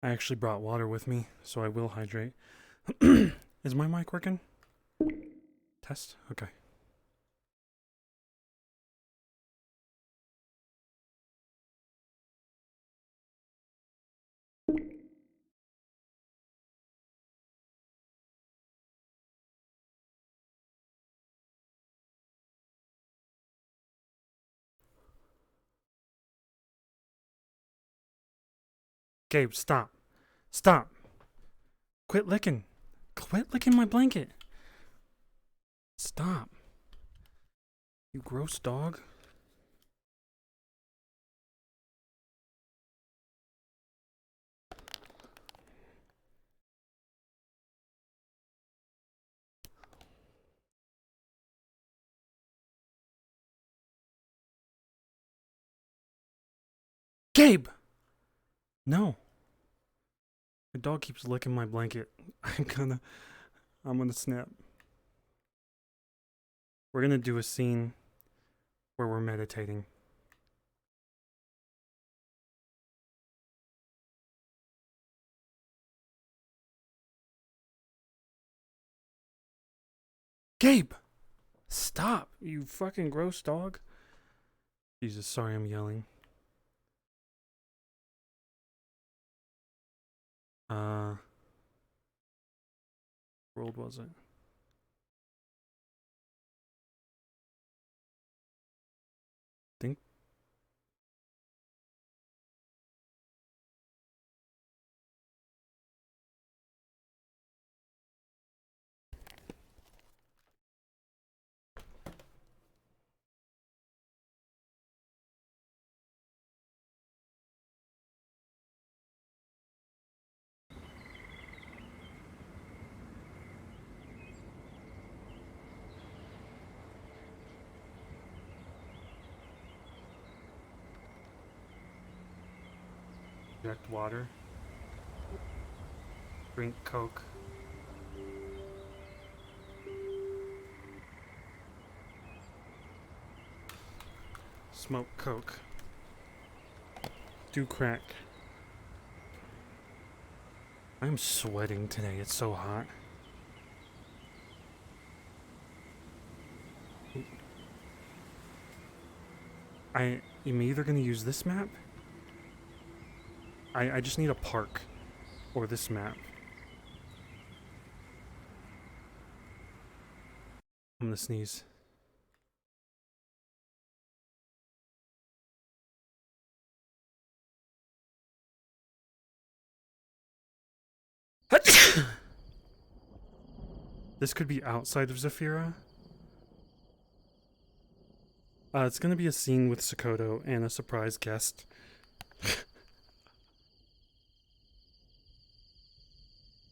I actually brought water with me, so I will hydrate. Is my mic working? Test? Okay. Gabe, stop. Stop. Quit licking. Quit licking my blanket. Stop. You gross dog. Gabe! No. My dog keeps licking my blanket. I'm gonna snap. We're gonna do a scene where we're meditating. Gabe! Stop, you fucking gross dog. Jesus, sorry I'm yelling. World was it? Think. Inject water. Drink Coke. Smoke Coke. Do crack. I'm sweating today, it's so hot. I'm either gonna use this map. I just need a park. Or this map. I'm gonna sneeze. This could be outside of Zafira. It's gonna be a scene with Sokoto and a surprise guest.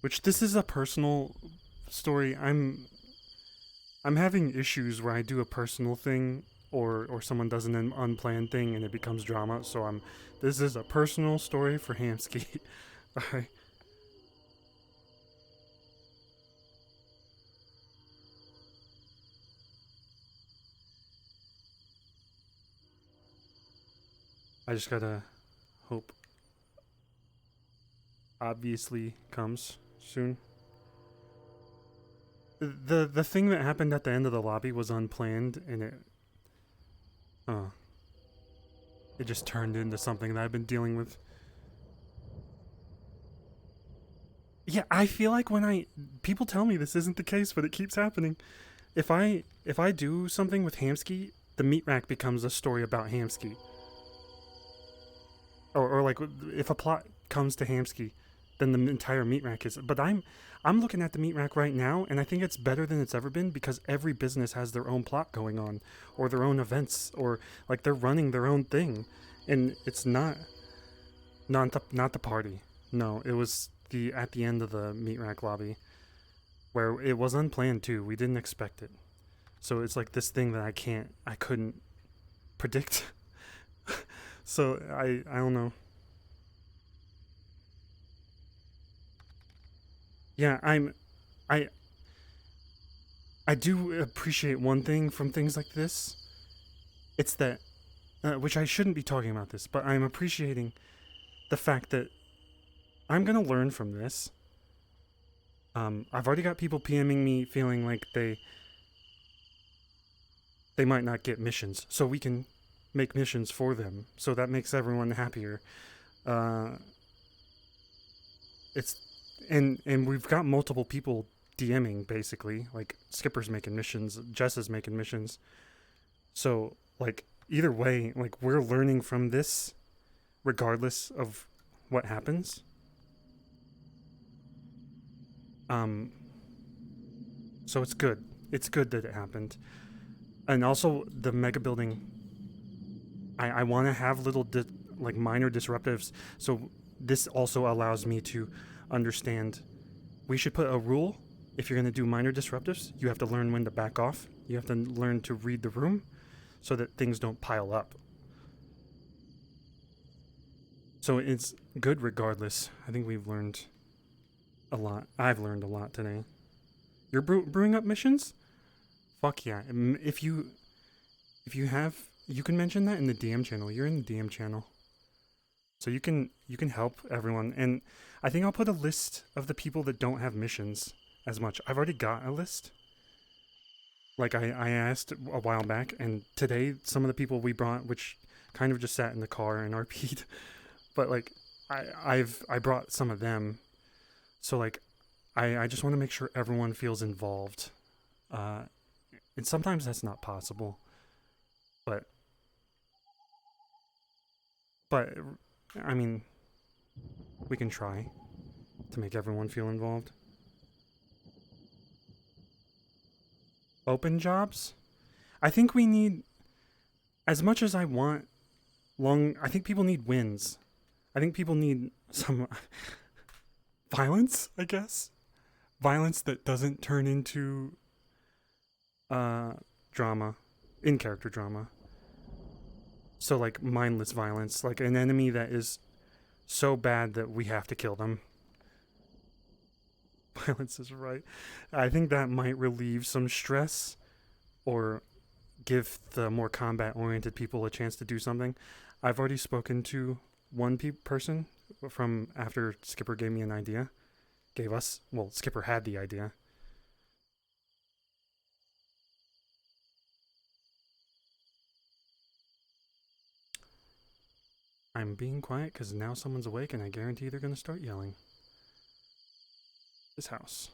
Which, this is a personal story. I'm having issues where I do a personal thing or someone does an unplanned thing and it becomes drama. So this is a personal story for Hamsky. Alright. I just gotta hope obviously comes soon. The thing that happened at the end of the lobby was unplanned, and it just turned into something that I've been dealing with. Yeah, I feel like when people tell me this isn't the case, but it keeps happening. If I do something with Hamsky, the meat rack becomes a story about Hamsky. Or like if a plot comes to Hamsky, then the entire meat rack is. But I'm looking at the meat rack right now, and I think it's better than it's ever been because every business has their own plot going on, or their own events, or like they're running their own thing, and it's not the party. No, it was at the end of the meat rack lobby, where it was unplanned too. We didn't expect it, so it's like this thing that I couldn't predict. So I don't know. Yeah, I I do appreciate one thing from things like this. It's that which I shouldn't be talking about this, but I'm appreciating the fact that I'm gonna learn from this. I've already got people PMing me feeling like they might not get missions, so we can make missions for them. So that makes everyone happier. Uh, it's and we've got multiple people DMing basically. Like Skipper's making missions, Jess is making missions. So like either way, like we're learning from this, regardless of what happens. Um, so it's good. It's good that it happened. And also the mega building. I want to have little like minor disruptives. So this also allows me to understand. We should put a rule. If you're going to do minor disruptives, you have to learn when to back off. You have to learn to read the room so that things don't pile up. So it's good regardless. I think we've learned a lot. I've learned a lot today. You're brewing up missions? Fuck yeah. If you have, you can mention that in the DM channel. You're in the DM channel. So you can help everyone. And I think I'll put a list of the people that don't have missions as much. I've already got a list. Like I asked a while back, and today some of the people we brought, which kind of just sat in the car and RP'd, but like I brought some of them. So like I just want to make sure everyone feels involved. And sometimes that's not possible. But I mean, we can try to make everyone feel involved. Open jobs? I think we need, as much as I want I think people need wins. I think people need some violence, I guess. Violence that doesn't turn into drama, in-character drama. So like mindless violence, like an enemy that is so bad that we have to kill them. Violence is right. I think that might relieve some stress or give the more combat-oriented people a chance to do something. I've already spoken to one person from after Skipper gave me an idea. Skipper had the idea. I'm being quiet because now someone's awake and I guarantee they're going to start yelling. This house.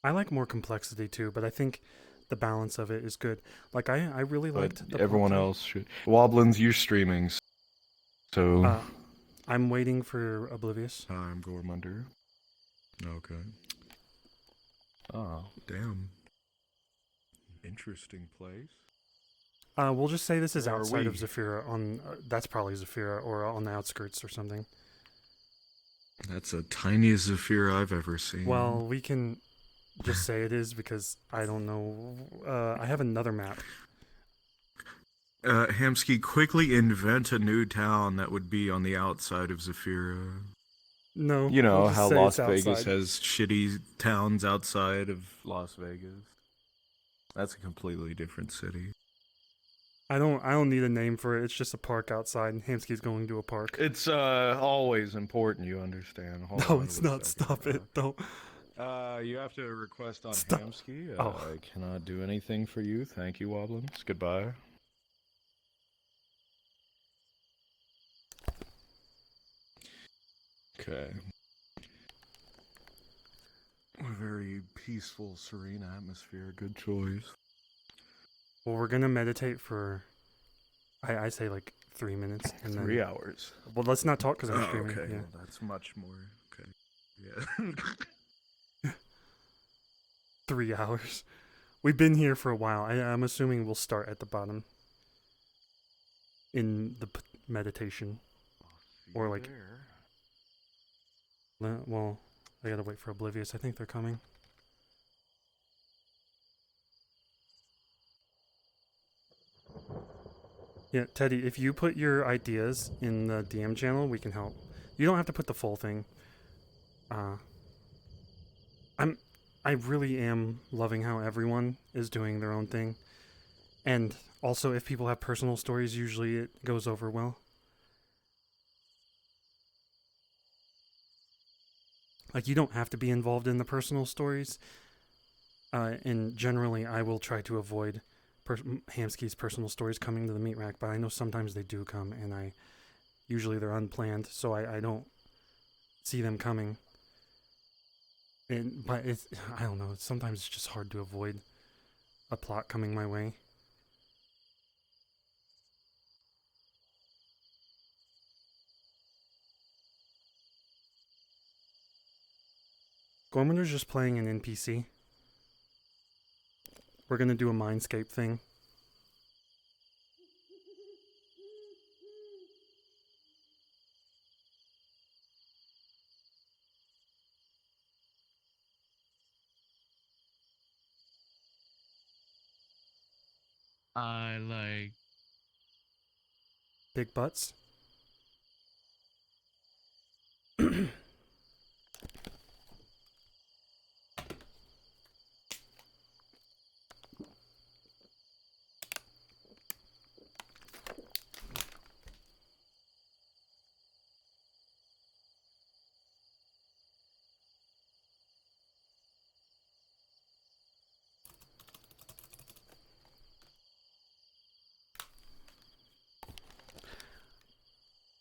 I like more complexity too, but I think the balance of it is good. Like I really liked the everyone else should. Wobblins, you're streaming, so I'm waiting for Oblivious. I'm Gormunder. Okay. Oh, Damn. Interesting place. We'll just say this is Where are outside of we? Zafira. That's probably Zafira or on the outskirts or something. That's the tiniest Zafira I've ever seen. Well, we can just say it is because I don't know. I have another map. Hamsky, quickly invent a new town that would be on the outside of Zafira. No, you know we'll just how say Las it's Vegas outside. Has shitty towns outside of. Las Vegas. That's a completely different city. I don't need a name for it. It's just a park outside, and Hamsky's going to a park. It's always important, you understand. Hold No, on it's a not. second. Stop it. Don't. You have to request on Stop. Hamsky. Oh. I cannot do anything for you. Thank you, Wobblins. Goodbye. Okay. A very peaceful, serene atmosphere. Good choice. Well, we're gonna meditate for. I say like 3 minutes and 3 then. hours. Well, let's not talk because I'm streaming. Okay. Yeah. Well, that's much more. Okay. Yeah. 3 hours. We've been here for a while. I'm assuming we'll start at the bottom. In the meditation. Or like. Well, I gotta wait for Oblivious. I think they're coming. Yeah, Teddy, if you put your ideas in the DM channel, we can help. You don't have to put the full thing. Uh, I'm, I really am loving how everyone is doing their own thing. And also, if people have personal stories, usually it goes over well. Like, you don't have to be involved in the personal stories. And generally, I will try to avoid Hamsky's personal stories coming to the meat rack, but I know sometimes they do come, and usually they're unplanned, so I don't see them coming. But I don't know. Sometimes it's just hard to avoid a plot coming my way. Gormander's just playing an NPC. We're gonna do a Mindscape thing. I like. Big butts.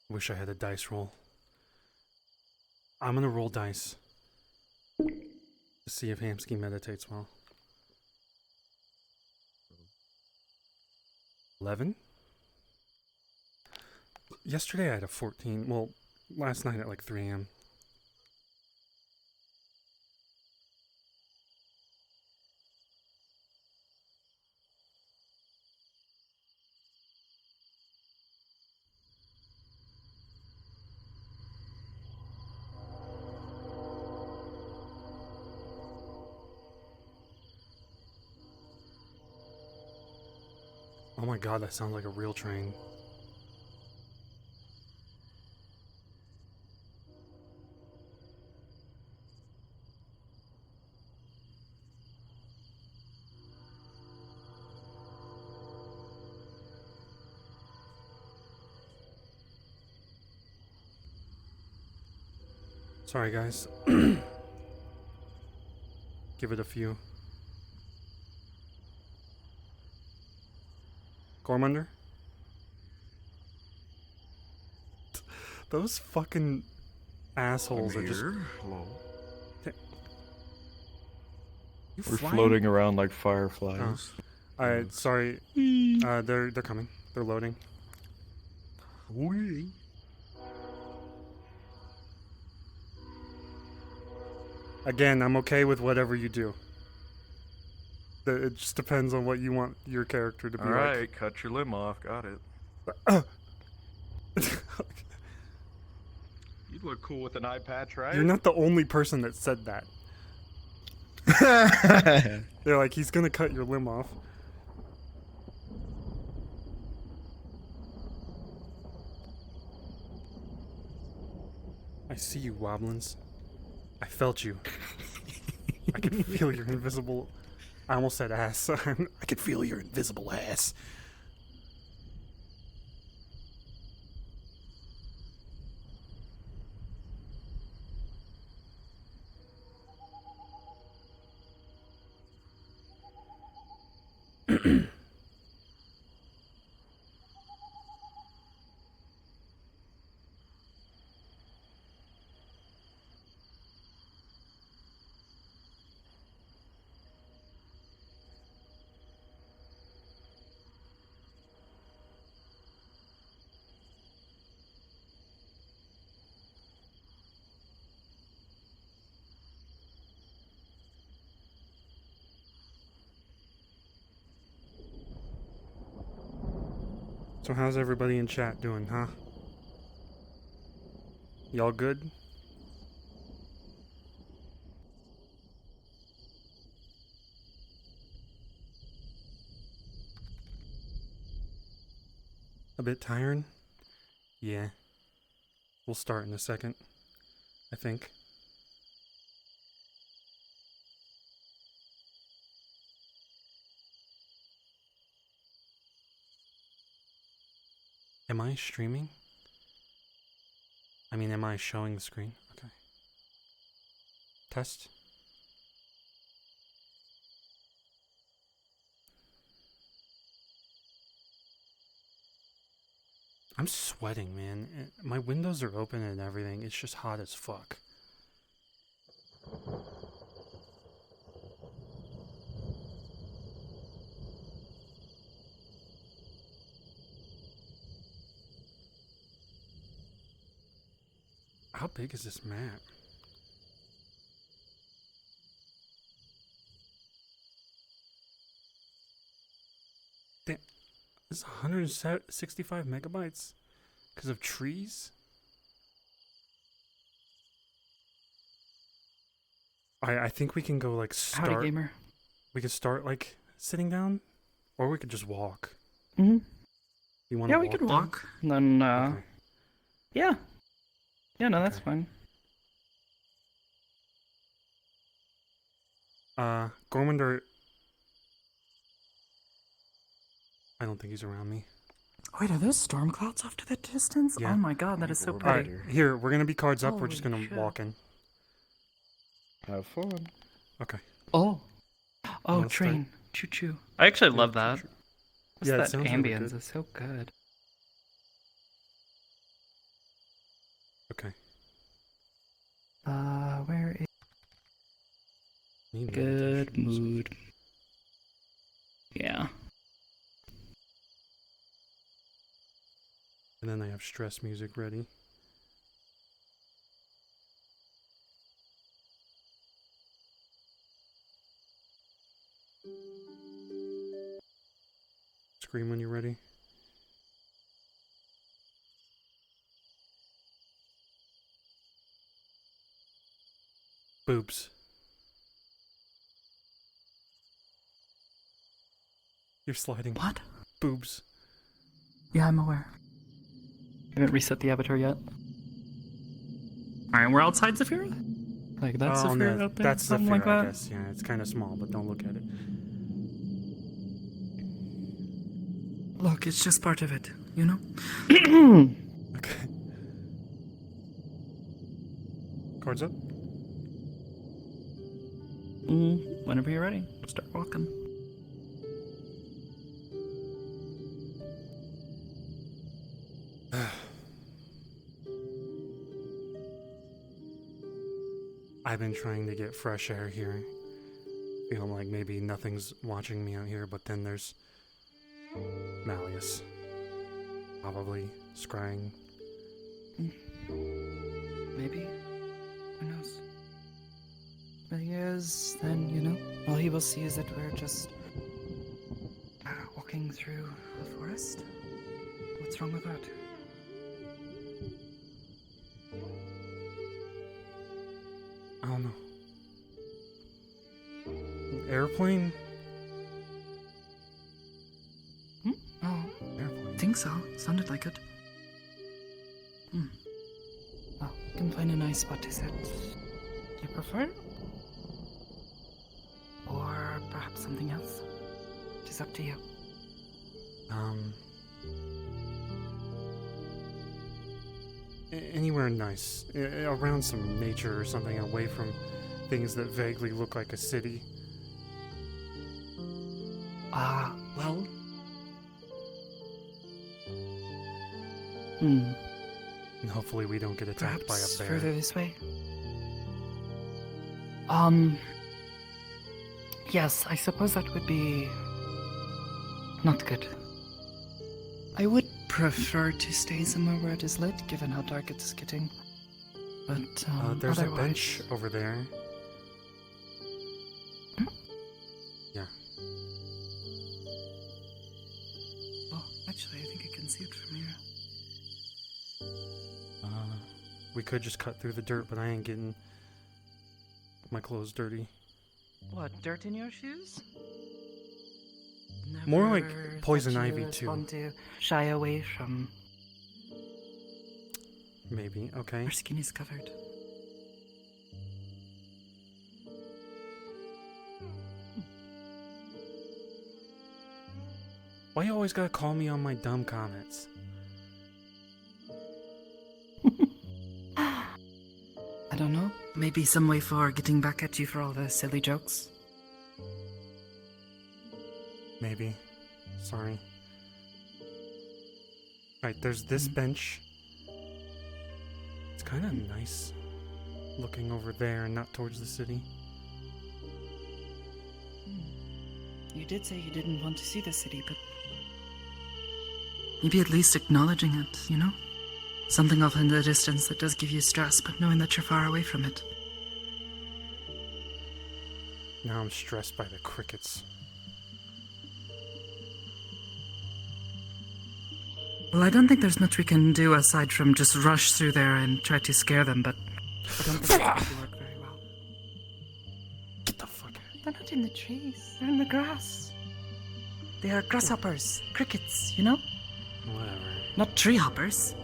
Wish I had a dice roll. I'm gonna roll dice to see if Hamsky meditates well. 11? Yesterday I had a 14. Well, last night at like 3 a.m. Oh my god, that sounds like a real train. Sorry, guys. Give it a few. Gormunder? Those fucking assholes I'm are just. here. Hello. You We're flying? floating around like fireflies. Alright, sorry. They're coming. They're loading. Wee. Again, I'm okay with whatever you do. It just depends on what you want your character to be All like. right, cut your limb off. Got it. You look cool with an eye patch, right? You're not the only person that said that. They're like, he's gonna cut your limb off. I see you, Woblins. I felt you. I can feel your invisible... I almost said ass. I can feel your invisible ass. So how's everybody in chat doing, huh? Y'all good? A bit tired? Yeah. We'll start in a second, I think. Am I streaming? I mean, am I showing the screen? Okay. Test. I'm sweating, man. My windows are open and everything. It's just hot as fuck. How big is this map? Damn, this is 165 megabytes because of trees? I think we can go like start. Howdy, gamer. We could start like sitting down, or we could just walk. Mm-hmm. You want? Yeah, we could walk. And then, Okay. yeah. Yeah, no, that's Okay. fine. Gormander. I don't think he's around me. Wait, are those storm clouds off to the distance? Yeah. Oh my god, that is so All pretty. right. Here, we're gonna be cards up. We're just Holy gonna shit. walk in. Have fun. Okay. Oh. Oh, Let's start. train. Choo choo. I actually love Yeah, that. sure. Just Yeah, it that sounds really ambience good. is so good. Okay. Where is Need good meditation. mood? Yeah. And then I have stress music ready. Scream when you're ready. Boobs. You're sliding. What? Boobs. Yeah, I'm aware. I haven't reset the avatar yet. Alright, we're outside Zephyra? Like, that's Oh, Zephyra no, out there? that's Something Zephyr, like I that? guess. Yeah, it's kind of small, but don't look at it. Look, it's just part of it, you know? Okay. Cards up. Whenever you're ready, start walking. I've been trying to get fresh air here. Feeling like maybe nothing's watching me out here, but then there's Malleus. Probably scrying. Maybe. Who knows? If he is, then, you know, all he will see is that we're just walking through the forest. What's wrong with that? I don't know. Airplane? Oh, Airplane. I think so. Sounded like it. Well, we can find a nice spot to sit. Do you prefer? Or perhaps something else? It's up to you. Anywhere nice. Around some nature or something, away from things that vaguely look like a city. Well. And hopefully we don't get attacked Perhaps by a bear. further this way. Yes, I suppose that would be not good. I would prefer to stay somewhere where it is lit, given how dark it is getting. But There's otherwise... a bench over there. Yeah. Oh, actually, I think I can see it from here. We could just cut through the dirt, but I ain't getting my clothes dirty. What, dirt in your shoes? More like Never poison thought ivy, you too. want to shy away from Maybe, okay. our skin is covered. Why you always gotta call me on my dumb comments? I don't know. Maybe some way for getting back at you for all the silly jokes. Maybe. Sorry. Alright, there's this bench. It's kind of nice looking over there and not towards the city. You did say you didn't want to see the city, but maybe at least acknowledging it, you know? Something off in the distance that does give you stress, but knowing that you're far away from it. Now I'm stressed by the crickets. Well, I don't think there's much we can do aside from just rush through there and try to scare them, but I don't think that's going to work very well. Get the fuck out. They're not in the trees. They're in the grass. They are grasshoppers, crickets, you know? Whatever. Not tree hoppers.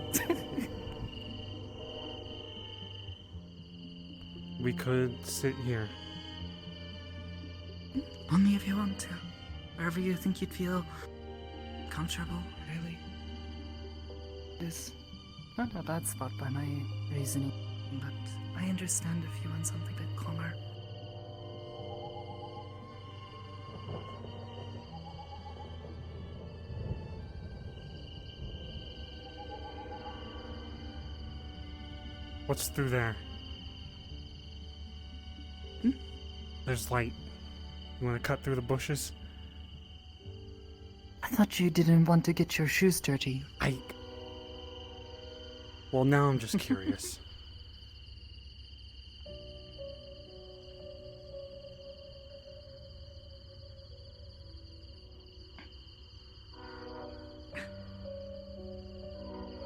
We could sit here. Only if you want to. Wherever you think you'd feel comfortable, really. It's not a bad spot by my reasoning, but I understand if you want something a bit calmer. What's through there? There's light. You want to cut through the bushes? I thought you didn't want to get your shoes dirty. Well, now I'm just curious.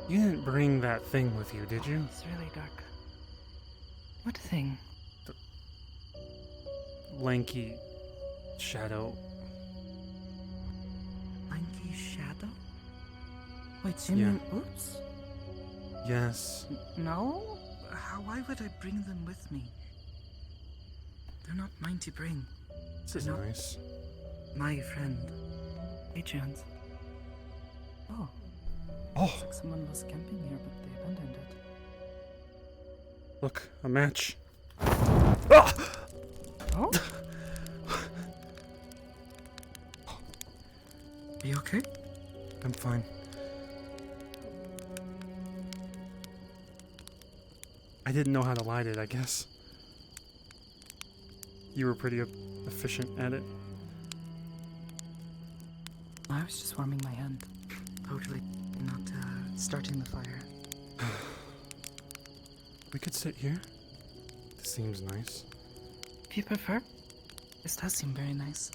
You didn't bring that thing with you, did you? It's really dark. What thing? Lanky shadow. Lanky shadow? Wait, you Yeah. mean oops? Yes. No? Why would I bring them with me? They're not mine to bring. This is No. nice. My friend. Adrian's. Oh, Oh, looks like someone was camping here, but they abandoned it. look, a match. Ah! Oh? Are you okay? I'm fine. I didn't know how to light it, I guess. You were pretty efficient at it. I was just warming my hand. Totally not starting the fire. We could sit here. This seems nice. If you prefer. This does seem very nice.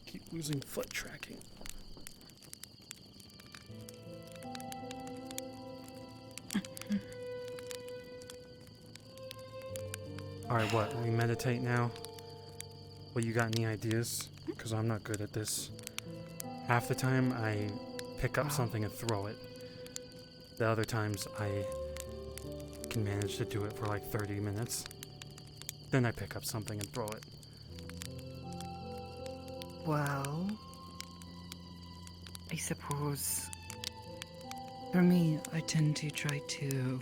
Keep losing foot tracking. Alright, what? We meditate now? Well, you got any ideas? Because I'm not good at this. Half the time, I pick up something and throw it. The other times, I can manage to do it for like 30 minutes. Then I pick up something and throw it. Well, I suppose for me, I tend to try to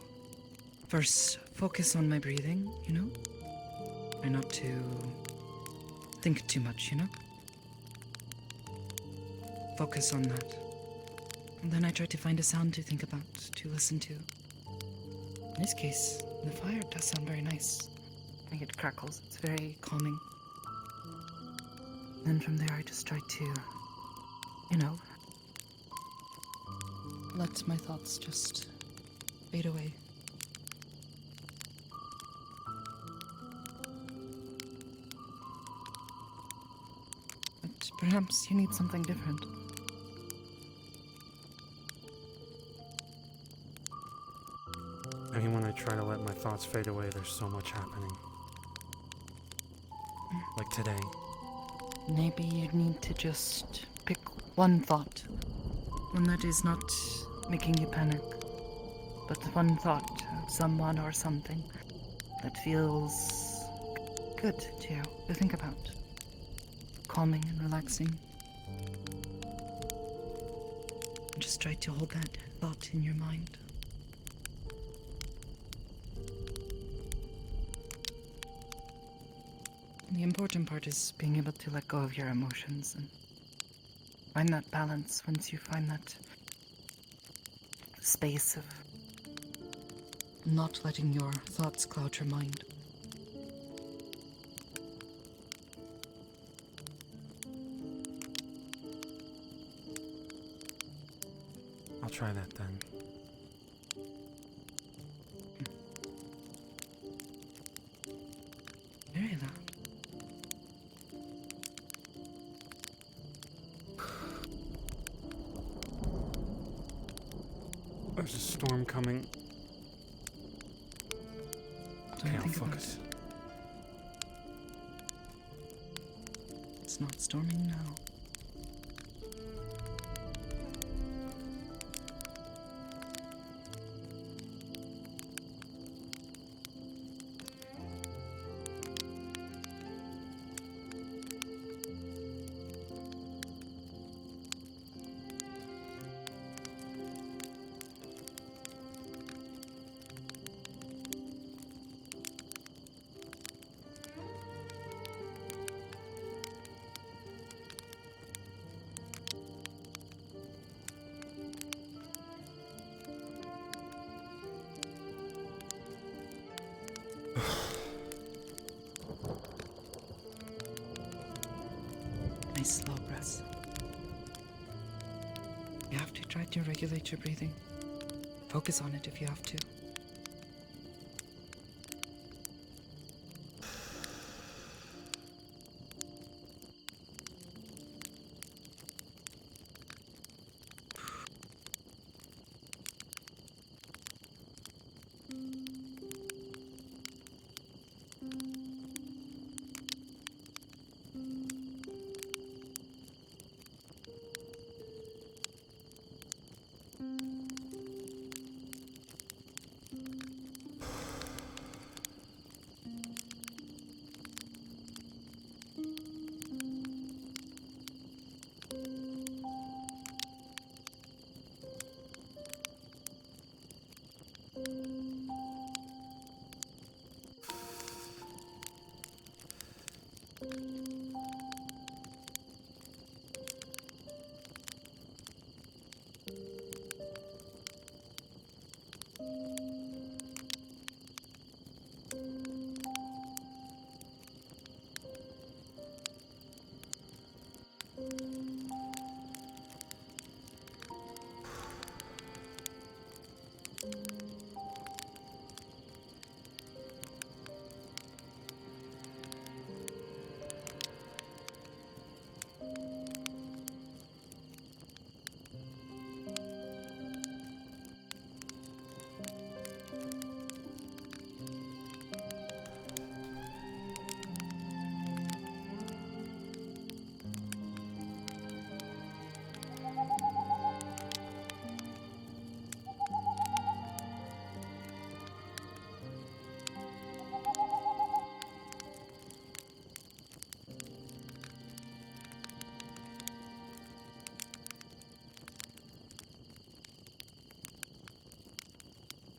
first focus on my breathing, you know? Try not to think too much, you know? Focus on that. And then I try to find a sound to think about, to listen to. In this case, the fire does sound very nice. I think it crackles. It's very calming. Then from there, I just try to, you know, let my thoughts just fade away. But perhaps you need something different. I mean, when I try to let my thoughts fade away, there's so much happening. Like today. Maybe you need to just pick one thought. One that is not making you panic, but one thought of someone or something that feels good to you to think about. Calming and relaxing. And just try to hold that thought in your mind. And the important part is being able to let go of your emotions and find that balance once you find that space of not letting your thoughts cloud your mind. I'll try that then. Very loud. There's a storm coming. Don't Okay, I'll think about focus. it. It's not storming now. Nice slow breaths. You have to try to regulate your breathing. Focus on it if you have to.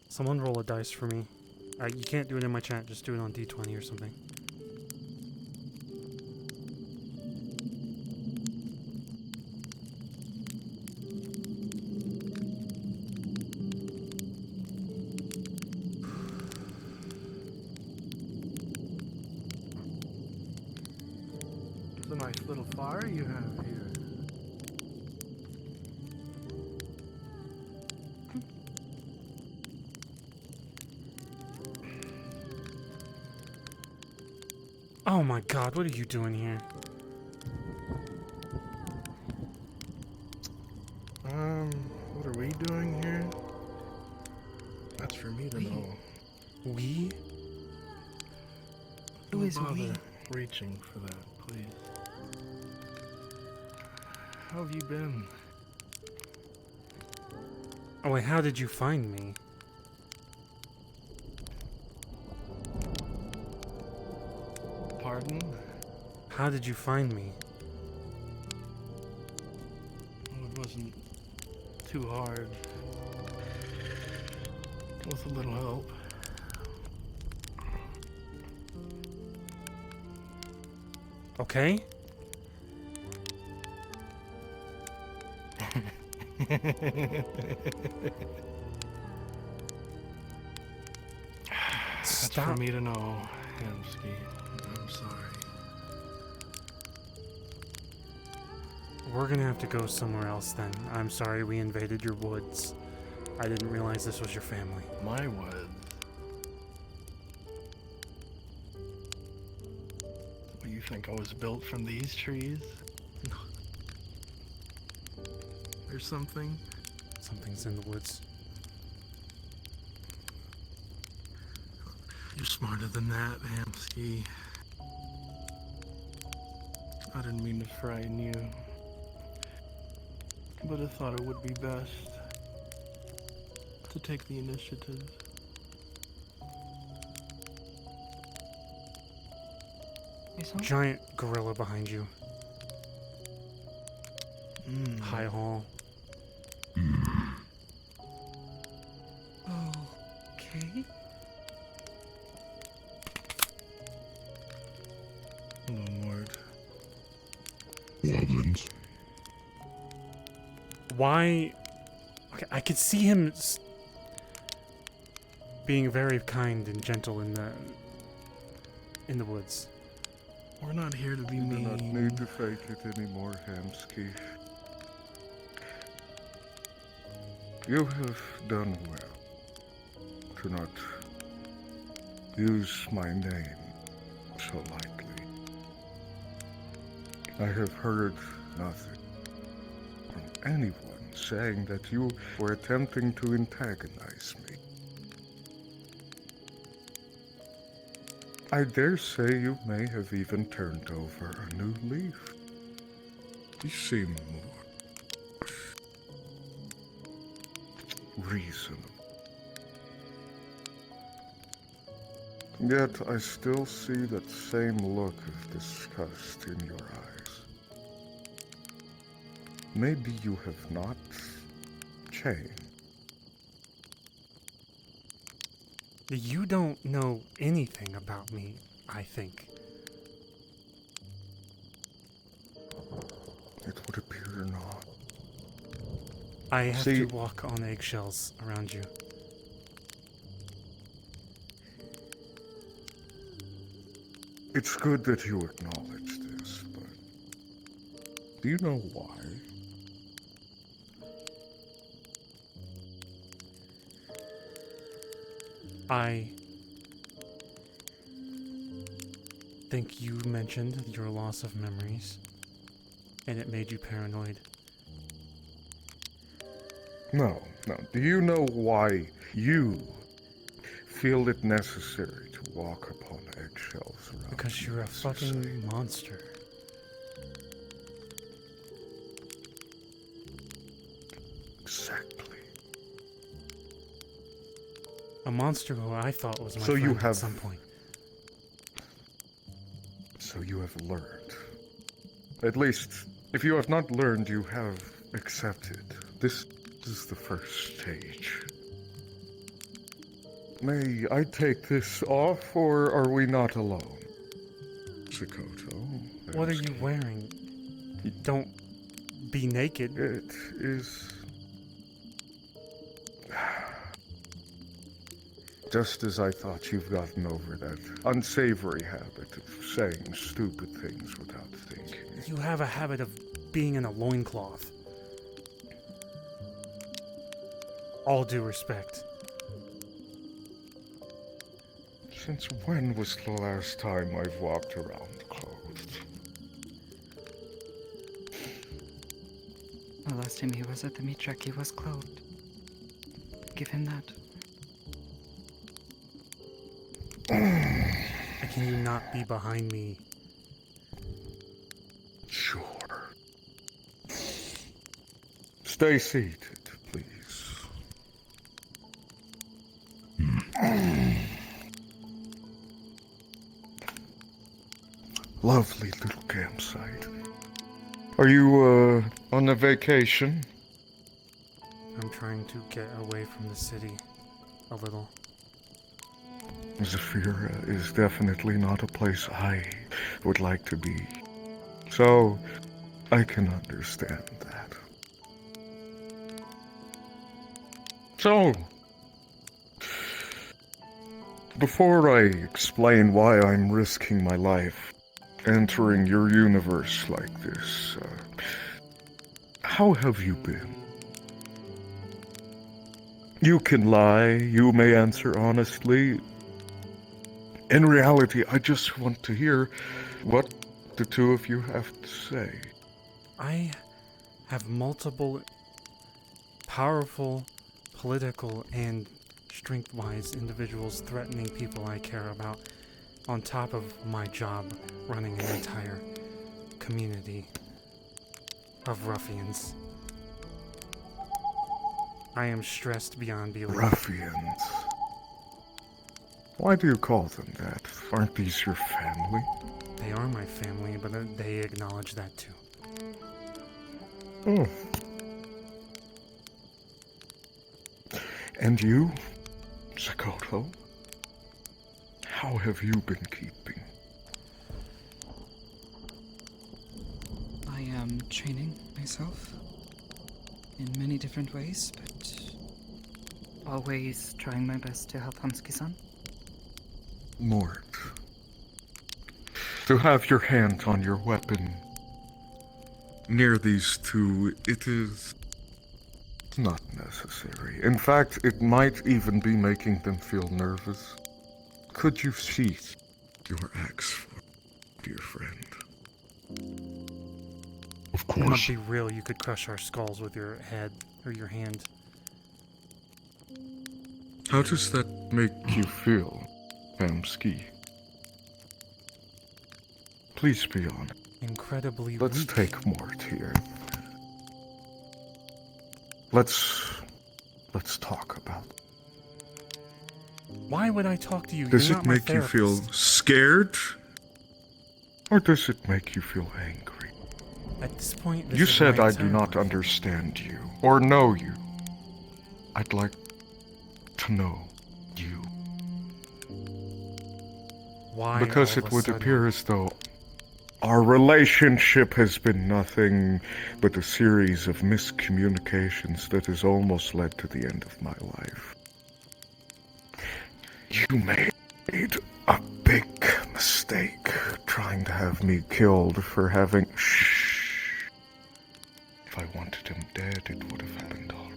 Someone roll a dice for me. You can't do it in my chat, just do it on D20 or something. It's a nice little fire you have here. Oh my god, what are you doing here? What are we doing here? That's for me to know. We? Who Don't is bother we? reaching for that, please. How have you been? Oh wait, how did you find me? Pardon? How did you find me? Well, it wasn't too hard. With a little help. Okay? That's Stop. for me to know, Hamsky. I'm sorry. We're gonna have to go somewhere else then. I'm sorry we invaded your woods. I didn't realize this was your family. My woods. What, you think I was built from these trees? Or something? Something's in the woods. You're smarter than that, Hamsky. I didn't mean to frighten you. But I thought it would be best to take the initiative. Giant gorilla behind you. High hall. Okay. Hello, Mort. Goblins. Why? Okay, I could see him being very kind and gentle in the woods. We're not here to be You do not mean. need to fake it anymore, Hamsky. You have done well to not use my name so lightly. I have heard nothing from anyone saying that you were attempting to antagonize me. I dare say you may have even turned over a new leaf. You seem more reasonable. Yet I still see that same look of disgust in your eyes. Maybe you have not changed. You don't know anything about me, I think. It would appear not. I have See- to walk on eggshells around you. It's good that you acknowledge this, but do you know why? I think you mentioned your loss of memories, and it made you paranoid. No. Do you know why you feel it necessary to walk upon eggshells around Because me, you're a as you say? fucking monster. Exactly. A monster who I thought was my So you friend have- at some point. So you have learned. At least, if you have not learned, you have accepted. This is the first stage. May I take this off, or are we not alone? Chikoto. What are you wearing? Don't be naked. It is... Just as I thought, you've gotten over that unsavory habit of saying stupid things without thinking. You have a habit of being in a loincloth. All due respect. Since when was the last time I've walked around clothed? The last time he was at the meat track, he was clothed. Give him that. Can you not be behind me? Sure. Stay seated, please. Lovely little campsite. Are you, on a vacation? I'm trying to get away from the city a little. Zafira is definitely not a place I would like to be. So, I can understand that. So, before I explain why I'm risking my life entering your universe like this, how have you been? You can lie, you may answer honestly. In reality, I just want to hear what the two of you have to say. I have multiple powerful political and strength-wise individuals threatening people I care about, on top of my job running an entire community of ruffians. I am stressed beyond belief. Ruffians. Why do you call them that? Aren't these your family? They are my family, but they acknowledge that too. Oh. And you, Zakoto? How have you been keeping? I am training myself in many different ways, but always trying my best to help Hamsuki-san. Mort. To have your hand on your weapon near these two, it is not necessary. In fact, it might even be making them feel nervous. Could you sheath your axe for dear friend? Of It must course. be real. You could crush our skulls with your head or your hand. How does that make you feel, Hamski? Please be honest. Incredibly Let's weak. take Mort here. Let's talk about it. Why would I talk to you? Does You're it not my make you feel therapist. scared? Or does it make you feel angry? At this point, this You is said my I do entire not life. understand you, or know you. I'd like to know you. Why? Because all it of a would sudden? appear as though our relationship has been nothing but a series of miscommunications that has almost led to the end of my life. You made a big mistake trying to have me killed for having... Shh. If I wanted him dead, it would have happened all.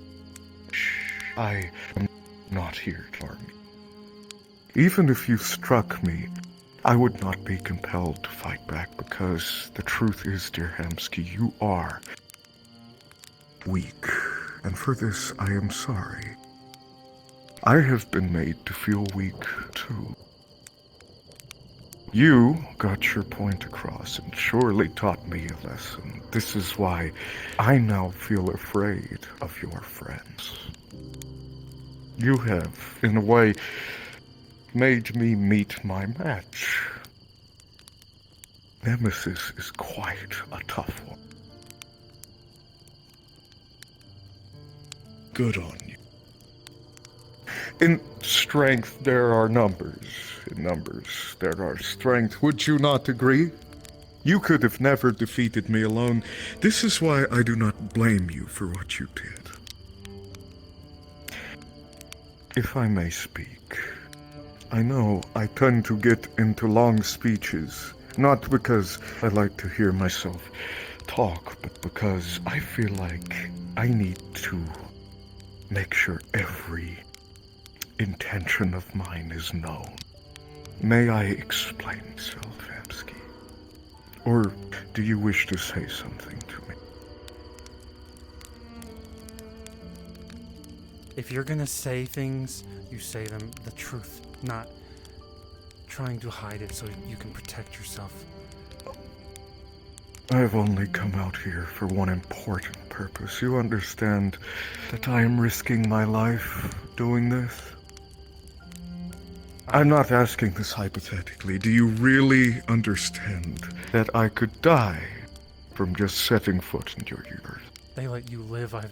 Shh. I am not here to harm you. Even if you struck me, I would not be compelled to fight back because the truth is, dear Hamski, you are weak. And for this, I am sorry. I have been made to feel weak, too. You got your point across and surely taught me a lesson. This is why I now feel afraid of your friends. You have, in a way, made me meet my match. Nemesis is quite a tough one. Good on you. In strength, there are numbers. In numbers, there are strength. Would you not agree? You could have never defeated me alone. This is why I do not blame you for what you did. If I may speak, I know I tend to get into long speeches, not because I like to hear myself talk, but because I feel like I need to make sure every intention of mine is known. May I explain myself, Hamsky? Or do you wish to say something to me? If you're gonna say things, you say them the truth, not trying to hide it so you can protect yourself. I've only come out here for one important purpose. You understand that I am risking my life doing this? I'm not asking this hypothetically. Do you really understand that I could die from just setting foot in your universe? They let you live. I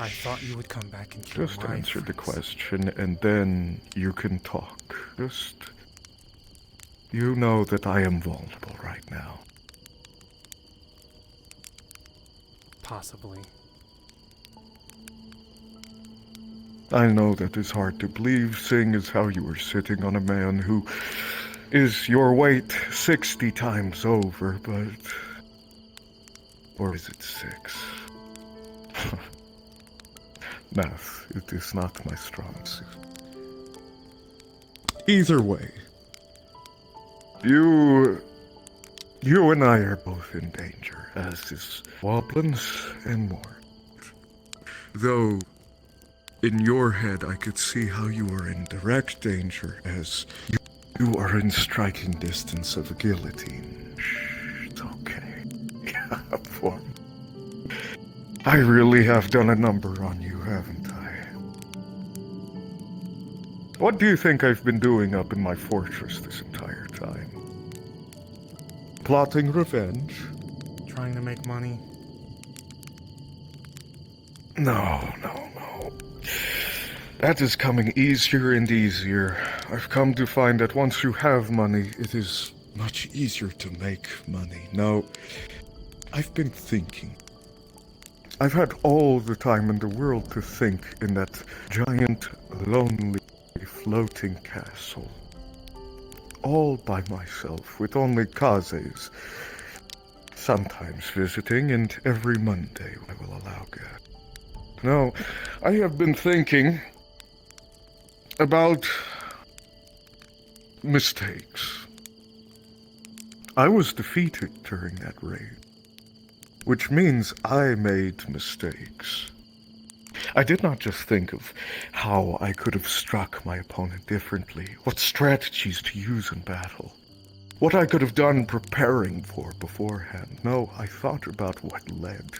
thought you would come back and kill Just my answer the friends. question and then you can talk. You know that I am vulnerable right now. Possibly. I know that is hard to believe, seeing as how you are sitting on a man who is your weight 60 times over, but... Or is it 6? Math, it is not my strong suit. Either way, you and I are both in danger, as is Woblins and more. Though, in your head, I could see how you are in direct danger, as you are in striking distance of a guillotine. Shh, it's okay. Yeah, for me. I really have done a number on you, haven't I? What do you think I've been doing up in my fortress this entire time? Plotting revenge? Trying to make money. No. That is coming easier and easier. I've come to find that once you have money, it is much easier to make money. No, I've been thinking. I've had all the time in the world to think in that giant, lonely, floating castle. All by myself, with only Kazes. Sometimes visiting, and every Monday I will allow God. No, I have been thinking about mistakes. I was defeated during that raid, which means I made mistakes. I did not just think of how I could have struck my opponent differently, what strategies to use in battle, what I could have done preparing for beforehand. No, I thought about what led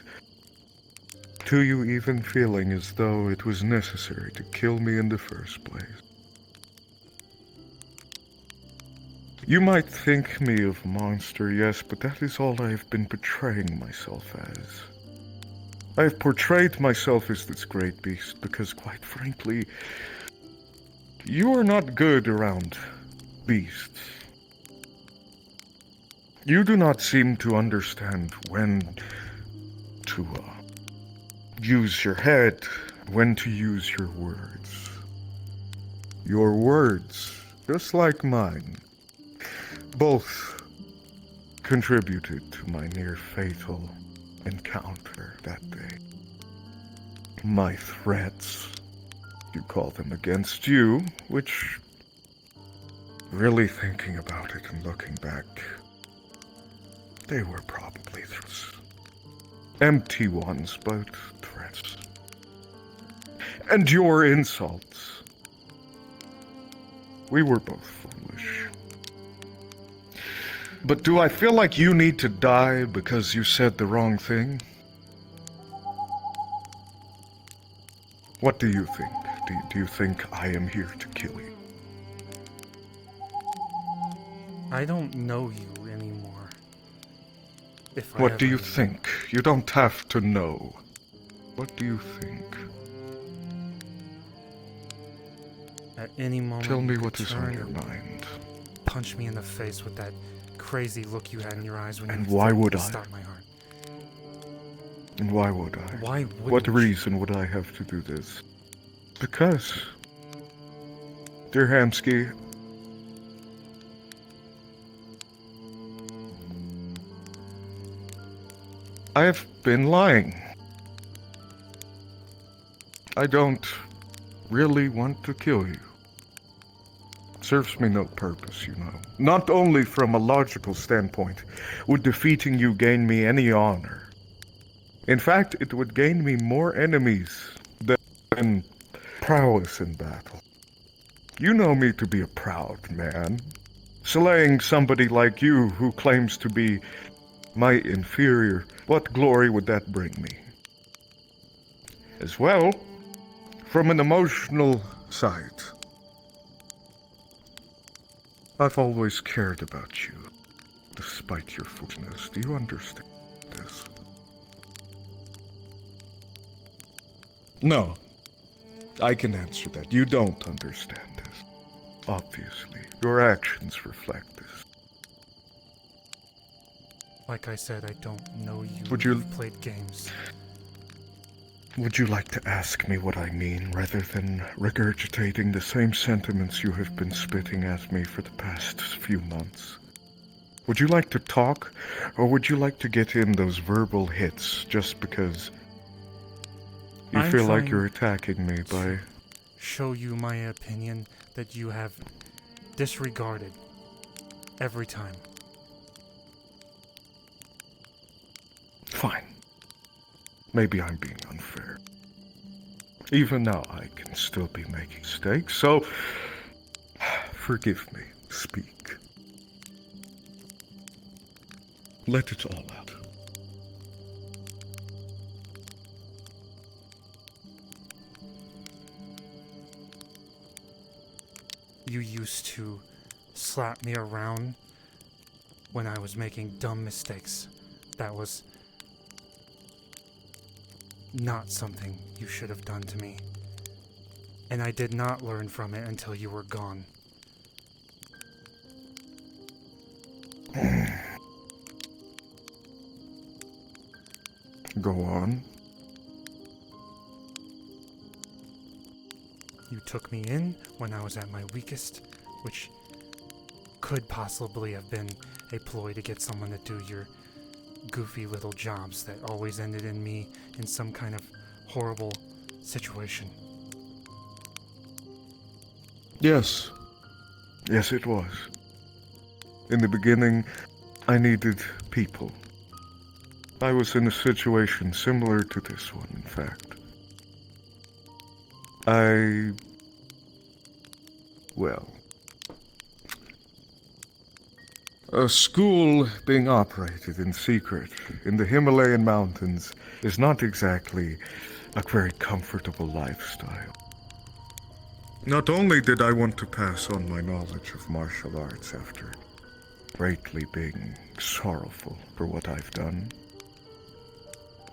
to you even feeling as though it was necessary to kill me in the first place. You might think me of a monster, yes, but that is all I have been portraying myself as. I have portrayed myself as this great beast because, quite frankly, you are not good around beasts. You do not seem to understand when to use your head, when to use your words. Your words, just like mine, both contributed to my near-fatal encounter that day. My threats, you call them, against you, which, really thinking about it and looking back, they were probably empty ones, but threats. And your insults. We were both foolish. But do I feel like you need to die because you said the wrong thing? What do you think? Do you think I am here to kill you? I don't know you anymore. What do you think? You don't have to know. What do you think? At any moment, Tell me you what could is on turn your and mind. punch me in the face with that crazy look you had in your eyes when And you why threatened would to I? stop my heart. And why would I? Why would What reason would I have to do this? Because, dear Hamsky, I have been lying. I don't really want to kill you. Serves me no purpose, you know. Not only from a logical standpoint would defeating you gain me any honor. In fact, it would gain me more enemies than prowess in battle. You know me to be a proud man. Slaying somebody like you who claims to be my inferior, what glory would that bring me? As well, from an emotional side, I've always cared about you, despite your foolishness. Do you understand this? No, I can answer that. You don't understand this. Obviously, your actions reflect this. Like I said, I don't know you. Would you- You've played games. Would you like to ask me what I mean, rather than regurgitating the same sentiments you have been spitting at me for the past few months? Would you like to talk, or would you like to get in those verbal hits just because you I'm feel like trying you're attacking me by... Show you my opinion that you have disregarded every time. Fine. Maybe I'm being unfair. Even now, I can still be making mistakes, so forgive me. Speak. Let it all out. You used to slap me around when I was making dumb mistakes. That was not something you should have done to me. And I did not learn from it until you were gone. Go on. You took me in when I was at my weakest, which could possibly have been a ploy to get someone to do your goofy little jobs that always ended in me in some kind of horrible situation. Yes. Yes, it was. In the beginning, I needed people. I was in a situation similar to this one, in fact. A school being operated in secret in the Himalayan mountains is not exactly a very comfortable lifestyle. Not only did I want to pass on my knowledge of martial arts after greatly being sorrowful for what I've done,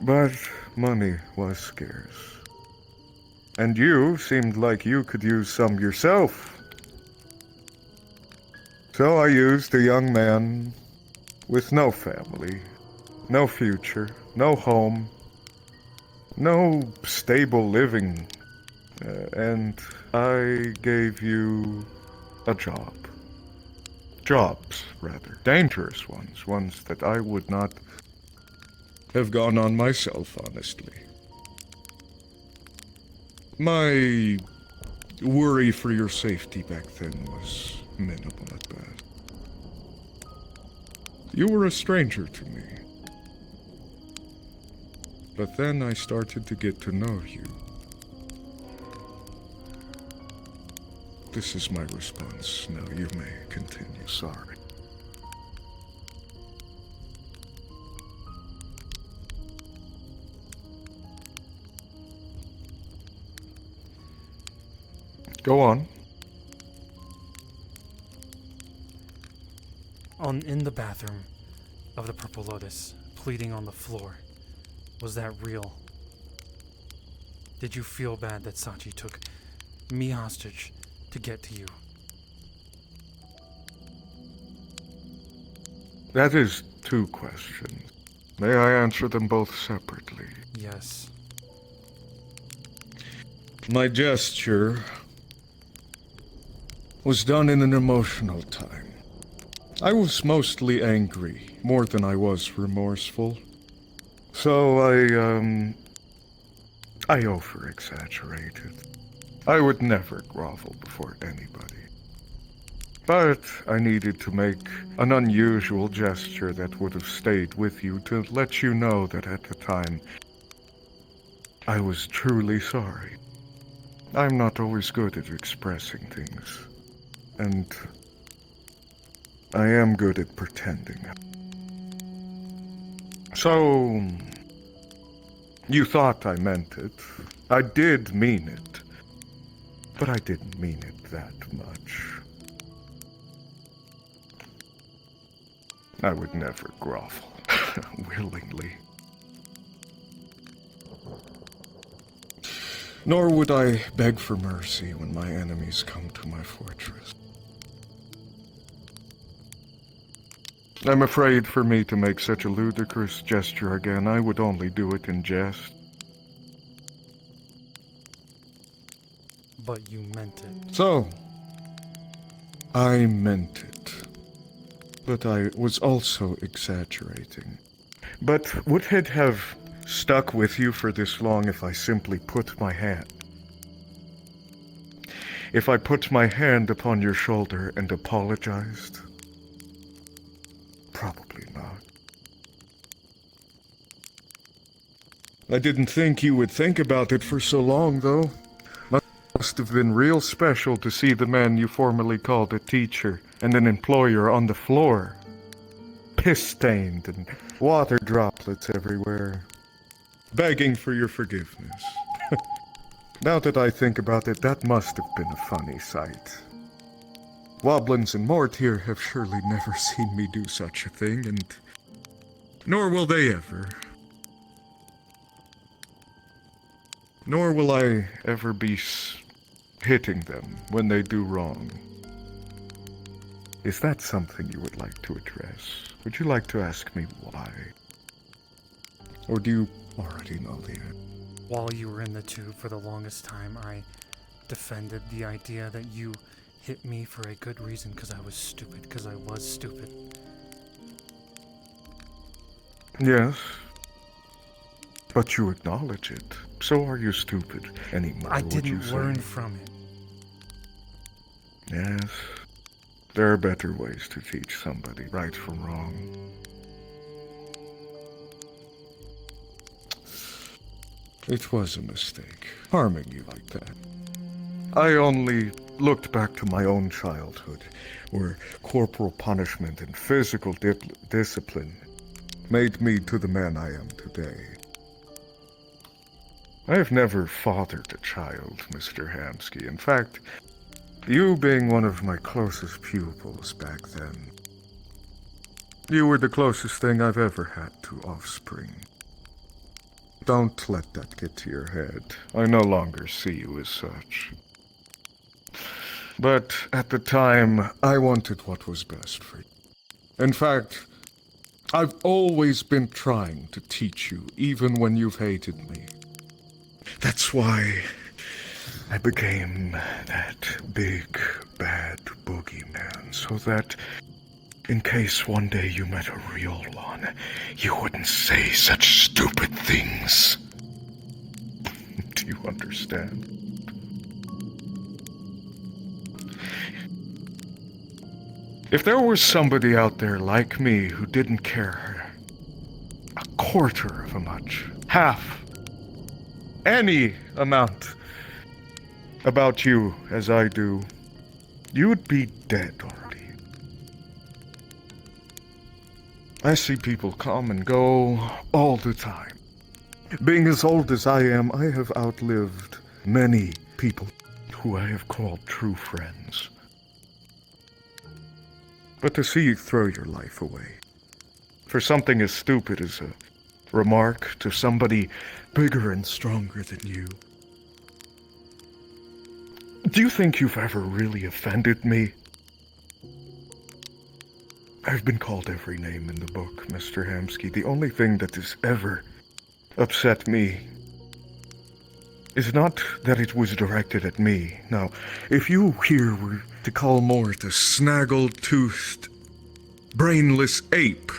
but money was scarce. And you seemed like you could use some yourself. So I used a young man with no family, no future, no home, no stable living, and I gave you a job. Jobs, rather. Dangerous ones that I would not have gone on myself, honestly. My worry for your safety back then was minimal at best. You were a stranger to me. But then I started to get to know you. This is my response. Now you may continue. Sorry. Go on. In the bathroom of the Purple Lotus, pleading on the floor, was that real? Did you feel bad that Sachi took me hostage to get to you? That is two questions. May I answer them both separately? Yes. My gesture was done in an emotional time. I was mostly angry, more than I was remorseful. So I over-exaggerated. I would never grovel before anybody. But I needed to make an unusual gesture that would have stayed with you to let you know that at the time I was truly sorry. I'm not always good at expressing things, and I am good at pretending. So, you thought I meant it. I did mean it, but I didn't mean it that much. I would never grovel willingly. Nor would I beg for mercy when my enemies come to my fortress. I'm afraid for me to make such a ludicrous gesture again, I would only do it in jest. But you meant it. So, I meant it. But I was also exaggerating. But would it have stuck with you for this long if I simply put my hand? If I put my hand upon your shoulder and apologized? Probably not. I didn't think you would think about it for so long, though. Must have been real special to see the man you formerly called a teacher and an employer on the floor. Piss-stained and water droplets everywhere. Begging for your forgiveness. Now that I think about it, that must have been a funny sight. Woblins and Mort here have surely never seen me do such a thing, and nor will they ever. Nor will I ever be hitting them when they do wrong. Is that something you would like to address? Would you like to ask me why? Or do you already know the answer? While you were in the tube for the longest time, I defended the idea that you hit me for a good reason, because I was stupid, because I was stupid. Yes. But you acknowledge it. So are you stupid anymore, I would you didn't say? learn from it. Yes. There are better ways to teach somebody right from wrong. It was a mistake, harming you like that. I only looked back to my own childhood, where corporal punishment and physical discipline made me to the man I am today. I have never fathered a child, Mr. Hamsky. In fact, you being one of my closest pupils back then, you were the closest thing I've ever had to offspring. Don't let that get to your head. I no longer see you as such. But at the time, I wanted what was best for you. In fact, I've always been trying to teach you, even when you've hated me. That's why I became that big, bad boogeyman, so that in case one day you met a real one, you wouldn't say such stupid things. Do you understand? If there was somebody out there like me who didn't care a quarter of a much, half, any amount about you as I do, you'd be dead already. I see people come and go all the time. Being as old as I am, I have outlived many people who I have called true friends. But to see you throw your life away for something as stupid as a remark to somebody bigger and stronger than you. Do you think you've ever really offended me? I've been called every name in the book, Mr. Hamsky. The only thing that has ever upset me is not that it was directed at me. Now, if you here were to call Mort a snaggle-toothed, brainless ape,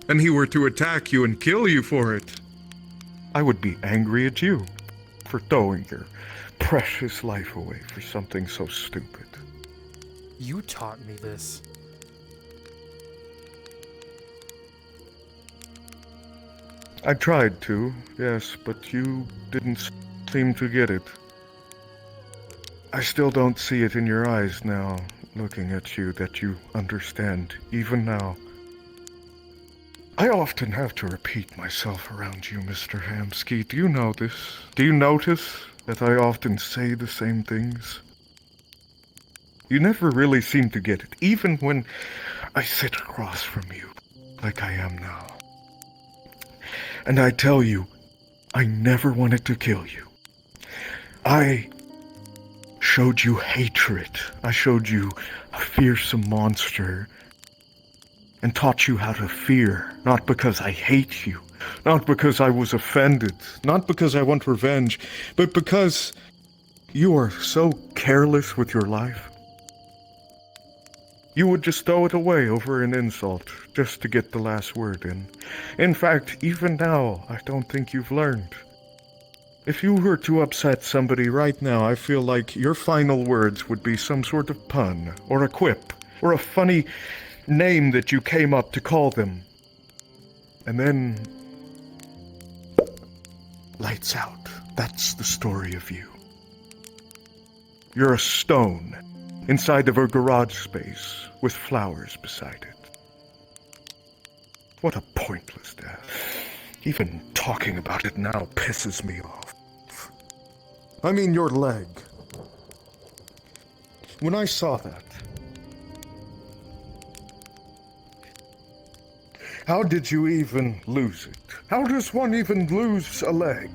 and he were to attack you and kill you for it, I would be angry at you for throwing your precious life away for something so stupid. You taught me this. I tried to, yes, but you didn't seem to get it. I still don't see it in your eyes now, looking at you, that you understand, even now. I often have to repeat myself around you, Mr. Hamsky. Do you know this? Do you notice that I often say the same things? You never really seem to get it, even when I sit across from you, like I am now. And I tell you, I never wanted to kill you. I showed you hatred. I showed you a fearsome monster and taught you how to fear, not because I hate you, not because I was offended, not because I want revenge, but because you are so careless with your life. You would just throw it away over an insult, just to get the last word in. In fact, even now, I don't think you've learned. If you were to upset somebody right now, I feel like your final words would be some sort of pun, or a quip, or a funny name that you came up to call them. And then... lights out. That's the story of you. You're a stone inside of a garage space with flowers beside it. What a pointless death. Even talking about it now pisses me off. I mean, your leg. When I saw that, how did you even lose it? How does one even lose a leg?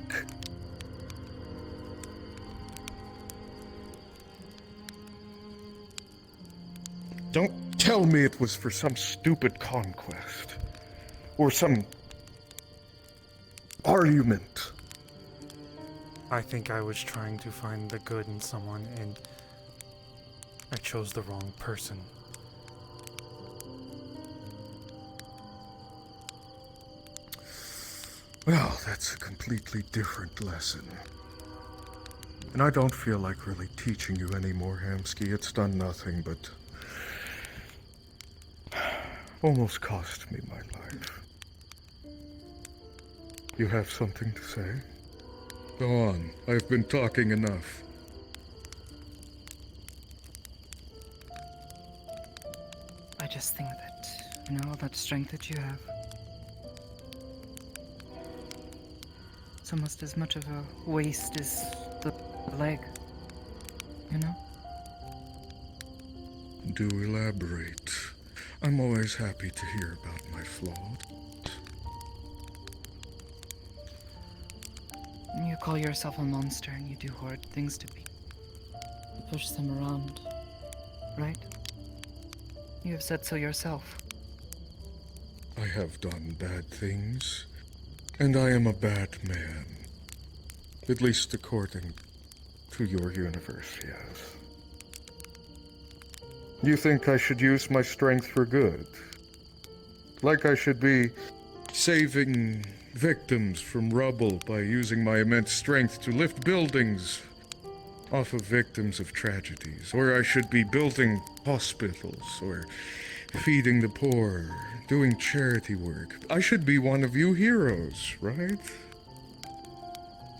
Don't tell me it was for some stupid conquest. Or some argument. I think I was trying to find the good in someone, and I chose the wrong person. Well, that's a completely different lesson. And I don't feel like really teaching you anymore, Hamsky. It's done nothing but almost cost me my life. You have something to say? Go on. I've been talking enough. I just think that, all that strength that you have, it's almost as much of a waste as the leg, Do elaborate. I'm always happy to hear about my flaws. You call yourself a monster and you do horrid things to people. You push them around, right? You have said so yourself. I have done bad things, and I am a bad man. At least according to your universe, yes. You think I should use my strength for good? Like I should be saving victims from rubble by using my immense strength to lift buildings off of victims of tragedies. Or I should be building hospitals, or feeding the poor, doing charity work. I should be one of you heroes, right?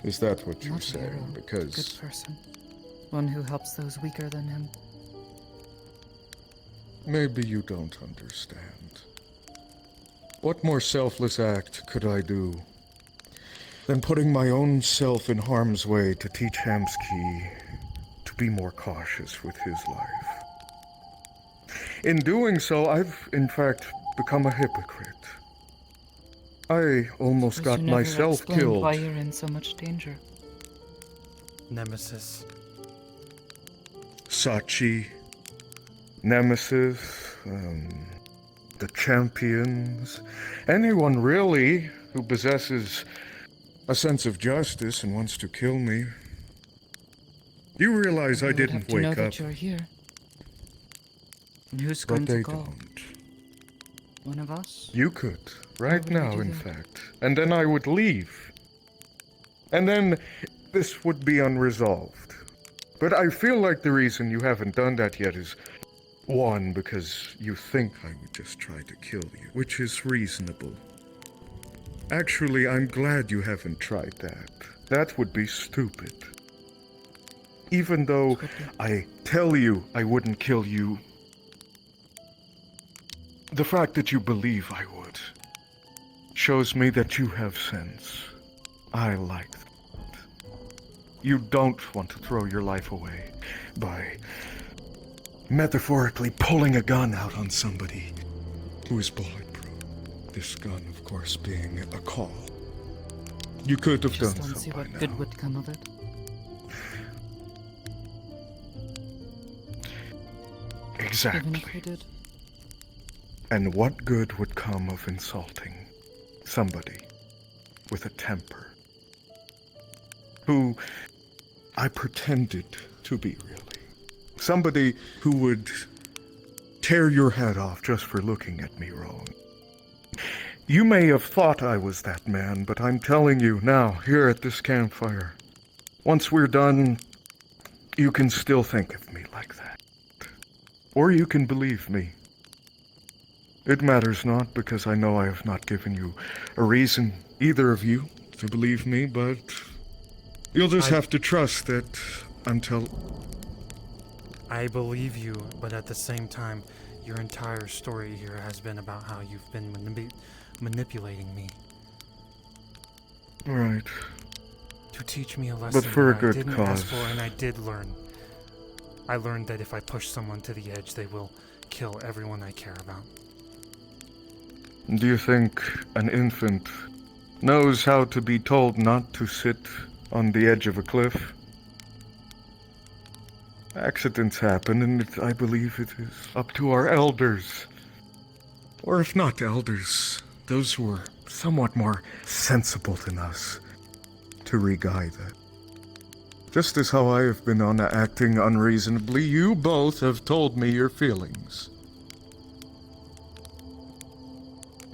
Is that what you're Not a hero. saying? Because... Good person. One who helps those weaker than him. maybe you don't understand. What more selfless act could I do than putting my own self in harm's way to teach Hamsky to be more cautious with his life? In doing so, I've, in fact, become a hypocrite. I almost got myself killed. Why you're in so much danger? Nemesis. Sachi, Nemesis, the champions, anyone really who possesses a sense of justice and wants to kill me. You realize I didn't wake know up, that you're here. And who's but going they to call? don't. One of us? You could, right Why would now, we do in that? fact. And then I would leave. And then this would be unresolved. But I feel like the reason you haven't done that yet is One, because you think I would just try to kill you, which is reasonable. Actually, I'm glad you haven't tried that. That would be stupid. Even though I tell you I wouldn't kill you, the fact that you believe I would shows me that you have sense. I like that. You don't want to throw your life away by metaphorically pulling a gun out on somebody who is bulletproof. This gun, of course, being a call. You could have Just done don't so see by what now. good would come of it. Even Exactly. if I did. And what good would come of insulting somebody with a temper who I pretended to be, really? Somebody who would tear your head off just for looking at me wrong. You may have thought I was that man, but I'm telling you now, here at this campfire, once we're done, you can still think of me like that. Or you can believe me. It matters not, because I know I have not given you a reason, either of you, to believe me, but you'll just have to trust that until... I believe you, but at the same time, your entire story here has been about how you've been manipulating me Right. to teach me a lesson for a that I good didn't cause. ask for, and I did learn. I learned that if I push someone to the edge, they will kill everyone I care about. Do you think an infant knows how to be told not to sit on the edge of a cliff? Accidents happen, and I believe it is up to our elders. Or if not elders, those who are somewhat more sensible than us, to re-guide that. Just as how I have been on acting unreasonably, you both have told me your feelings.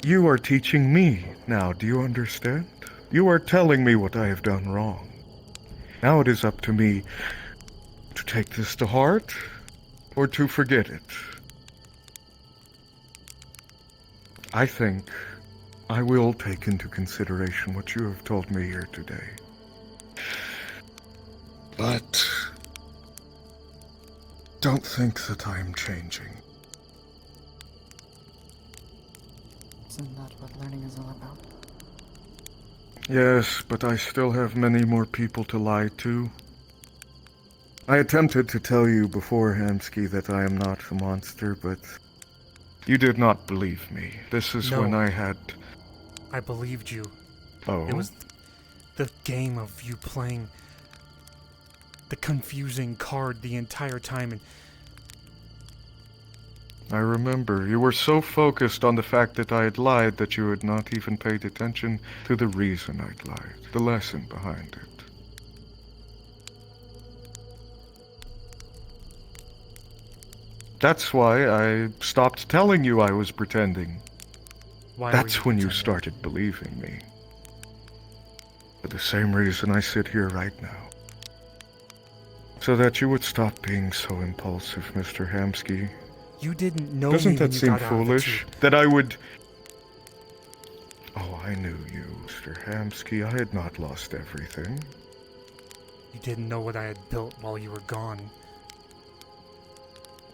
You are teaching me now, do you understand? You are telling me what I have done wrong. Now it is up to me to take this to heart, or to forget it. I think I will take into consideration what you have told me here today. But don't think that I am changing. Isn't that what learning is all about? Yes, but I still have many more people to lie to. I attempted to tell you before, Hamsky, that I am not a monster, but you did not believe me. This is No. when I had... I believed you. Oh? It was the game of you playing the confusing card the entire time, and I remember. You were so focused on the fact that I had lied that you had not even paid attention to the reason I'd lied, the lesson behind it. That's why I stopped telling you I was pretending. why were That's when you pretending? started believing me. For the same reason I sit here right now. So that you would stop being so impulsive, Mr. Hamsky. You didn't know Doesn't me when that you seem got out of the foolish? tube. That I would... Oh, I knew you, Mr. Hamsky. I had not lost everything. You didn't know what I had built while you were gone.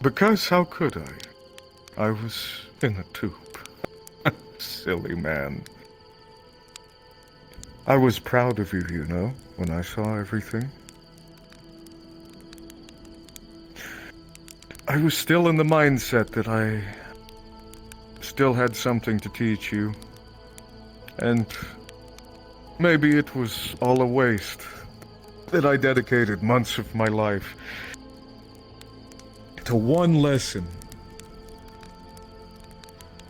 Because how could I? I was in a tube. Silly man. I was proud of you, you know, when I saw everything. I was still in the mindset that I still had something to teach you. And maybe it was all a waste. That I dedicated months of my life to one lesson.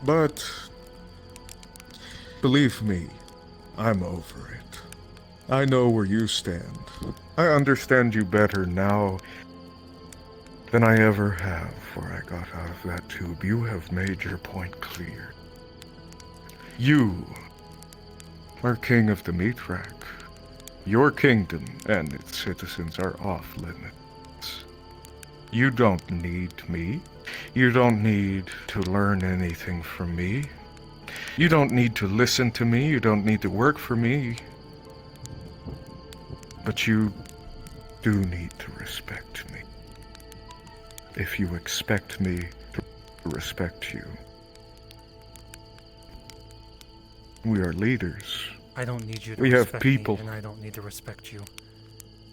But believe me, I'm over it. I know where you stand. I understand you better now than I ever have, for I got out of that tube. You have made your point clear. You are king of the meat rack. Your kingdom and its citizens are off limits. You don't need me. You don't need to learn anything from me. You don't need to listen to me. You don't need to work for me. But you do need to respect me. If you expect me to respect you. We are leaders. I don't need you to We have respect people. me, and I don't need to respect you.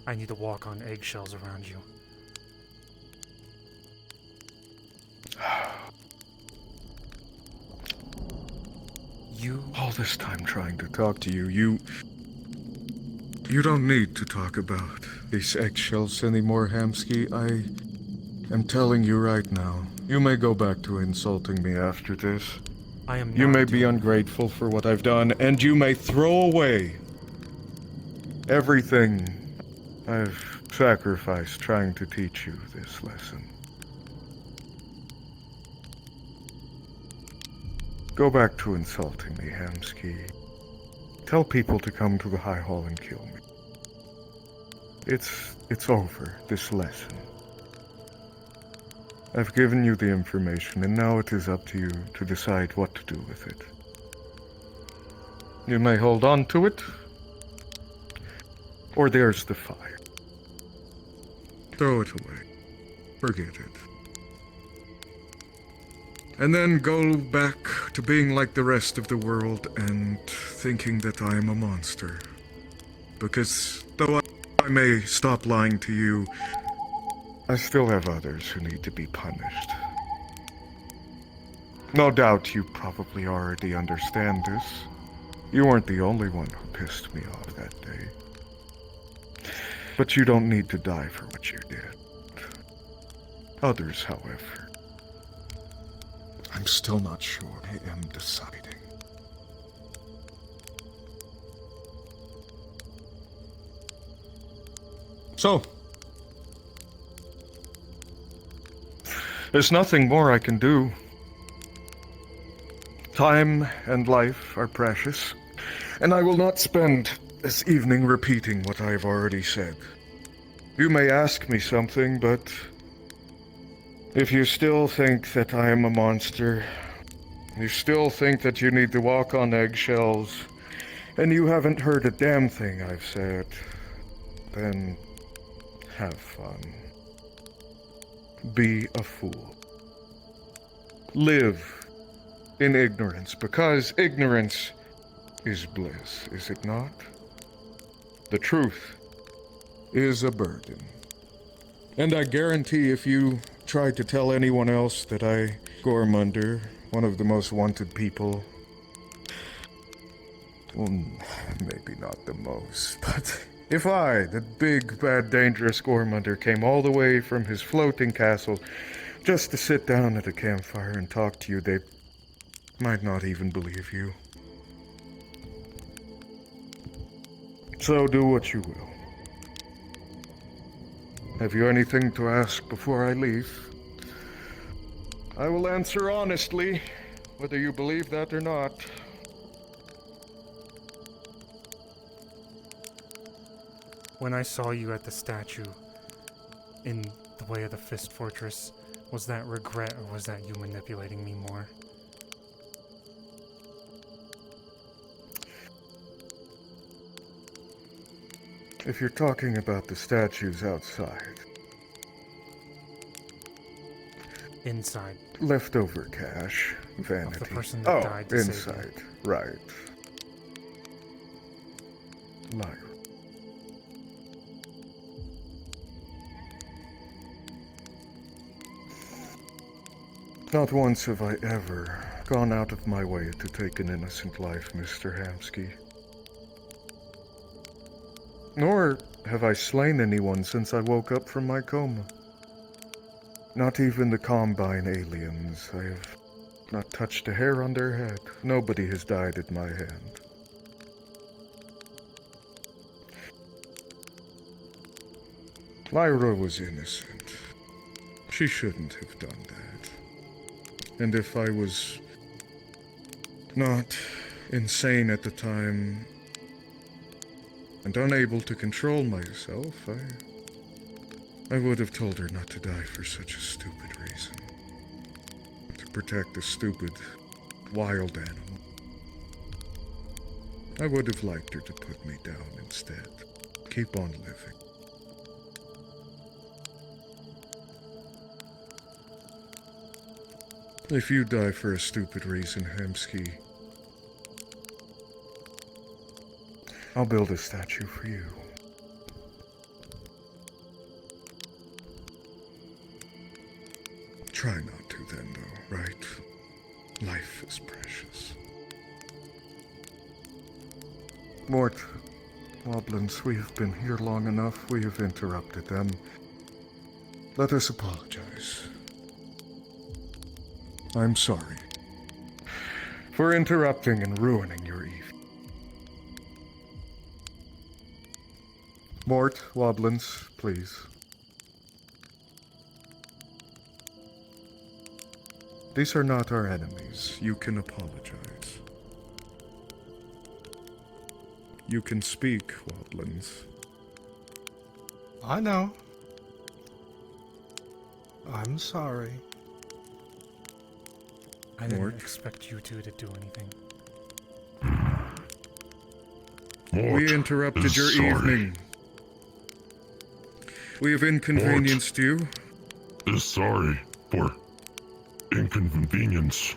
I need to walk on eggshells around you. You... All this time trying to talk to you, You don't need to talk about these eggshells anymore, Hamsky. I am telling you right now. You may go back to insulting me after this. I am You not may be doing- ungrateful for what I've done, and you may throw away everything I've sacrificed trying to teach you this lesson. Go back to insulting me, Hamsky. Tell people to come to the High Hall and kill me. It's over, this lesson. I've given you the information, and now it is up to you to decide what to do with it. You may hold on to it, or there's the fire. Throw it away. Forget it. And then go back to being like the rest of the world and thinking that I am a monster. Because though I may stop lying to you, I still have others who need to be punished. No doubt you probably already understand this. You weren't the only one who pissed me off that day. But you don't need to die for what you did. Others, however, I'm still not sure I am deciding. So, there's nothing more I can do. Time and life are precious, and I will not spend this evening repeating what I have already said. You may ask me something, but if you still think that I am a monster, you still think that you need to walk on eggshells, and you haven't heard a damn thing I've said, then have fun. Be a fool. Live in ignorance, because ignorance is bliss, is it not? The truth is a burden. And I guarantee if you tried to tell anyone else that I, Gormunder, one of the most wanted people, well, maybe not the most, but if I, the big, bad, dangerous Gormunder, came all the way from his floating castle just to sit down at a campfire and talk to you, they might not even believe you. So do what you will. Have you anything to ask before I leave? I will answer honestly, whether you believe that or not. When I saw you at the statue in the way of the Fist Fortress, was that regret or was that you manipulating me more? If you're talking about the statues outside, Inside. leftover cash, vanity. Of the person that died to save inside, right. Lyra. Not once have I ever gone out of my way to take an innocent life, Mr. Hamsky. Nor have I slain anyone since I woke up from my coma. Not even the Combine aliens. I have not touched a hair on their head. Nobody has died at my hand. Lyra was innocent. She shouldn't have done that. And if I was not insane at the time and unable to control myself, I would have told her not to die for such a stupid reason. To protect a stupid, wild animal. I would have liked her to put me down instead. Keep on living. If you die for a stupid reason, Hamsky, I'll build a statue for you. Try not to then, though, right? Life is precious. Mort, Woblins, we have been here long enough. We have interrupted them. Let us apologize. I'm sorry for interrupting and ruining your evening. Mort, Woblins, please. These are not our enemies. You can apologize. You can speak, Woblins. I know. I'm sorry. I didn't Mort? expect you two to do anything. We interrupted your evening. We have inconvenienced you. Is sorry for inconvenience.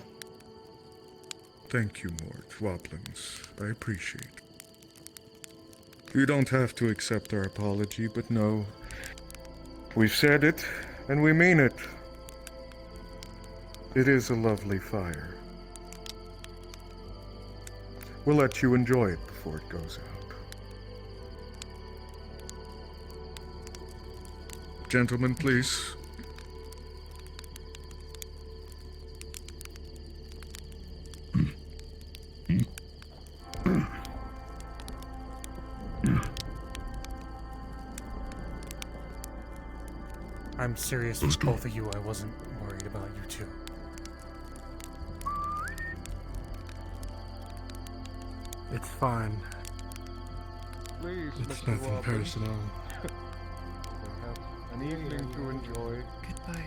Thank you, Mort, Woblins. I appreciate it. You don't have to accept our apology, but no. We've said it, and we mean it. It is a lovely fire. We'll let you enjoy it before it goes out. Gentlemen, please. I'm serious with both of you. I wasn't worried about you two. It's fine. Please, It's Mr. nothing Woblins. personal. An evening to enjoy. Goodbye.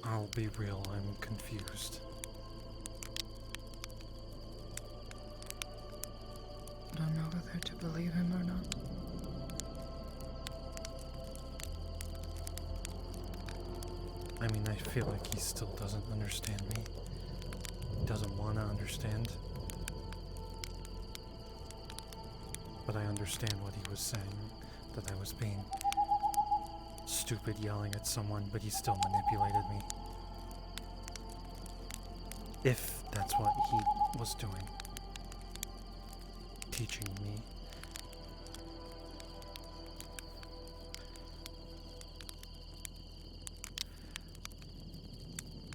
I'll be real, I'm confused. I don't know whether to believe him or not. I mean, I feel like he still doesn't understand me. Doesn't want to understand. But I understand what he was saying. That I was being stupid yelling at someone, but he still manipulated me. If that's what he was doing. Teaching me.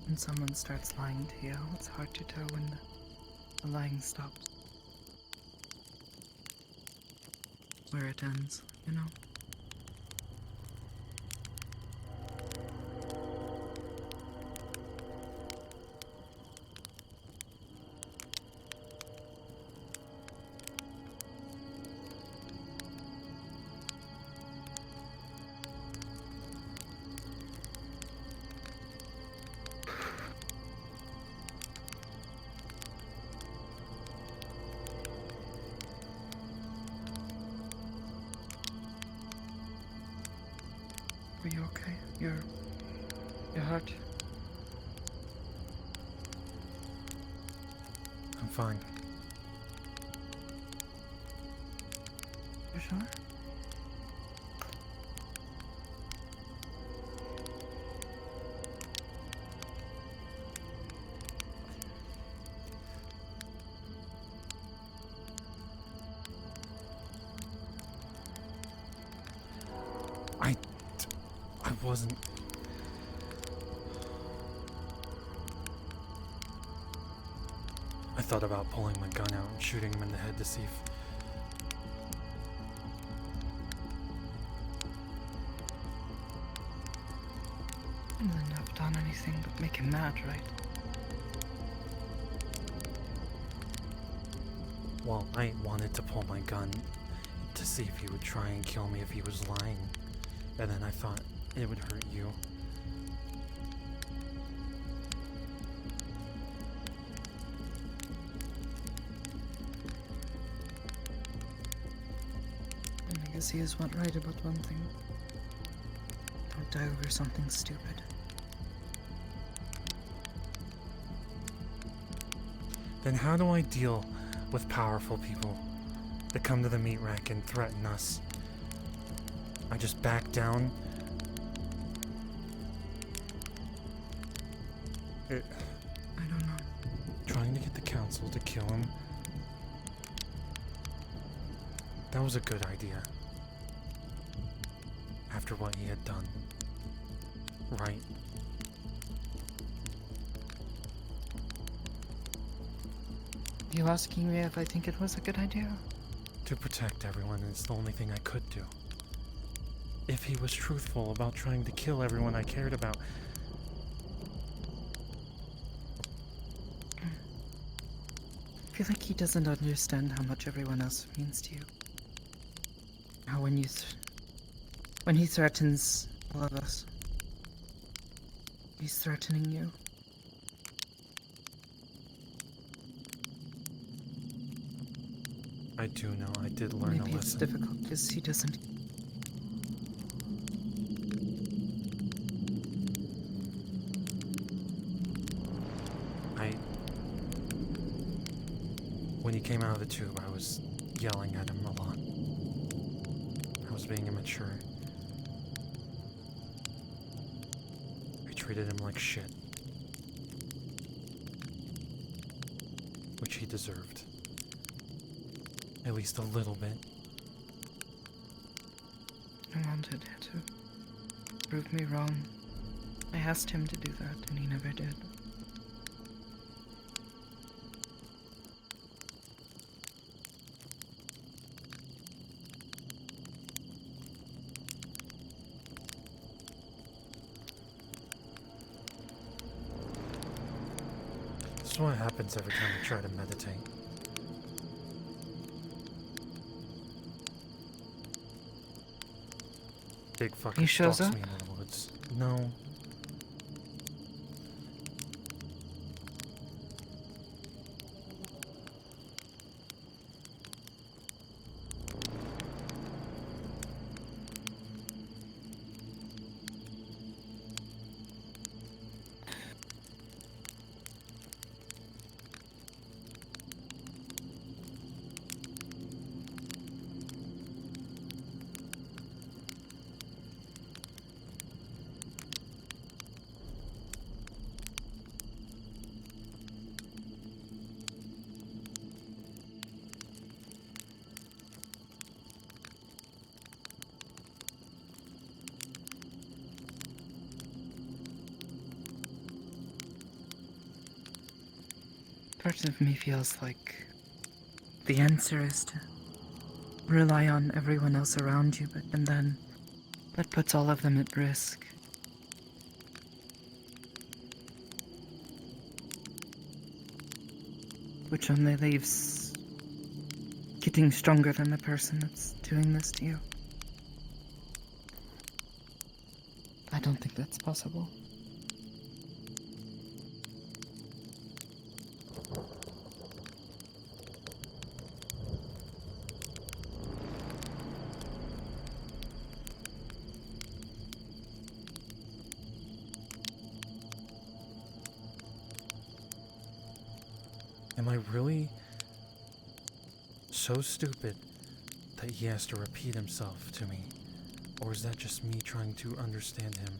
When someone starts lying to you, it's hard to tell when the lying stops. Where it ends, you know? Your heart? I'm fine. You sure? I wasn't. I thought about pulling my gun out and shooting him in the head to see if. You wouldn't have done anything but make him mad, right? Well, I wanted to pull my gun to see if he would try and kill me if he was lying. And then I thought it would hurt you. And I guess he is right about one thing. Don't die over something stupid. Then how do I deal with powerful people that come to the meat rack and threaten us? I just back down? I don't know. Trying to get the council to kill him? That was a good idea. After what he had done. Right. You asking me if I think it was a good idea? To protect everyone is the only thing I could do. If he was truthful about trying to kill everyone I cared about. I feel like he doesn't understand how much everyone else means to you. How when he threatens all of us, he's threatening you. I do know I did learn Maybe a it's lesson. difficult because he doesn't. When he came out of the tube, I was yelling at him a lot. I was being immature. I treated him like shit. Which he deserved. At least a little bit. I wanted to prove me wrong. I asked him to do that, and he never did. This is what happens every time I try to meditate. Big fucker He shows stalks up? me in the woods. No. Part of me feels like the answer is to rely on everyone else around you, and then that puts all of them at risk. Which only leaves getting stronger than the person that's doing this to you. I don't think that's possible. Am I really so stupid that he has to repeat himself to me? Or is that just me trying to understand him?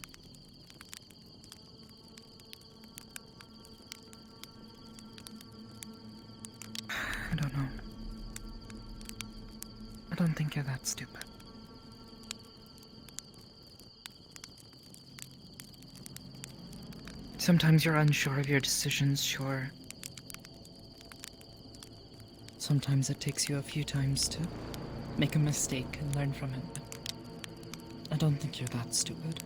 I don't know. I don't think you're that stupid. Sometimes you're unsure of your decisions, sure. Sometimes it takes you a few times to make a mistake and learn from it. But I don't think you're that stupid.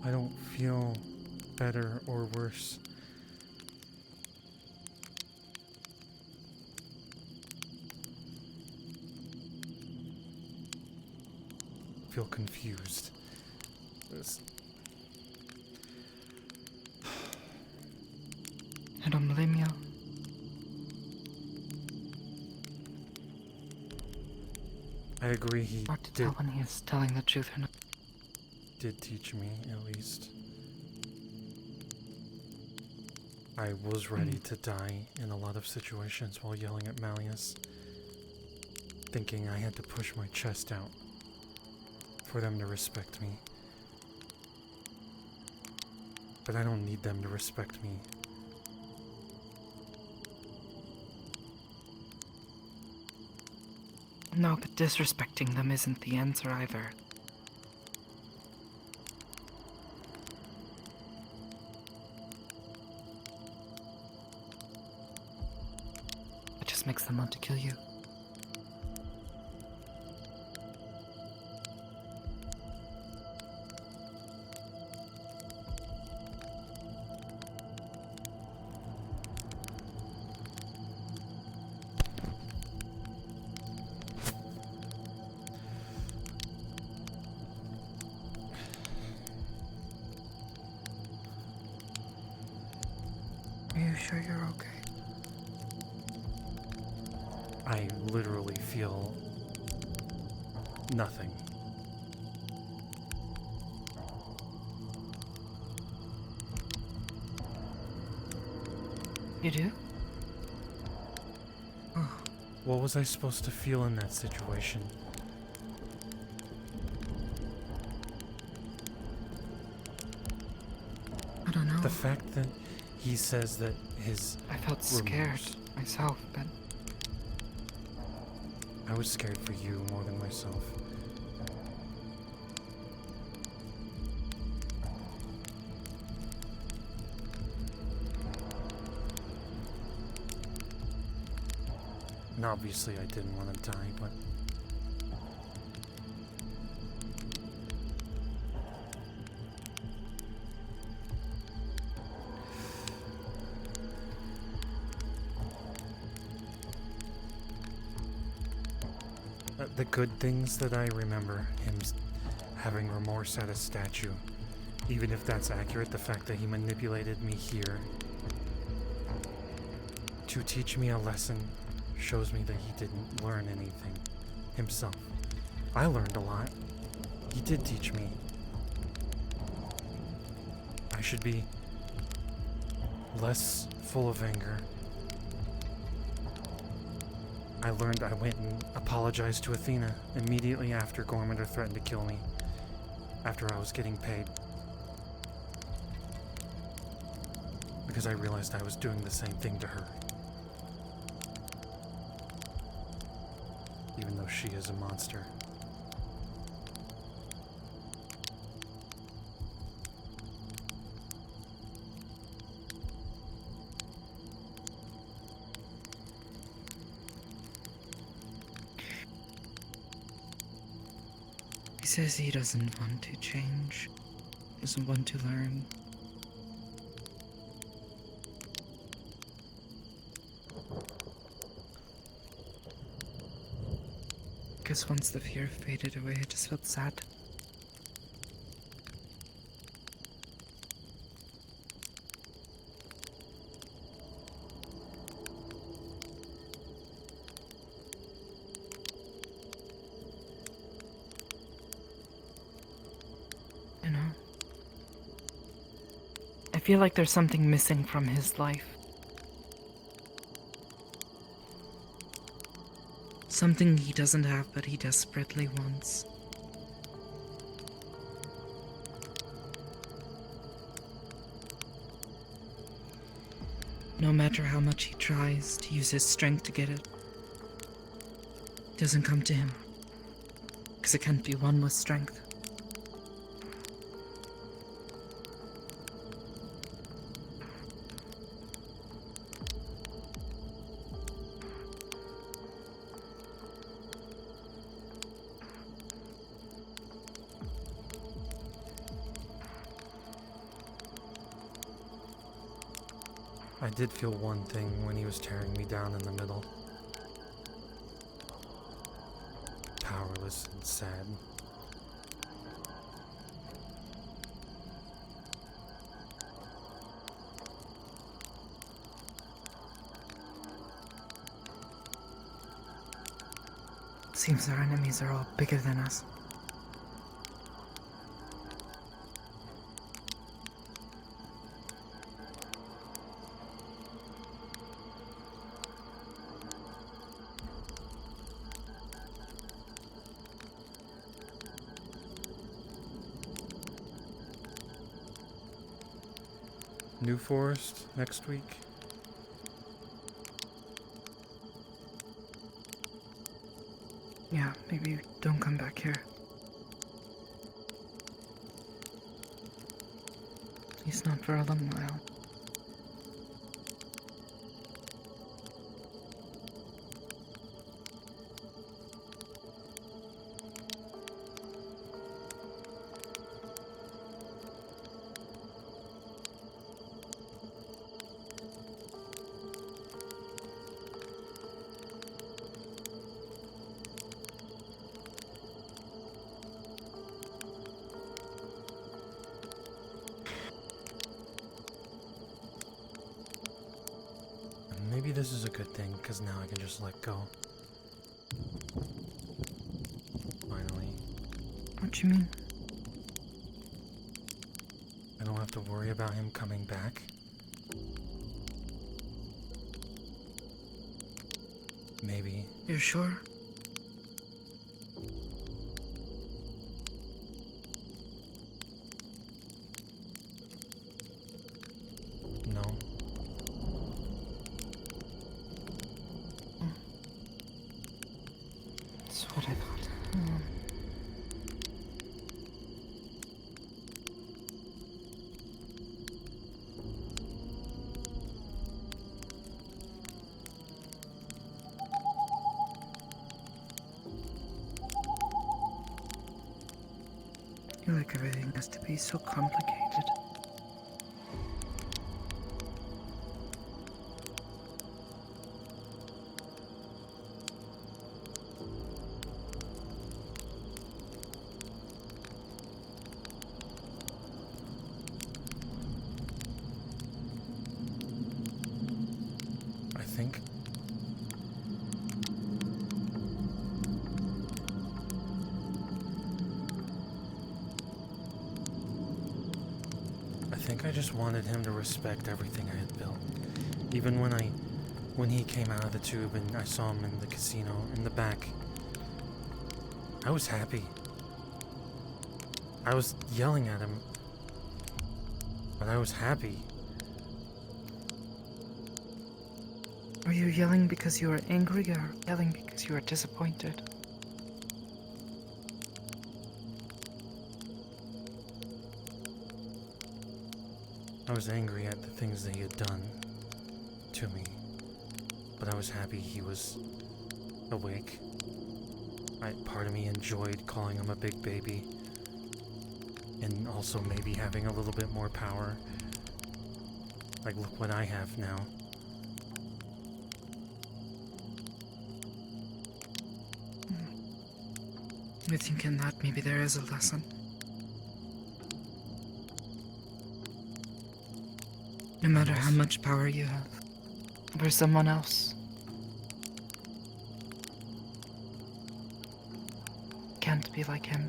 I don't feel better or worse. I feel confused. I don't blame you. I agree he Hard to did, tell when he is telling the truth or not. did teach me, at least. I was ready to die in a lot of situations while yelling at Malleus, thinking I had to push my chest out for them to respect me. But I don't need them to respect me. No, but disrespecting them isn't the answer either. It just makes them want to kill you. Are you sure you're okay? I literally feel nothing. You do? What was I supposed to feel in that situation? I don't know. The fact that he says that his I felt scared remorse- myself, but I was scared for you more than myself. And obviously I didn't want to die, but the good things that I remember, having remorse at a statue, even if that's accurate, the fact that he manipulated me here to teach me a lesson shows me that he didn't learn anything himself. I learned a lot. He did teach me. I should be less full of anger. I learned I went and apologized to Athena immediately after Gormander threatened to kill me, after I was getting paid. Because I realized I was doing the same thing to her. Even though she is a monster. He says he doesn't want to change, doesn't want to learn. Guess once the fear faded away, I just felt sad. You know, I feel like there's something missing from his life. Something he doesn't have, but he desperately wants. No matter how much he tries to use his strength to get it, it doesn't come to him. Because it can't be won with strength. I did feel one thing when he was tearing me down in the middle. Powerless and sad. Seems our enemies are all bigger than us. New Forest next week. Yeah, maybe don't come back here. At least not for a long while. Maybe this is a good thing, because now I can just let go. Finally. What you mean? I don't have to worry about him coming back. Maybe. You're sure? No. That's what I thought. I feel like everything has to be so complicated. I think. I think I just wanted him to respect everything I had built. Even when he came out of the tube and I saw him in the casino in the back, I was happy. I was yelling at him, but I was happy. Were you yelling because you were angry or yelling because you were disappointed? I was angry at the things that he had done to me, but I was happy he was awake. Part of me enjoyed calling him a big baby. And also maybe having a little bit more power. Like, look what I have now. I think in that maybe there is a lesson. No matter how much power you have over someone else, can't be like him.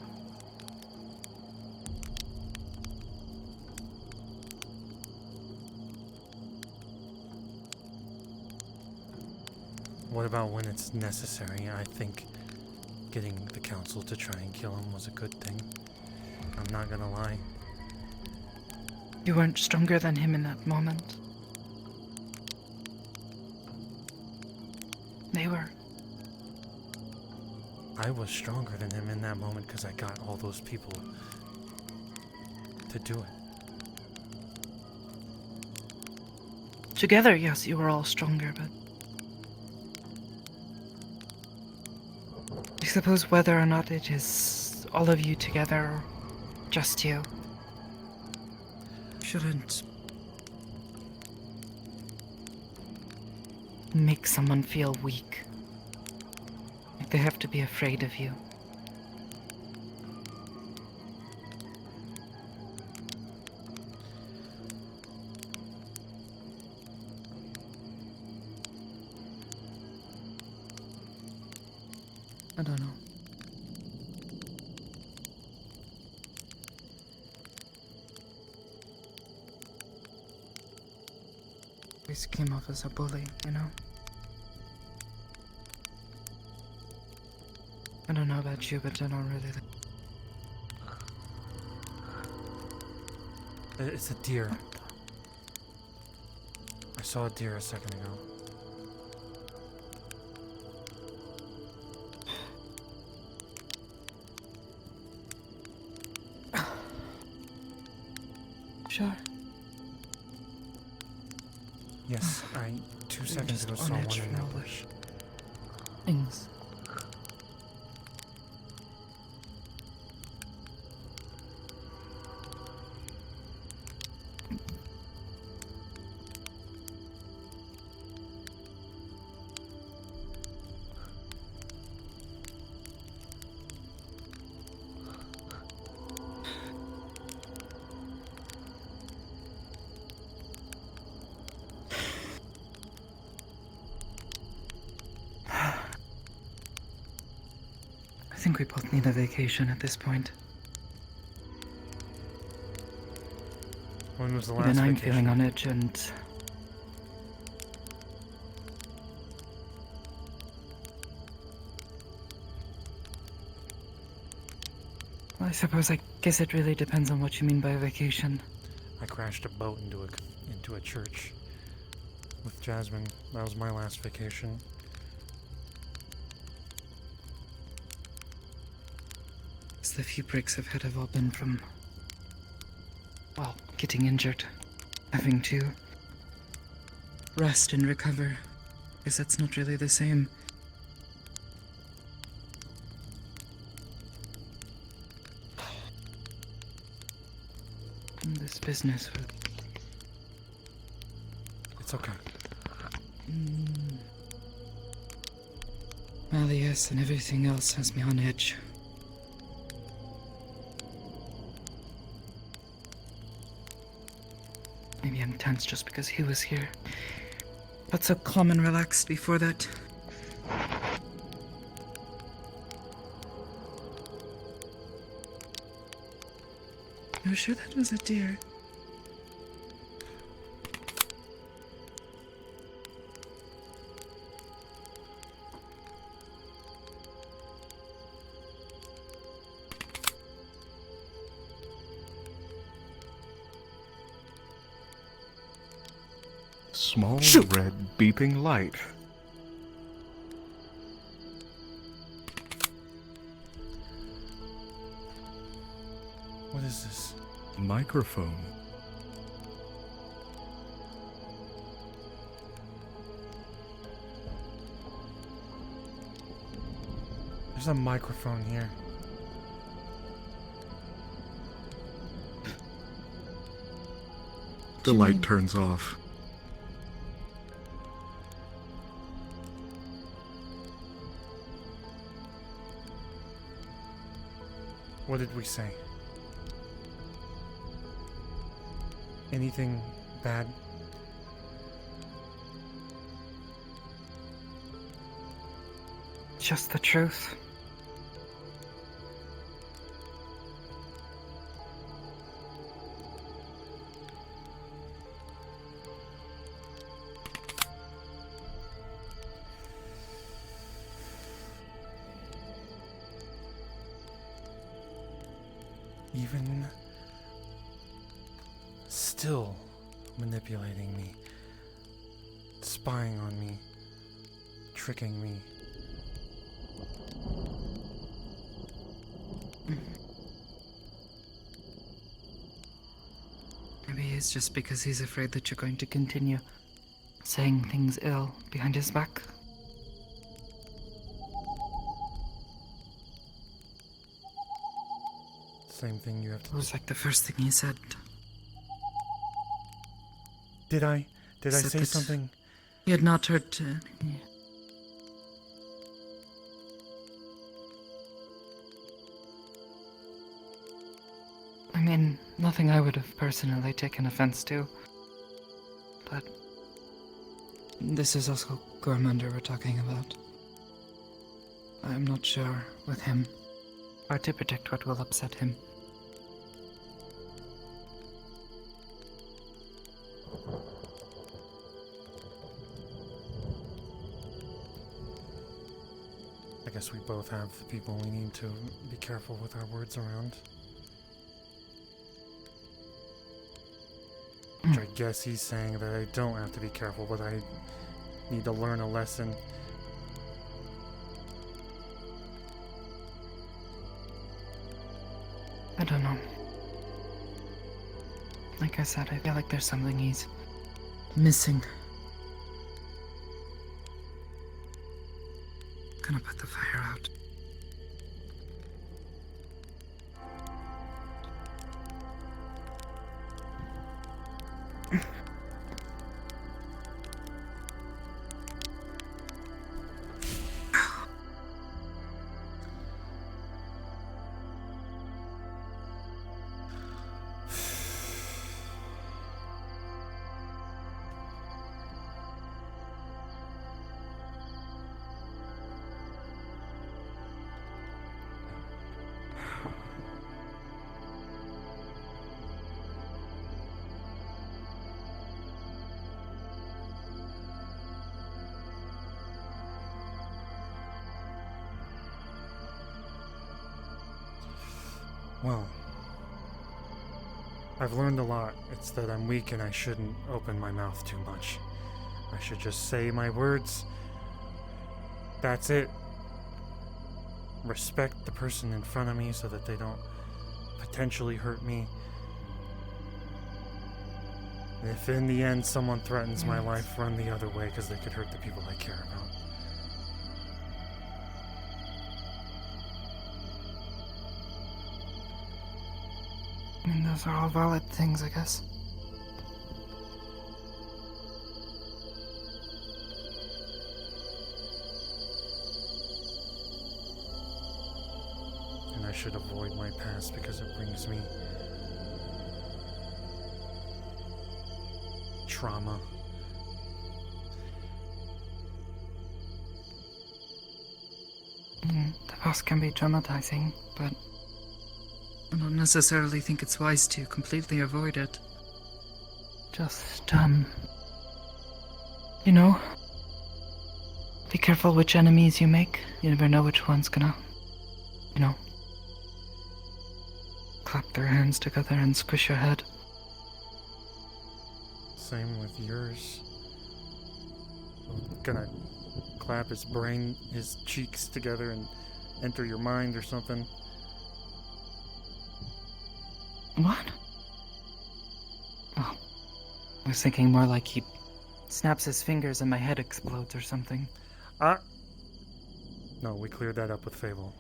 What about when it's necessary? I think getting the council to try and kill him was a good thing. I'm not gonna lie. You weren't stronger than him in that moment. They were. I was stronger than him in that moment because I got all those people to do it. Together, yes, you were all stronger, but I suppose whether or not it is all of you together or just you shouldn't make someone feel weak. Like they have to be afraid of you. I don't know. Always came off as a bully, you know? I don't know about you, but I don't really It's a deer. I saw a deer a second ago. Sure. Yes, I 2 seconds ago saw one in that bush. Things. I think we both need a vacation at this point. When was the last Even I'm vacation? feeling on edge and I suppose I guess it really depends on what you mean by a vacation. I crashed a boat into a church with Jasmine. That was my last vacation. The few breaks I've had have all been from, well, getting injured, having to rest and recover, because that's not really the same. And this business with It's okay. Malleus and everything else has me on edge. Maybe I'm tense just because he was here. But so calm and relaxed before that. You're sure that was a deer? Small Shoot! red beeping light. What is this? Microphone. There's a microphone here. The light turns off. What did we say? Anything bad? Just the truth. Even still manipulating me, spying on me, tricking me. Maybe it's just because he's afraid that you're going to continue saying things ill behind his back. Same thing you have It to. was like the first thing he said. Did I Said say that something? He had not heard. I mean, nothing I would have personally taken offense to. But this is also Gormander we're talking about. I'm not sure with him. Hard to predict what will upset him. I guess we both have the people we need to be careful with our words around. Which I guess he's saying that I don't have to be careful, but I need to learn a lesson. I don't know. Like I said, I feel like there's something he's missing. Gonna put the fire out. Well, I've learned a lot. It's that I'm weak and I shouldn't open my mouth too much. I should just say my words. That's it. Respect the person in front of me so that they don't potentially hurt me. And if in the end someone threatens my life, run the other way because they could hurt the people I care about. I mean, those are all valid things, I guess. And I should avoid my past because it brings me trauma. The past can be traumatizing, but I don't necessarily think it's wise to completely avoid it. Just, you know, be careful which enemies you make. You never know which one's gonna, you know, clap their hands together and squish your head. Same with yours. Gonna clap his cheeks together and enter your mind or something. What? Oh, I was thinking more like he snaps his fingers and my head explodes or something. No, we cleared that up with Fable.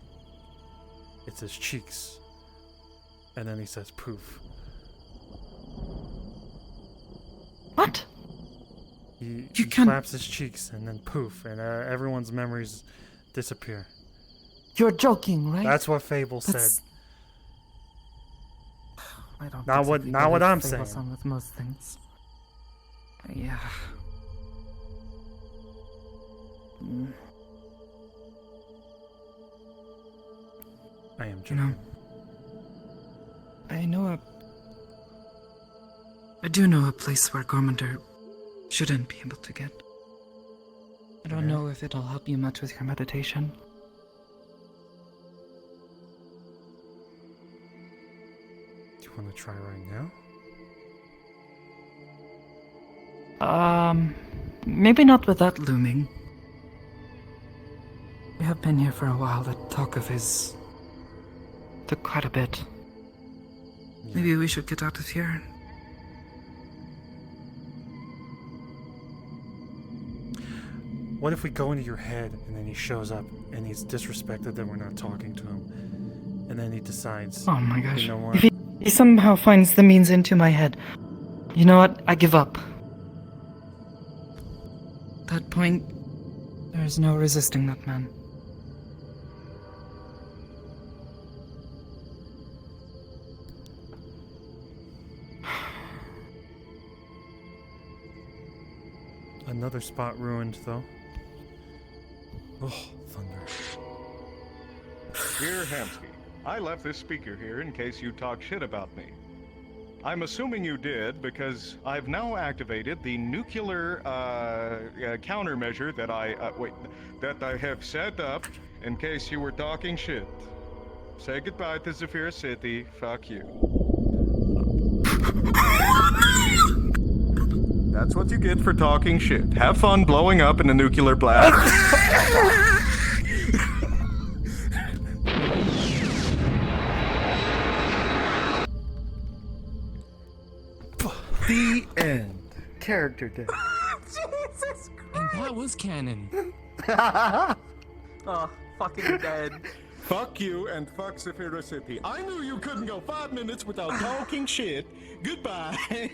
It's his cheeks. And then he says poof. What? He can't- slaps his cheeks and then poof, and everyone's memories disappear. You're joking, right? That's what Fable That's- said. I don't Not what- exactly not what believe I'm Fable's saying. on with most things. Yeah. Mm, I am You joking. know, I do know a place where Gormander shouldn't be able to get. I don't know if it'll help you much with your meditation. Do you want to try right now? Maybe not with that looming. We have been here for a while. The talk of his took quite a bit. Maybe we should get out of here. What if we go into your head and then he shows up and he's disrespected that we're not talking to him? And then he decides, Oh my gosh. you know what? If he somehow finds the means into my head, you know what? I give up. At that point, there's no resisting that man. Another spot ruined, though. Oh, thunder. Dear Hamsky, I left this speaker here in case you talk shit about me. I'm assuming you did because I've now activated the nuclear countermeasure that I have set up in case you were talking shit. Say goodbye to Zephyr City. Fuck you. That's what you get for talking shit. Have fun blowing up in a nuclear blast. The end. Character death. Jesus And that was canon. Oh, fucking dead. Fuck you and fuck Zephyr City. I knew you couldn't go 5 minutes without talking shit. Goodbye. I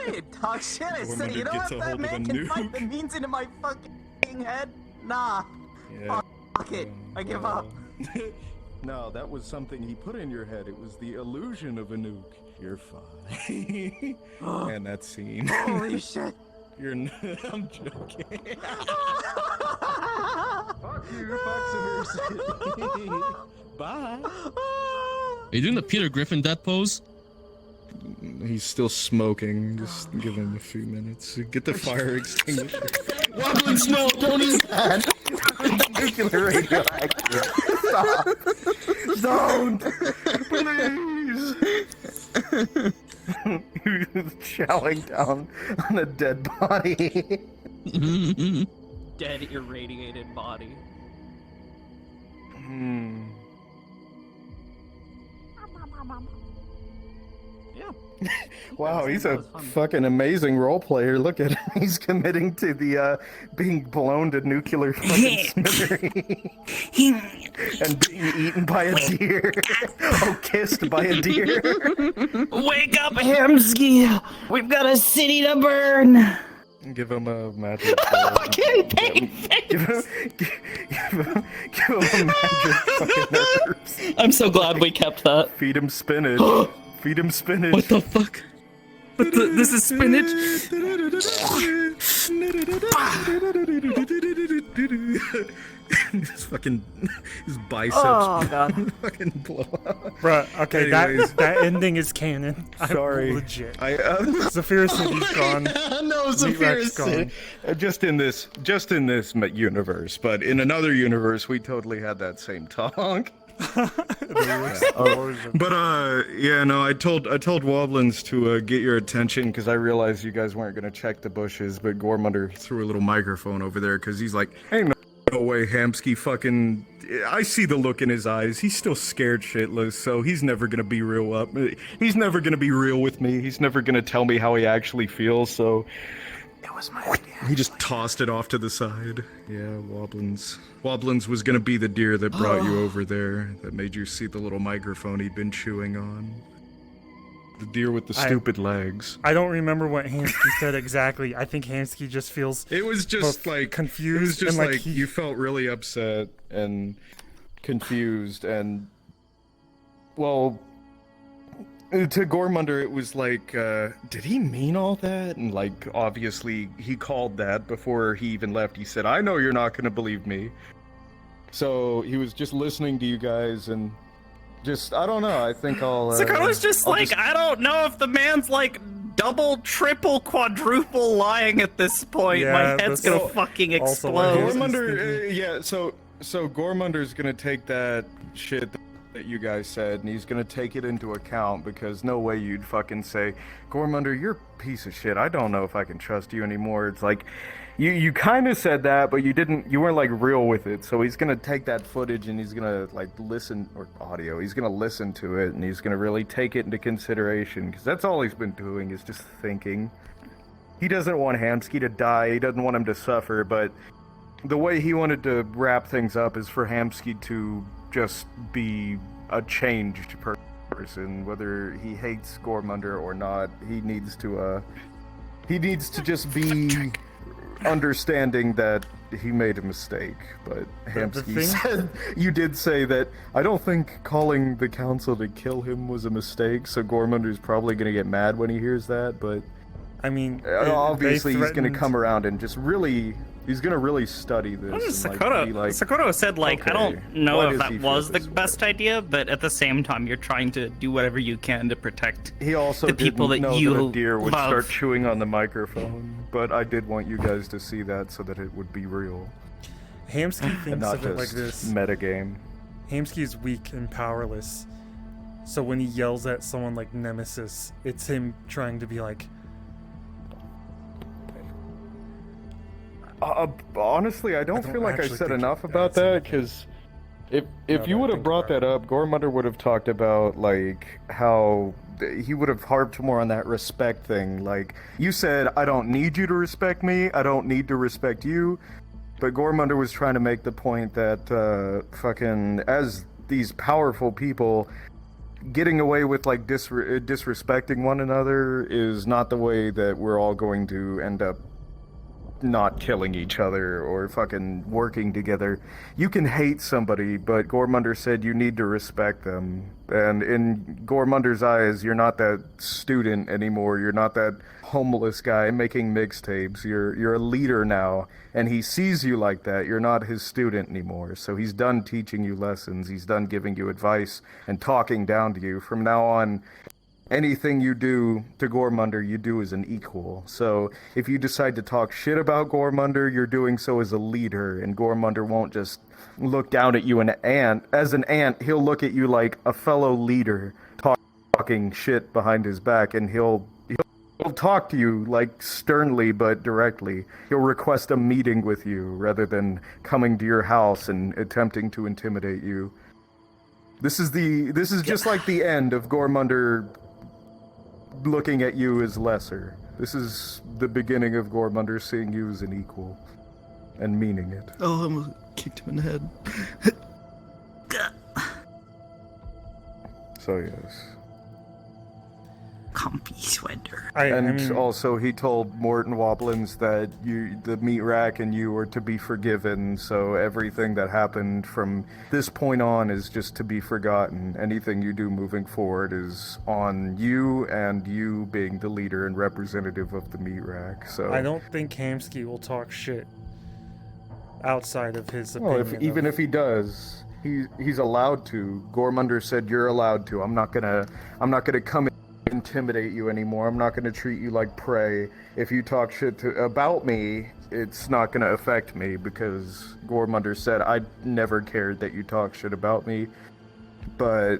didn't talk shit. I said, you know what? That man can fight the means into my fucking head. Nah. Yeah. Fuck it. I give up. No, that was something he put in your head. It was the illusion of a nuke. You're fine. And that scene. Holy shit. I'm joking. Fuck you, fuck Zephyr City. Bye. Are you doing the Peter Griffin death pose? He's still smoking. Just give him a few minutes. Get the fire extinguisher. Wobbling snow, Tony! Nuclear radioactive. Stop. Don't. Please. Chowing down on a dead body. Dead, irradiated body. Yeah. Wow, he's a That was fun. fucking amazing role player. Look at him. He's committing to the being blown to nuclear fucking smithereens and being eaten by a deer. Oh, kissed by a deer. Wake up, Hamsky! We've got a city to burn! Give him a magic. Fucking pain give him a magic fucking herbs. I'm so glad we kept that. Feed him spinach. Feed him spinach. What the fuck? This is spinach? His fucking his biceps Oh, God. fucking blow up. Bruh, okay, Anyways. that ending is canon. Sorry. I'm legit. I Zephyr City's gone. no, Meatwrack's gone. just in this universe, but in another universe, we totally had that same talk. But yeah, no, I told Wobblins to get your attention because I realized you guys weren't gonna check the bushes, but Gormunder threw a little microphone over there because he's like, "Ain't no way, Hamsky fucking." I see the look in his eyes. He's still scared shitless, so he's never gonna be real up. He's never gonna be real with me. He's never gonna tell me how he actually feels. So It was my idea. He just tossed it off to the side. Yeah, Wobblins. Wobblins was gonna be the deer that brought you over there, that made you see the little microphone he'd been chewing on. The deer with the stupid legs. I don't remember what Hansky said exactly. I think Hansky just feels It was just like confused. It was just and like you felt really upset and confused and well, to Gormunder it was like, did he mean all that? And like obviously he called that before he even left. He said, "I know you're not gonna believe me." So he was just listening to you guys and just I don't know. I think I'll. Sakota's just like, I don't know if the man's like double, triple, quadruple lying at this point. Yeah, My head's that's gonna fucking also what explode. Hansky's Gormunder, yeah. So Gormunder's gonna take that shit that you guys said, and he's gonna take it into account because no way you'd fucking say, Gormunder, you're a piece of shit. I don't know if I can trust you anymore. It's like. You kind of said that, but you weren't like real with it. So he's gonna take that footage and he's gonna like listen, or audio. He's gonna listen to it and he's gonna really take it into consideration because that's all he's been doing is just thinking. He doesn't want Hansky to die. He doesn't want him to suffer. But the way he wanted to wrap things up is for Hansky to just be a changed person, whether he hates Gormunder or not. He needs to just be. Understanding that he made a mistake, but Hansky said you did say that I don't think calling the council to kill him was a mistake, so Gormunder's probably gonna get mad when he hears that, but I mean, obviously he's gonna come around and just really he's gonna really study this. Sakura said like, okay, I don't know why if does he that feel was the this way? best idea, but at the same time you're trying to do whatever you can to protect He also the people didn't that know you that a deer would love. start chewing on the microphone, but I did want you guys to see that so that it would be real. Hamsky And thinks not of it like just this. metagame. Hamsky is weak and powerless. So when he yells at someone like Nemesis, it's him trying to be like, honestly, I don't feel like I actually said think enough about that, because if you would have brought that up, Gormunder would have talked about, like, how he would have harped more on that respect thing. Like, you said, I don't need you to respect me, I don't need to respect you, but Gormunder was trying to make the point that, fucking, as these powerful people, getting away with, like, disrespecting one another is not the way that we're all going to end up not killing each other or fucking working together. You can hate somebody, but Gormunder said you need to respect them. And in Gormunder's eyes, you're not that student anymore. You're not that homeless guy making mixtapes. You're a leader now, and he sees you like that. You're not his student anymore. So he's done teaching you lessons. He's done giving you advice and talking down to you. From now on, anything you do to Gormunder, you do as an equal. So if you decide to talk shit about Gormunder, you're doing so as a leader, and Gormunder won't just look down at you as an ant. He'll look at you like a fellow leader, talking shit behind his back, and he'll talk to you like sternly but directly. He'll request a meeting with you rather than coming to your house and attempting to intimidate you. This is just like the end of Gormunder looking at you as lesser. This is the beginning of Gormunder seeing you as an equal and meaning it. Oh, I almost kicked him in the head. So yes. Comfy sweater. I mean, Also he told Morton Wobblins that the meat rack and you were to be forgiven, so everything that happened from this point on is just to be forgotten. Anything you do moving forward is on you, and you being the leader and representative of the meat rack. So I don't think Hamsky will talk shit outside of his well, opinion. even if he does, he's allowed to. Gormunder said you're allowed to. I'm not gonna come intimidate you anymore. I'm not going to treat you like prey. If you talk shit about me, it's not going to affect me, because Gormunder said I never cared that you talk shit about me, but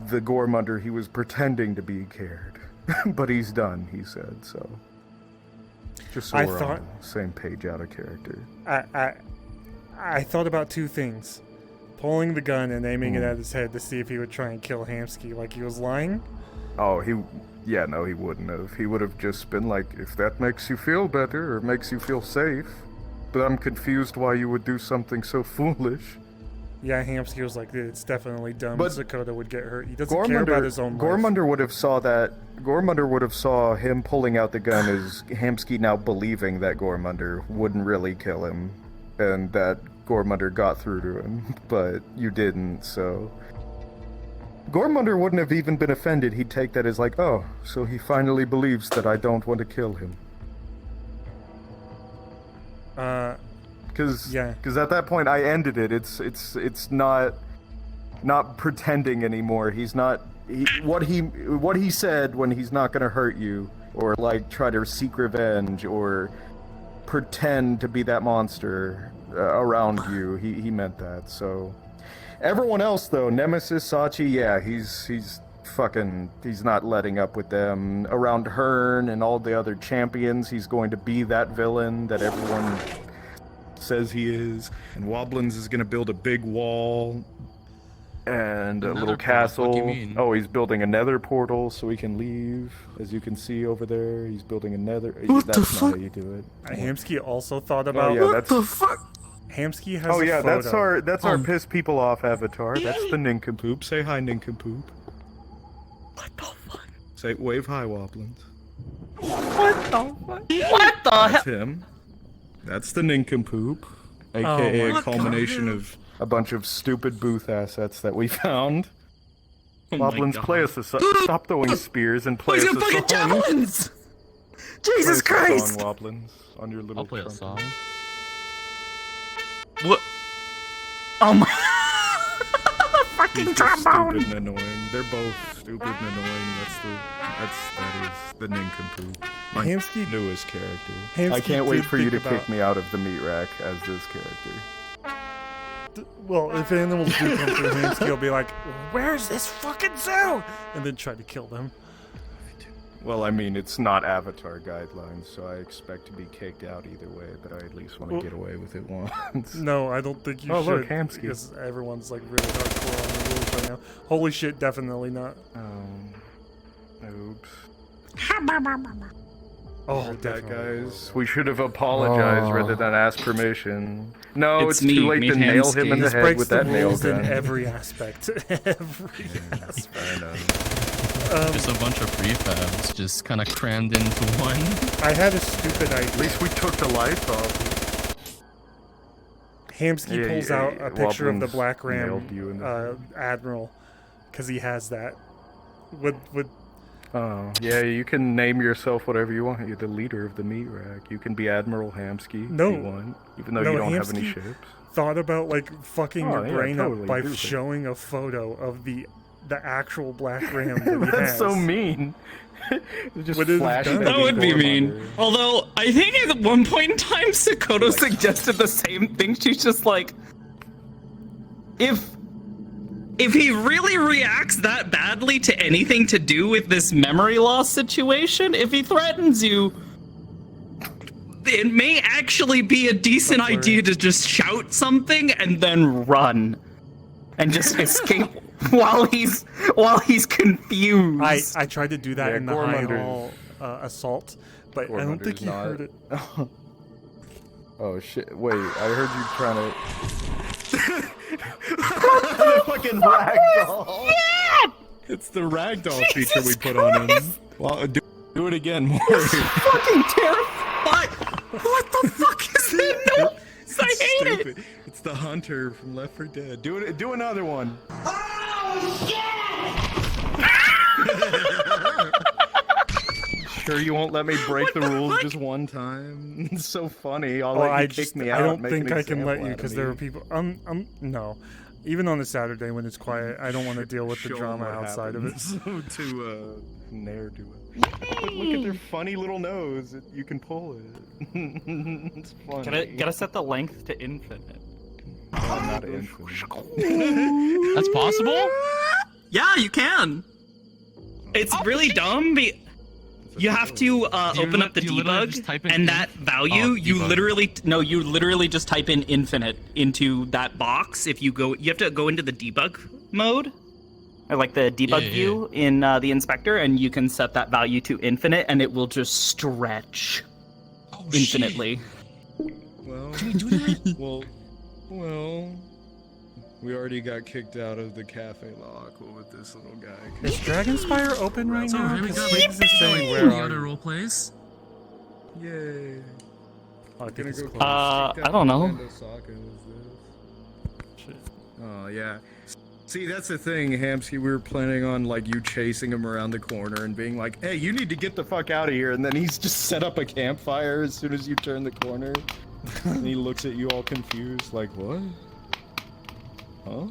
the Gormunder he was pretending to be cared. But he's done, he said. So just so we're on the same page out of character. I thought about two things: pulling the gun and aiming it at his head to see if he would try and kill Hamsky like he was lying, Oh, yeah, no, he wouldn't have. He would have just been like, if that makes you feel better or makes you feel safe. But I'm confused why you would do something so foolish. Yeah, Hamsky was like, it's definitely dumb. But Sakota would get hurt. He doesn't care about his own life. Gormunder would have saw that. Gormunder would have saw him pulling out the gun as Hamsky now believing that Gormunder wouldn't really kill him, and that Gormunder got through to him, but you didn't. So Gormunder wouldn't have even been offended. He'd take that as like, oh, so he finally believes that I don't want to kill him. Because at that point I ended it. It's not pretending anymore. He's not what he said when he's not gonna hurt you or like try to seek revenge or pretend to be that monster around you. He meant that. So everyone else though, Nemesis, Sachi, yeah, he's not letting up with them. Around Hearn and all the other champions, he's going to be that villain that everyone says he is. And Wobblins is going to build a big wall and a little castle. What do you mean? Oh, he's building a nether portal so he can leave. As you can see over there, he's building a nether. What that's the not fuck? how you do it. Hamsky also thought about. Oh, yeah, What the fuck? Hamsky has. Oh a yeah, photo. that's our piss people off avatar. That's the nincompoop. Say hi, nincompoop. What the fuck? Say wave hi, Wobblins. What the fuck? What the That's hell? him. That's the nincompoop, aka my a culmination of a bunch of stupid booth assets that we found. Oh my Wobblins, God. play us a song. Stop throwing spears and play He's us got a fucking song. javelins! Play Jesus us a Christ! song, Wobblins, on your little I'll play a trumpet. song. What? Oh my... fucking He's just trombone! stupid and annoying. They're both stupid and annoying. That is the nincompoop. My Hamsky- newest character. Hamsky I can't wait did for you to think about- kick me out of the meat rack as this character. Well, if animals do come through, Hamsky will be like, "Where's this fucking zoo?" and then try to kill them. Well, I mean, it's not Avatar guidelines, so I expect to be kicked out either way, but I at least want to get away with it once. No, I don't think you Oh, should. look, Hamsky. Because everyone's like really hardcore on the rules right now. Holy shit, definitely not. Oops. Oh, Heard that, definitely. guys. We should have apologized rather than asked permission. No, It's it's too me, late to Meat nail Hamsky. him in the This head breaks with the that nail rules in gun. every aspect. Every aspect. Fair enough. Just a bunch of prefabs just kind of crammed into one. I had a stupid idea. At least we took the lights off. Hamsky Yeah, pulls yeah, out yeah, a picture of the Wobblins Black Ram nailed you in the Admiral, because he has that. Would Oh, yeah, you can name yourself whatever you want. You're the leader of the meat rack. You can be Admiral Hamsky No. if you want, even though No, you don't have any Hamsky- ships. thought about like fucking Oh, your yeah, brain totally, up by do that. showing a photo of the actual Black Ram that he That's has. so mean. Just Would it have flash done? back That would and be forth mean. on her. Although, I think at one point in time, Sakoto suggested the same thing. She's just like, if he really reacts that badly to anything to do with this memory loss situation, if he threatens you, it may actually be a decent That's idea to just shout something and then run. And just escape while he's confused. I tried to do that Yeah, in the high Gormunder's- hall assault, but I don't think Gormunder's he not- heard it. Oh shit! Wait, I heard you trying to. The fucking ragdoll. It's the ragdoll feature we put on him. Well, do it again, more. fucking terrified. What the fuck is that noise? I hate it. It's the hunter from Left 4 Dead. Do another one. Sure you won't let me break the rules just one time? It's so funny. I'll let you kick me out. I don't make think an I can let example you out of because me. there are people. No, even on a Saturday when it's quiet, I don't want to deal with the Show 'em drama what outside of it. happens to ne'er-do-it. Look at their funny little nose. You can pull it. It's funny. Gotta set the length to infinite. I'm not infinite. That's possible? Yeah, you can. It's really dumb. You have to open up the do you literally just debug, type in and inf? that value, Oh, you debug. literally just type in infinite into that box. If you have to go into the debug mode, or like the debug view in the inspector, and you can set that value to infinite, and it will just stretch infinitely. Well, Can we do that? well, we already got kicked out of the cafe lock with this little guy. Is Dragonspire open right So now? here we Because go. Swigs is saying, where The are other you? role plays. Yay. Oh, I think it's closed. I don't know. Oh, yeah. See, that's the thing, Hamsky. We were planning on, like, you chasing him around the corner and being like, hey, you need to get the fuck out of here. And then he's just set up a campfire as soon as you turn the corner. And he looks at you all confused, like, what? Huh?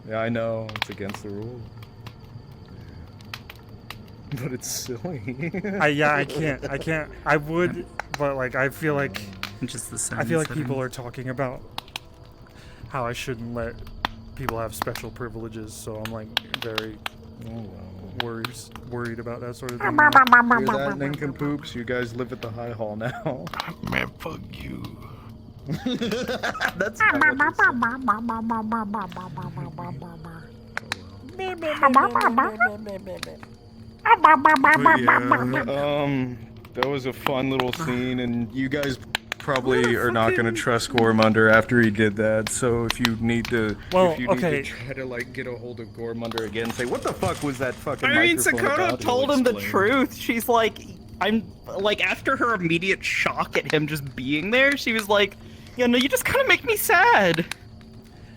Yeah, I know. It's against the rules. But it's silly. I can't. I would, but like I feel like Just the I feel like people are talking about how I shouldn't let people have special privileges, so I'm like very worried about that sort of thing. Hear that, nincompoops? You guys live at the High Hall now. Man, fuck you. That's not what that was a fun little scene, and you guys probably are not going to trust Gormunder after he did that. So if you need to, Well, if you okay. need to try to like get a hold of Gormunder again, say what the fuck was that fucking? I mean, microphone Sakota about? told He'll him the explain. truth. She's like, I'm like, after her immediate shock at him just being there, she was like, you know, you just kind of make me sad.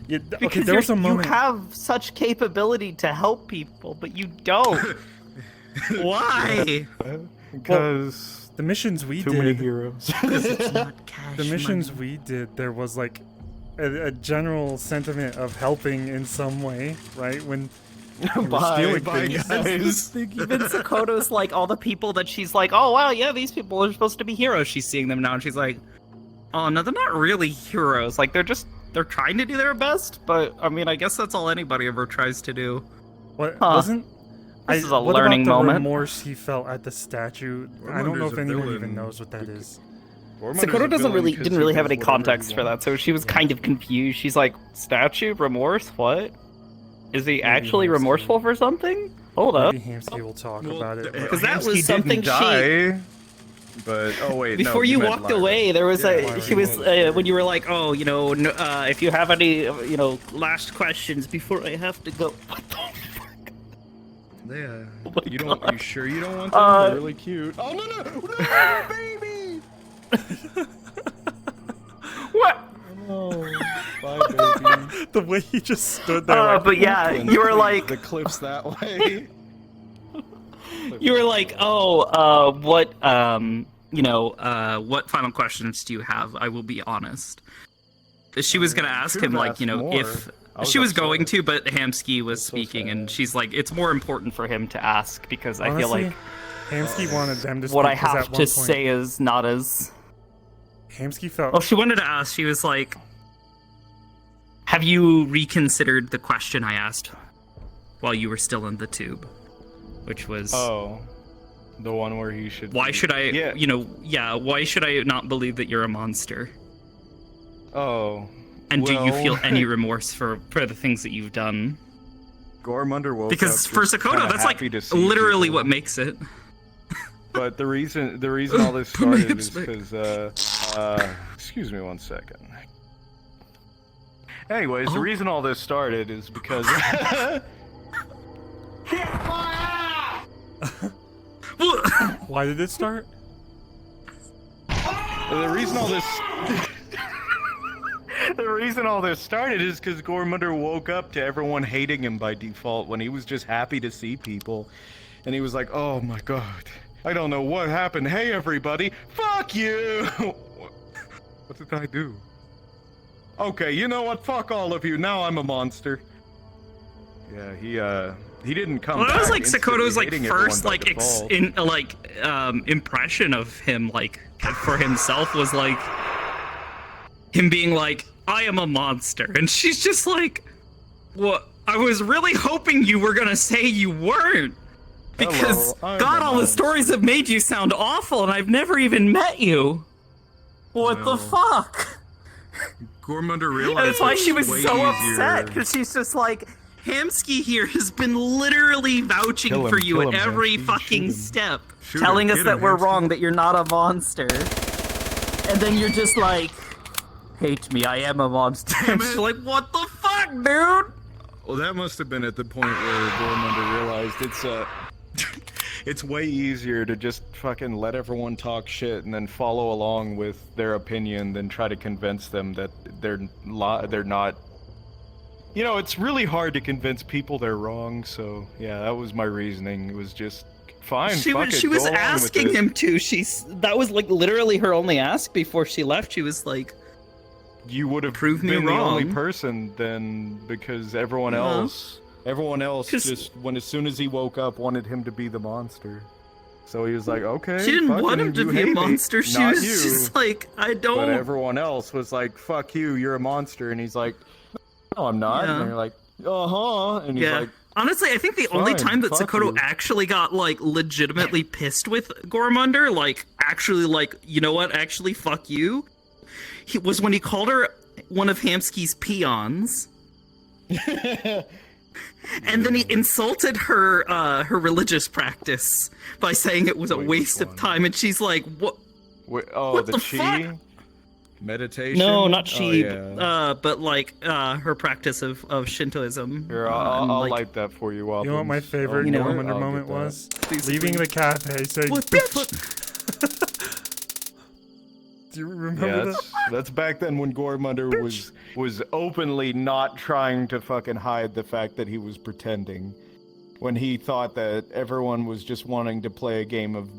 Yeah, okay, Because there was a moment. you have such capability to help people, but you don't. Why? Because The missions we too many did, heroes. the missions we did, there was like a general sentiment of helping in some way, right? When you were stealing things. guys. Even Sakoto's like, all the people that she's like, oh wow, yeah, these people are supposed to be heroes. She's seeing them now, and she's like, oh no, they're not really heroes. Like they're trying to do their best, but I mean, I guess that's all anybody ever tries to do. What Huh. wasn't? This is a what learning about the moment. remorse he felt at the statue? I don't know Gormunder's if a anyone villain. even knows what that is. Sakota didn't really have any context for that, so she was kind of confused. She's like, statue, remorse, what? Is he actually Hamsky. remorseful for something? Hold up. Maybe Hamsky will talk about it. Because that Hamsky was something didn't die, But oh wait, Before no, you meant walked Lyra. away, there was Yeah, she was when you were like, oh, you know, if you have any, you know, last questions before I have to go. What the fuck? Yeah. Oh my You God. don't? You sure you don't want them? They're really cute. Oh no no baby! What? Oh, bye baby. The way he just stood there. Like, But yeah, you were like, The cliff's that way. you were like, oh, what, you know, what final questions do you have? I will be honest. She was gonna ask him, like, you know, more. if I was she was upset. going to, but Hamsky was so speaking, and sad. she's like, it's more important for him to ask because I feel honestly, like Hamsky wanted them to speak. what I 'cause have at to one point, say is not as. Hamsky felt. Well, she wanted to ask. She was like, "Have you reconsidered the question I asked while you were still in the tube?" Which was, Oh, the one where he should. "Why should I? Yeah. You know, yeah. Why should I not believe that you're a monster? Oh. And do you well, feel any remorse for the things that you've done?" Gormunder woke Because up for just Sakota, kinda that's like happy to see literally people. what makes it. But the reason all this Put my started hips is back. because excuse me one second. Anyways, the reason all this started is because Why did it start? the reason all this started is because Gormunder woke up to everyone hating him by default when he was just happy to see people, and he was like, "Oh my god, I don't know what happened. Hey everybody, fuck you." What did I do? Okay, you know what? Fuck all of you. Now I'm a monster. Yeah, he didn't come Well, that back. was like Sakoto's like instantly hating everyone first by like default. impression of him like for himself was like him being like, I am a monster, and she's just like, well, I was really hoping you were gonna say you weren't, because Hello, I'm God, a all the monster. stories have made you sound awful, and I've never even met you. What the Well. fuck? Gormunder realized That's why she was way so easier. upset, because she's just like, Hamsky here has been literally vouching Kill him, for you kill at him, every Hamsky, fucking shoot him. step. Shoot telling him, us get that him, we're Hamsky. wrong, that you're not a monster. And then you're just like, hate me, I am a monster. And she's like, what the fuck, dude? Well, that must have been at the point where Gormunder realized it's way easier to just fucking let everyone talk shit and then follow along with their opinion than try to convince them that they're not. You know, it's really hard to convince people they're wrong. So yeah, that was my reasoning. It was just fine. She fuck was it, she was go along with asking it. him to. That was like literally her only ask before she left. She was like, You would have prove me been the only wrong. person then, because everyone else just as soon as he woke up wanted him to be the monster. So he was like, okay. she didn't want fucking him to you be a hate me, monster. She not was you. just like, I don't. But everyone else was like, fuck you, you're a monster. And he's like, no, I'm not. Yeah. And they're like, uh-huh. And he's Yeah. like, Honestly, I think the only fine, time that fuck Sokoto you. actually got like legitimately pissed with Gormunder, like actually like, you know what, actually fuck you, was when he called her one of Hamsky's peons. And then he insulted her her religious practice by saying it was a Wait, waste which of one? time, and she's like, what? the the chi fuck? meditation. No, not Oh, she, yeah. but like her practice of Shintoism. Here, and, I'll like, light that for you. You know what my favorite You know, Gormunder moment was? Leaving the cafe saying, What, bitch? Do you remember Yeah, that? that's back then when Gormunder was openly not trying to fucking hide the fact that he was pretending. When he thought that everyone was just wanting to play a game of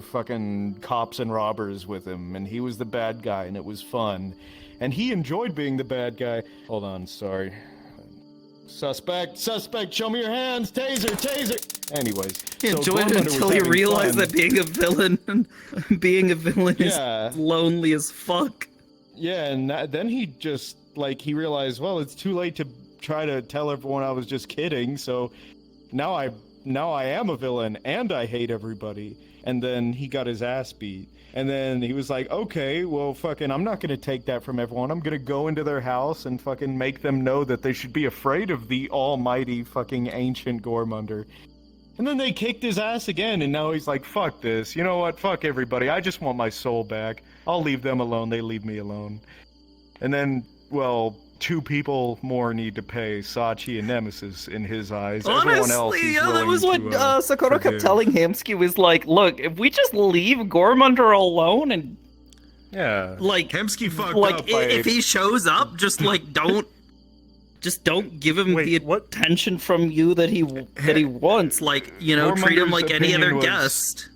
fucking cops and robbers with him, and he was the bad guy, and it was fun. And he enjoyed being the bad guy. Hold on, sorry. Suspect, show me your hands! Taser! Anyways, He so enjoyed it Gormunder was until he having realized fun. that being a villain Yeah. is lonely as fuck. Yeah, and then he just, like, he realized, well, it's too late to try to tell everyone I was just kidding, so now I am a villain, and I hate everybody. And then he got his ass beat. And then he was like, okay, well, fucking, I'm not gonna take that from everyone. I'm gonna go into their house and fucking make them know that they should be afraid of the almighty fucking ancient Gormunder. And then they kicked his ass again, and now he's like, fuck this. You know what? Fuck everybody. I just want my soul back. I'll leave them alone. They leave me alone. And then, well, two people more need to pay, Sachi and Nemesis, in his eyes. Everyone else Honestly, is yeah, that willing was what to, Sokoto kept forgive. telling Hamsky was like, look, if we just leave Gormunder alone and Yeah. like Hamsky fucked like up. if he shows up, just like don't give him Wait, the what? attention from you that he wants. Like, you know, treat him Gormunder's like any other opinion was- guest.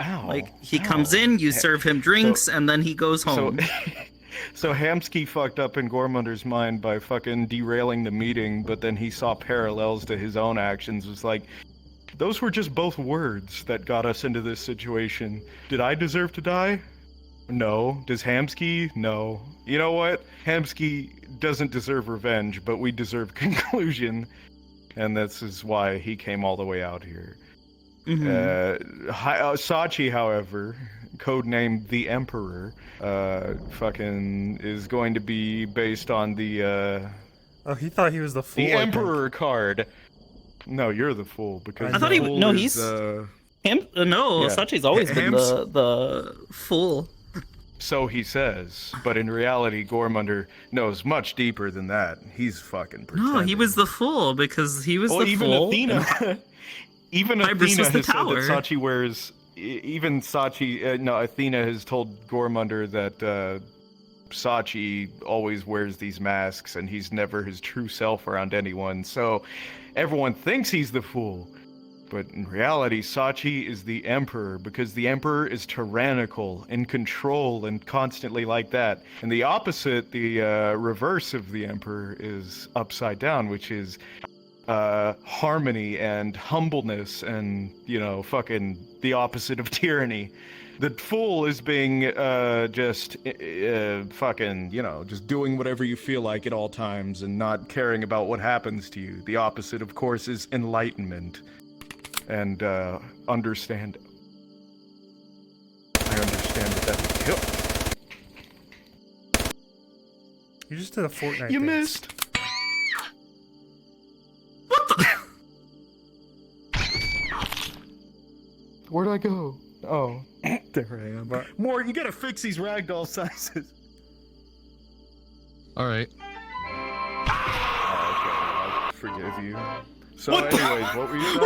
Ow. Like he ow. comes in, you serve him drinks, and then he goes home. So Hamsky fucked up in Gormunder's mind by fucking derailing the meeting, but then he saw parallels to his own actions. It was like, those were just both words that got us into this situation. Did I deserve to die? No. Does Hamsky? No. You know what? Hamsky doesn't deserve revenge, but we deserve conclusion. And this is why he came all the way out here. Sachi, however, codenamed the Emperor, fucking is going to be based on the Oh, he thought he was the fool. the I think. Emperor card. No, you're the fool because I thought the he fool no, is, he's- no, Yeah. Sachi's always been the fool. So he says, but in reality, Gormunder knows much deeper than that. He's fucking pretending. No, he was the fool because he was Well, the even fool. Athena, even Ibris Athena was has the said tower. that Sachi wears. Even Sachi, no, Athena has told Gormunder that Sachi always wears these masks and he's never his true self around anyone. So everyone thinks he's the fool. But in reality, Sachi is the Emperor because the Emperor is tyrannical, in control, and constantly like that. And the opposite, the reverse of the Emperor is upside down, which is harmony and humbleness and, you know, fucking the opposite of tyranny. The fool is being just fucking, you know, just doing whatever you feel like at all times and not caring about what happens to you. The opposite, of course, is enlightenment. And understand. I understand that that would kill. You just did a Fortnite You dance. missed. Where'd I go? Oh, there I am. More, you gotta fix these ragdoll sizes. Alright. Okay, I'll forgive you. So, anyways, what were you saying?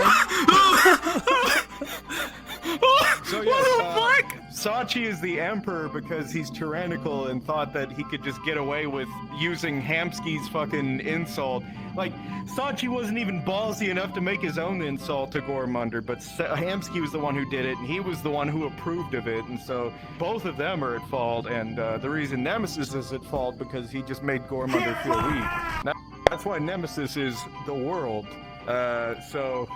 So, yes, Sachi is the emperor because he's tyrannical and thought that he could just get away with using Hamsky's fucking insult. Like, Sachi wasn't even ballsy enough to make his own insult to Gormunder, but Hamsky was the one who did it, and he was the one who approved of it, and so both of them are at fault, and the reason Nemesis is at fault because he just made Gormunder feel weak. Now, that's why Nemesis is the world. So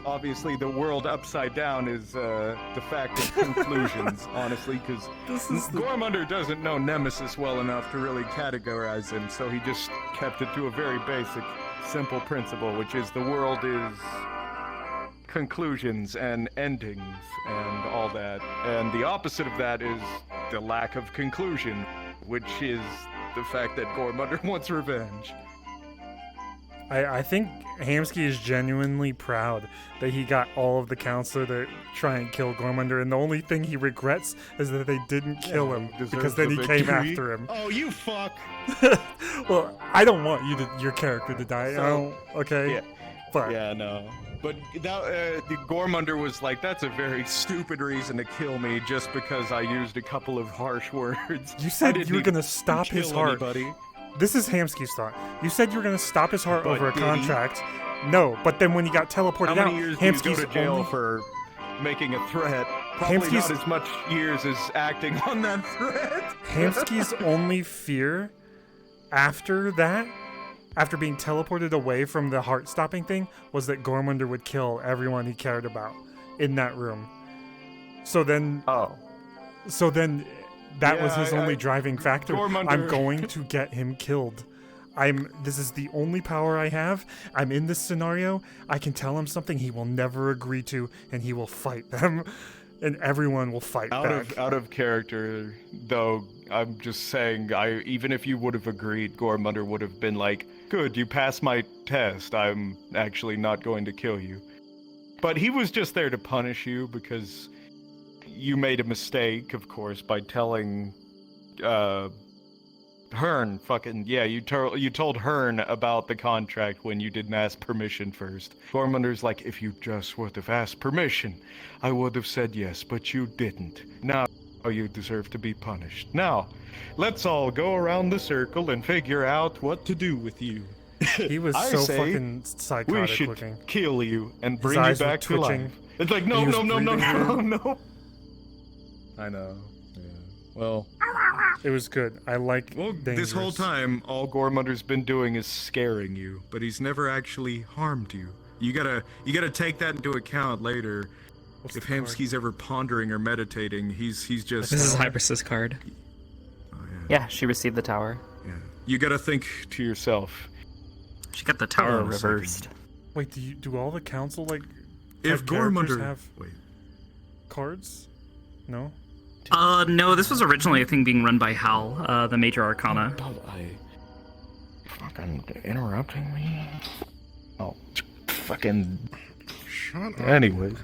obviously the world upside down is the fact of conclusions, honestly, because Gormunder doesn't know Nemesis well enough to really categorize him, so he just kept it to a very basic, simple principle, which is the world is conclusions and endings and all that. And the opposite of that is the lack of conclusion, which is the fact that Gormunder wants revenge. I think Hamsky is genuinely proud that he got all of the counselor to try and kill Gormunder, and the only thing he regrets is that they didn't kill him, because then he came after him. Oh, you fuck! Well, I don't want your character to die. Okay? Yeah. But Yeah, no. But that, Gormunder was like, that's a very stupid reason to kill me just because I used a couple of harsh words. you said you were going to stop his heart. Anybody. This is Hamsky's thought. You said you were going to stop his heart But over a did he? contract. No, but then when he got teleported How out, many years did you Hamsky's go to jail only... for making a threat? Probably Hamsky's- not as much years as acting on that threat. Hamsky's only fear after that, after being teleported away from the heart-stopping thing, was that Gormunder would kill everyone he cared about in that room. So then... Oh. So then... That Yeah, was his only driving factor. Gormunder- I'm going to get him killed. This is the only power I have. I'm in this scenario. I can tell him something he will never agree to, and he will fight them. And everyone will fight back. Out of character, though, I'm just saying, even if you would have agreed, Gormunder would have been like, good, you passed my test. I'm actually not going to kill you. But he was just there to punish you because you made a mistake, of course, by telling Hearn, you told Hearn about the contract when you didn't ask permission first. Gormunder's like, if you just would have asked permission, I would have said yes, but you didn't. Now you deserve to be punished. Now, let's all go around the circle and figure out what to do with you. He was I so say fucking psychotic we should looking. kill you and bring eyes you were back to twitching. life. It's like, He no, was no, no, no, breathing no, weird. no. I know. Yeah. Well, It was good. I like this whole time, all Gormunder's been doing is scaring you, but he's never actually harmed you. You gotta take that into account later. What's If the card? Hamsky's ever pondering or meditating, he's just. This is Hybrus's card. Oh, yeah. Yeah, she received the tower. Yeah. You gotta think to yourself. She got the tower Hold on a second. Reversed. Wait, do all the council If have characters Gormunder have wait, cards? No. No, this was originally a thing being run by Hal, the Major Arcana. Fucking interrupting me? Oh, fucking. Shut up. Anyways.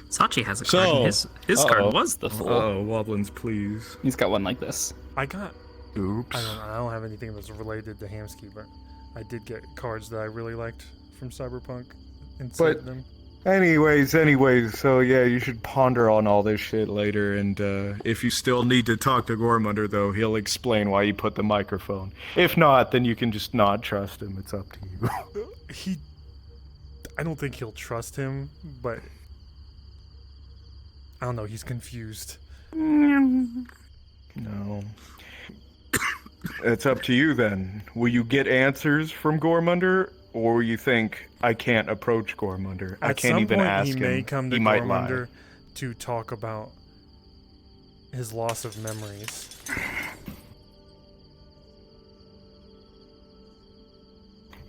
Sachi has a card, and his card was the Fool. oh, Woblins, please. He's got one like this. I got. Oops. I don't have anything that's related to Hamsky, but I did get cards that I really liked from Cyberpunk and saved them. Anyways, so yeah, you should ponder on all this shit later, and if you still need to talk to Gormunder, though, he'll explain why you put the microphone. If not, then you can just not trust him. It's up to you. I don't think he'll trust him, but I don't know, he's confused. No. It's up to you, then. Will you get answers from Gormunder, or will you think, I can't approach Gormunder? I At can't some even point, ask he him. may come to He might lie. Gormunder to talk about his loss of memories.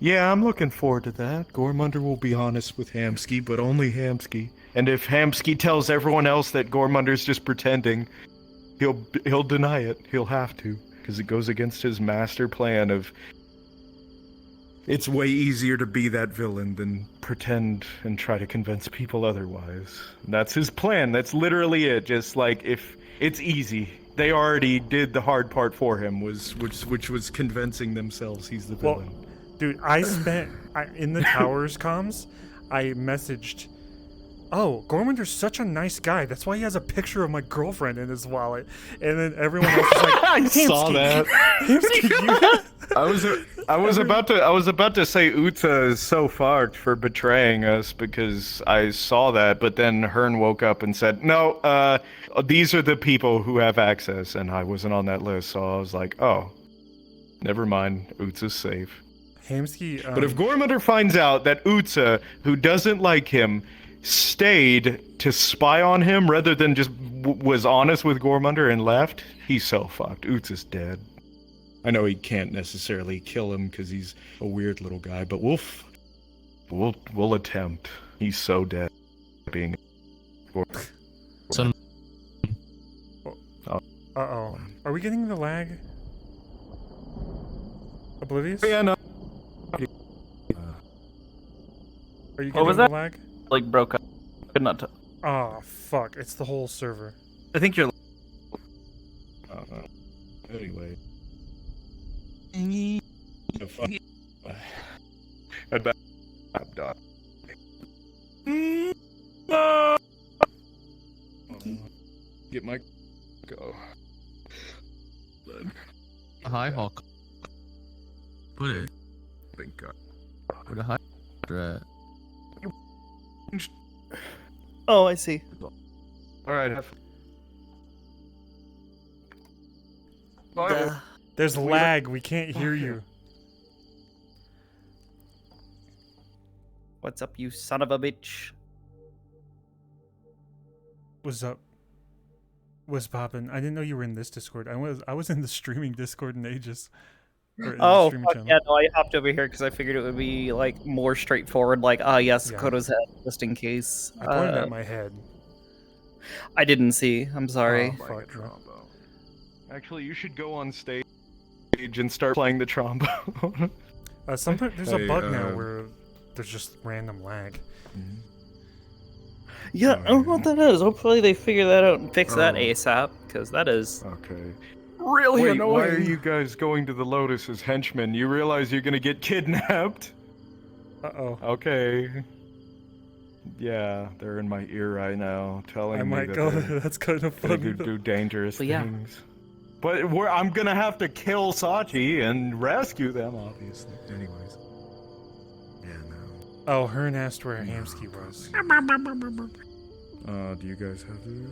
Yeah, I'm looking forward to that. Gormunder will be honest with Hamsky, but only Hamsky. And if Hamsky tells everyone else that Gormunder's just pretending, He'll deny it. He'll have to, because it goes against his master plan of. It's way easier to be that villain than pretend and try to convince people otherwise. That's his plan. That's literally it. Just like, if it's easy, they already did the hard part for him, which was convincing themselves he's the villain. Well, dude, in the Towers comms, I messaged, oh, Gormander's such a nice guy. That's why he has a picture of my girlfriend in his wallet. And then everyone else was like, I saw that. I was about to say Uta is so fucked for betraying us because I saw that, but then Hearn woke up and said, no, these are the people who have access, and I wasn't on that list, so I was like, oh, never mind, Utsa's safe. Hamsky, but if Gormander finds out that Utsa, who doesn't like him, stayed to spy on him rather than just was honest with Gormander and left, he's so fucked. Utsa's dead. I know he can't necessarily kill him because he's a weird little guy, but we'll attempt. He's so dead. Being. So. Uh-oh. Are we getting the lag? Oblivious? Yeah, no. Are you What getting was the that? lag? Like broke up. Could not. Oh, fuck. It's the whole server. I think you're. Anyway. I'm done. Get my go. Hi, Hawk. Put it. Thank God. Where the hi at? Oh, I see. All right. There's lag. We can't hear you. What's up, you son of a bitch? What's up? What's poppin'? I didn't know you were in this Discord. I was in the streaming Discord in ages. Oh, fuck yeah, no, I hopped over here because I figured it would be, like, more straightforward, like, yes, Koto's head, just in case. I pointed at my head. I didn't see, I'm sorry. Oh, fuck. Actually, you should go on stage and start playing the trombone. Sometimes there's a bug now where there's just random lag. Yeah, I don't know what that is. Hopefully they figure that out and fix that ASAP, because that is really annoying. Why are you guys going to the Lotus as henchmen? You realize you're gonna get kidnapped? Uh-oh. Okay. Yeah, they're in my ear right now, telling me that that's kind of funny. they do dangerous yeah. things. But I'm gonna have to kill Sachi and rescue them, obviously. Anyways. Yeah, no. Oh, Hearn asked where Hamsky was. Do you guys have it?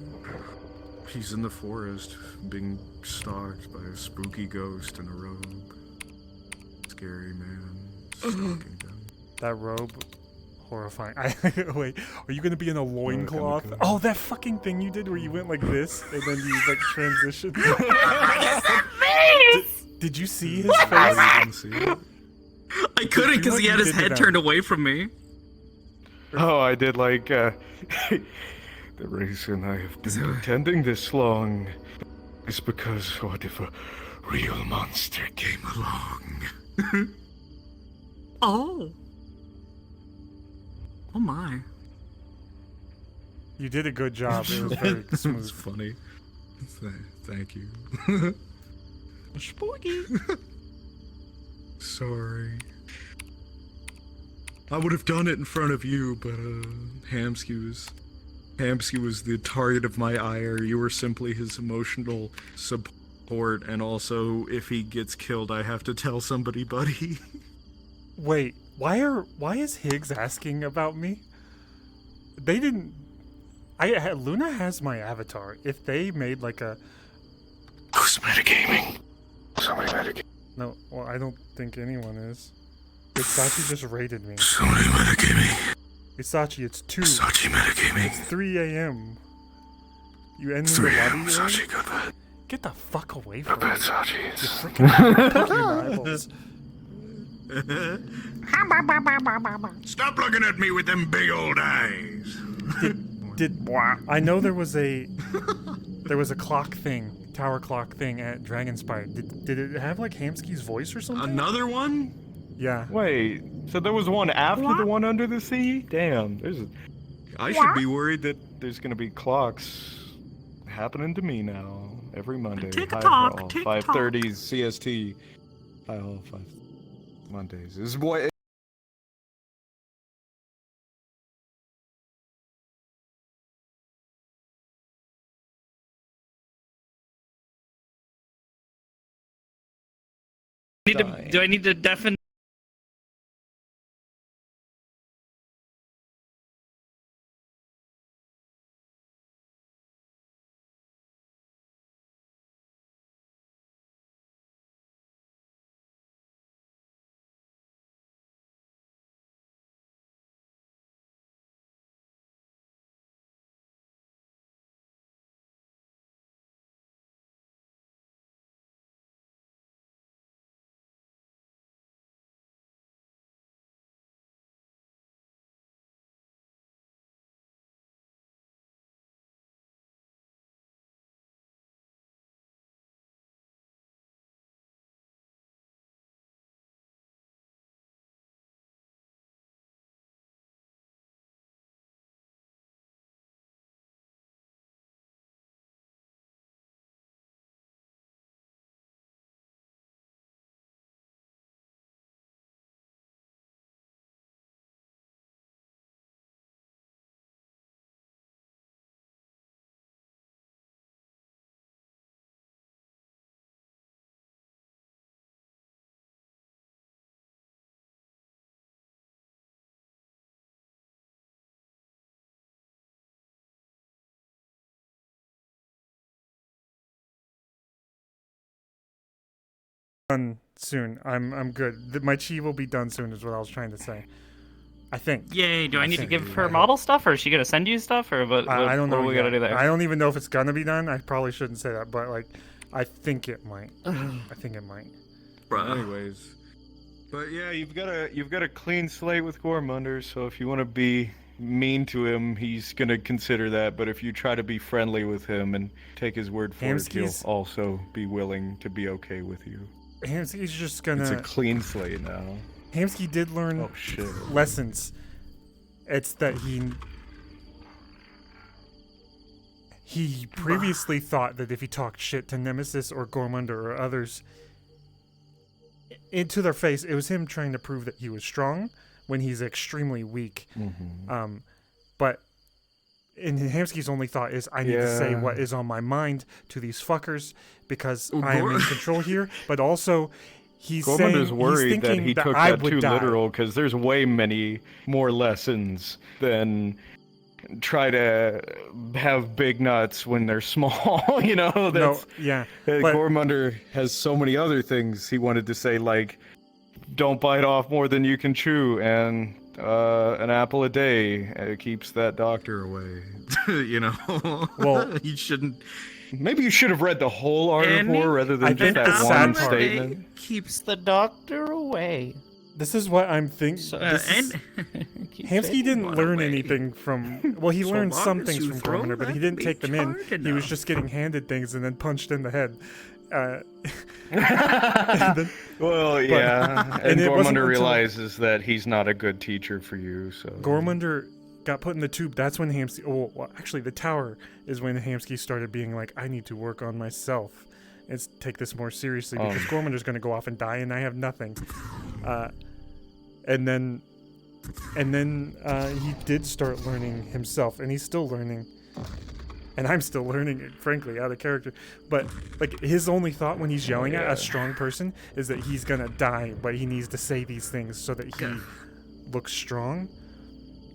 He's in the forest, being stalked by a spooky ghost in a robe. Scary man stalking them. That robe, horrifying. Wait, are you gonna be in a loincloth? Oh, that fucking thing you did where you went like this and then you like transitioned. Did you see his face? I didn't see it. I couldn't because he had his head turned away from me. Oh, I did like, the reason I have been pretending this long is because what if a real monster came along? Oh. Oh my. You did a good job. It was very smooth. It's funny. Thank you. Spooky. Sorry. I would have done it in front of you, but Hamsky was the target of my ire. You were simply his emotional support, and also, if he gets killed, I have to tell somebody, buddy. Wait, why is Higgs asking about me? They didn't. Luna has my avatar. If they made like a. Who's metagaming? Somebody metagaming. No, well, I don't think anyone is. Isachi just raided me. Somebody metagaming. Isachi, it's 2. Sachi metagaming. It's 3 a.m. You end me 3 the a.m. lobby. Sachi, go to bed. Get the fuck away Go from to me. bed, Sachi. You freaking poke your eyeballs. Stop looking at me with them big old eyes. I know there was a there was a clock thing, tower clock thing at Dragonspire. Did it have like Hamsky's voice or something? Another one? Yeah. Wait, so there was one after the one under the sea? Damn, I should be worried that there's gonna be clocks happening to me now every Monday. Tick-tock, tick-tock. 5:30 CST. Hi all, 5 Mondays. This is what. Do I need to deafen? Done soon. I'm good. My chi will be done soon is what I was trying to say. I think. Yay! Do I need to think. give her model stuff, or is she gonna send you stuff, or what? I don't know. What we yet. gotta do there? I don't even know if it's gonna be done. I probably shouldn't say that, but like, I think it might. I think it might. Anyways, but yeah, you've got a clean slate with Gormunder. So if you want to be mean to him, he's gonna consider that. But if you try to be friendly with him and take his word for it, he'll also be willing to be okay with you. Hamsky's just gonna. It's a clean slate now. Hamsky did learn lessons. It's that he previously thought that if he talked shit to Nemesis or Gormunder or others into their face, it was him trying to prove that he was strong when he's extremely weak. But in Hamsky's only thought is, I need to say what is on my mind to these fuckers because I am in control here. But also, Gormunder's worried that he took that too literal because there's way many more lessons than try to have big nuts when they're small. You know, that's Gormunder has so many other things he wanted to say, like don't bite off more than you can chew, and an apple a day keeps that doctor away. You know, well, you shouldn't. Maybe you should have read the whole article rather than just that one statement. Keeps the doctor away. This is what I'm thinking. Hamsky didn't learn anything from. Well, he learned some things from Gormunder, but he didn't take them in. He was just getting handed things and then punched in the head. And Gormunder realizes that he's not a good teacher for you. So Gormunder got put in the tube. That's when Hamsky. Oh, well, actually, the tower is when Hamsky started being like, "I need to work on myself and take this more seriously because Gormunder's going to go off and die, and I have nothing." And then he did start learning himself, and he's still learning. And I'm still learning it, frankly, out of character. But like his only thought when he's yelling at a strong person is that he's gonna die, but he needs to say these things so that he looks strong.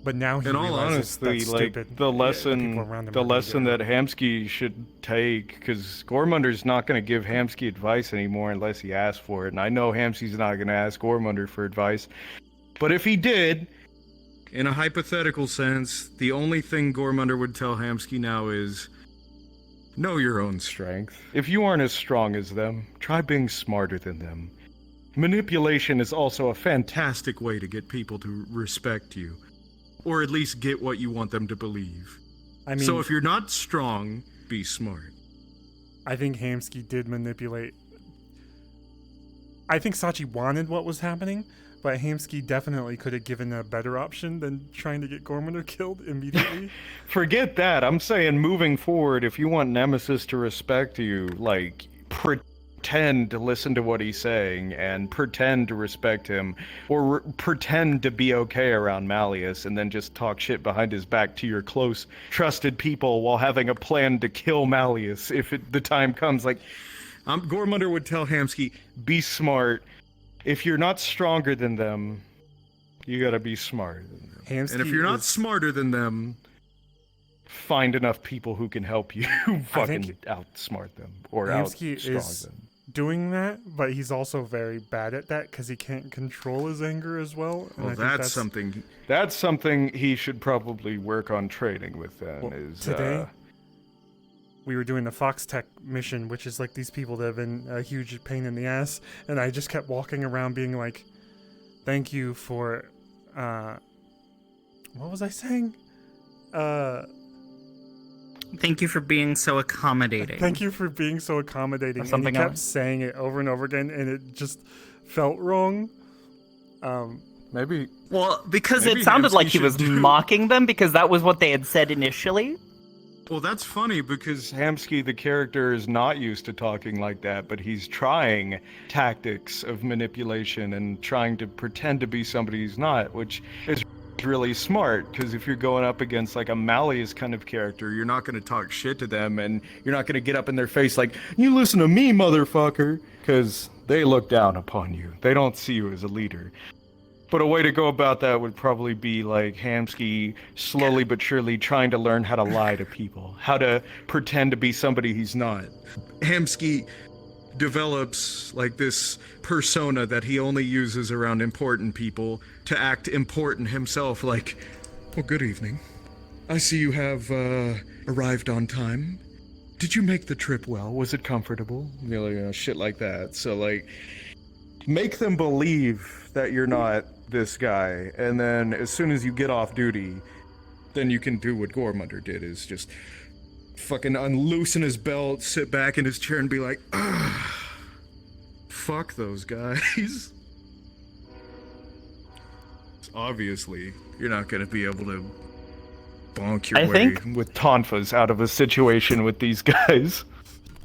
But now he realizes that's stupid. The lesson that Hamsky should take, because Gormunder's not going to give Hamsky advice anymore unless he asks for it. And I know Hamsky's not going to ask Gormunder for advice. But if he did, in a hypothetical sense, the only thing Gormunder would tell Hamsky now is, know your own strength. If you aren't as strong as them, try being smarter than them. Manipulation is also a fantastic way to get people to respect you. Or at least get what you want them to believe. I mean, so if you're not strong, be smart. I think Hamsky did manipulate. I think Sachi wanted what was happening, but Hamsky definitely could have given a better option than trying to get Gormander killed immediately. Forget that. I'm saying moving forward, if you want Nemesis to respect you, like, pretend to listen to what he's saying and pretend to respect him, or pretend to be okay around Malleus, and then just talk shit behind his back to your close, trusted people while having a plan to kill Malleus if the time comes. Like, Gormunder would tell Hamsky, be smart. If you're not stronger than them, you gotta be smarter than them. Hamsky And if you're not smarter than them, find enough people who can help you fucking outsmart them or Hamsky outstrong is them. doing that, but he's also very bad at that because he can't control his anger as well. And Well, I think that's something he should probably work on training with. Then Well, is today we were doing the Fox Tech mission, which is like these people that have been a huge pain in the ass, and I just kept walking around being like, "Thank you for," what was I saying? Thank you for being so accommodating. Thank you for being so accommodating. Or something and he kept else. saying it over and over again, and it just felt wrong. maybe. Well, because Maybe it sounded Hamsky like he should was do- mocking them because that was what they had said initially. Well, that's funny because Hamsky, the character, is not used to talking like that, but he's trying tactics of manipulation and trying to pretend to be somebody he's not, which is really smart, because if you're going up against like a Malleus kind of character, you're not going to talk shit to them, and you're not going to get up in their face like, you listen to me, motherfucker, because they look down upon you. They don't see you as a leader. But a way to go about that would probably be like Hamsky slowly but surely trying to learn how to lie to people, how to pretend to be somebody he's not. Hamsky develops like this persona that he only uses around important people to act important himself, like, well, good evening. I see you have arrived on time. Did you make the trip well? Was it comfortable? You know, shit like that. So like, make them believe that you're not this guy, and then as soon as you get off duty, then you can do what Gormunder did, is just fucking unloosen his belt, sit back in his chair and be like, fuck those guys. Obviously, you're not gonna be able to bonk your way with tonfas out of a situation with these guys.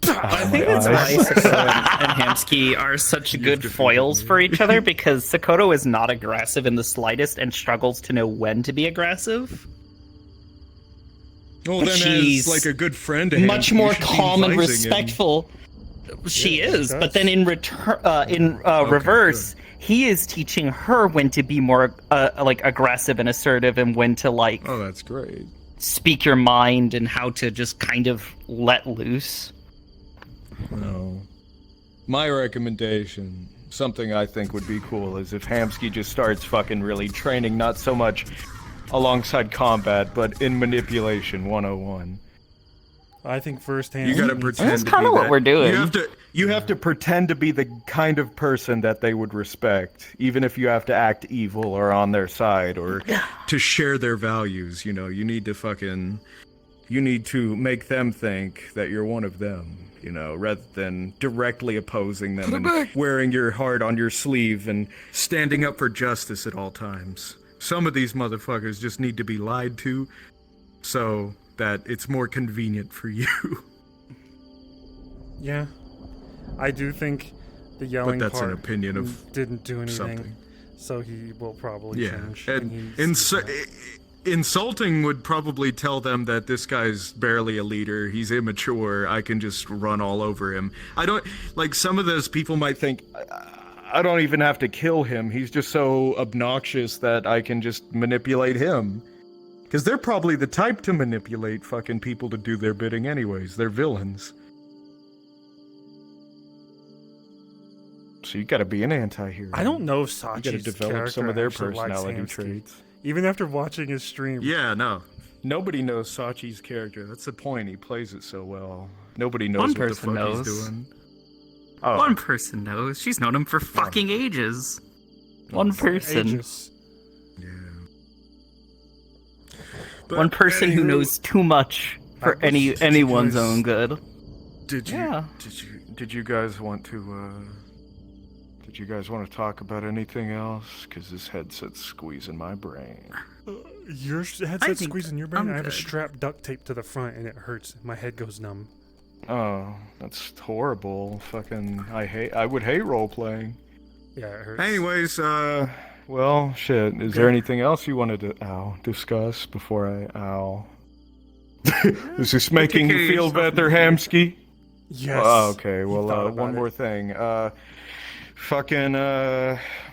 I think that's why Sakoto and Hamsky are such good foils for each other, because Sakoto is not aggressive in the slightest and struggles to know when to be aggressive. Well, then She's as like a good friend to much him, you more should be calm and advising him. respectful. She Yeah, is, she but does. then in reverse, he is teaching her when to be more like aggressive and assertive, and when to like Oh, that's great. speak your mind, and how to just kind of let loose. No. My recommendation, something I think would be cool, is if Hamsky just starts fucking really training, not so much alongside combat, but in manipulation 101. I think firsthand. You gotta needs pretend That's to kinda be what that- we're doing. You have to pretend to be the kind of person that they would respect, even if you have to act evil or on their side, or to share their values. You know, you need to make them think that you're one of them, you know, rather than directly opposing them and wearing your heart on your sleeve and standing up for justice at all times. Some of these motherfuckers just need to be lied to so that it's more convenient for you. Yeah, I do think the yelling that's an part opinion of didn't do anything, something. so he will probably Yeah, change. and he needs to do that. insulting would probably tell them that this guy's barely a leader, he's immature, I can just run all over him. I don't, like, some of those people might think, I don't even have to kill him, he's just so obnoxious that I can just manipulate him. Because they're probably the type to manipulate fucking people to do their bidding anyways, they're villains. So you gotta be an anti-hero. I don't know if You gotta Sachi's develop some of their character actually likes personality Hamsky. traits. Even after watching his stream. Yeah, no. Nobody knows Sachi's character. That's the point. He plays it so well. Nobody knows One what the person fuck knows. he's doing. Oh, One person knows. She's known him for fucking ages. One person. Aegis. yeah. One person who anywho, knows too much for I wish anyone's you guys- own good. Did you? Yeah. Did you guys want to? Did you guys want to talk about anything else? Cause this headset's squeezing my brain. Your headset's think squeezing your brain. I'm I have a good. strap duct tape to the front, and it hurts. My head goes numb. Oh, that's horrible. Fucking, I would hate role playing. Yeah, it hurts. Anyways, well, shit. Is there anything else you wanted to, discuss before I, Is this making you feel better, Hamsky? Yes. Oh, okay, He well, thought about one it. more thing. Fucking,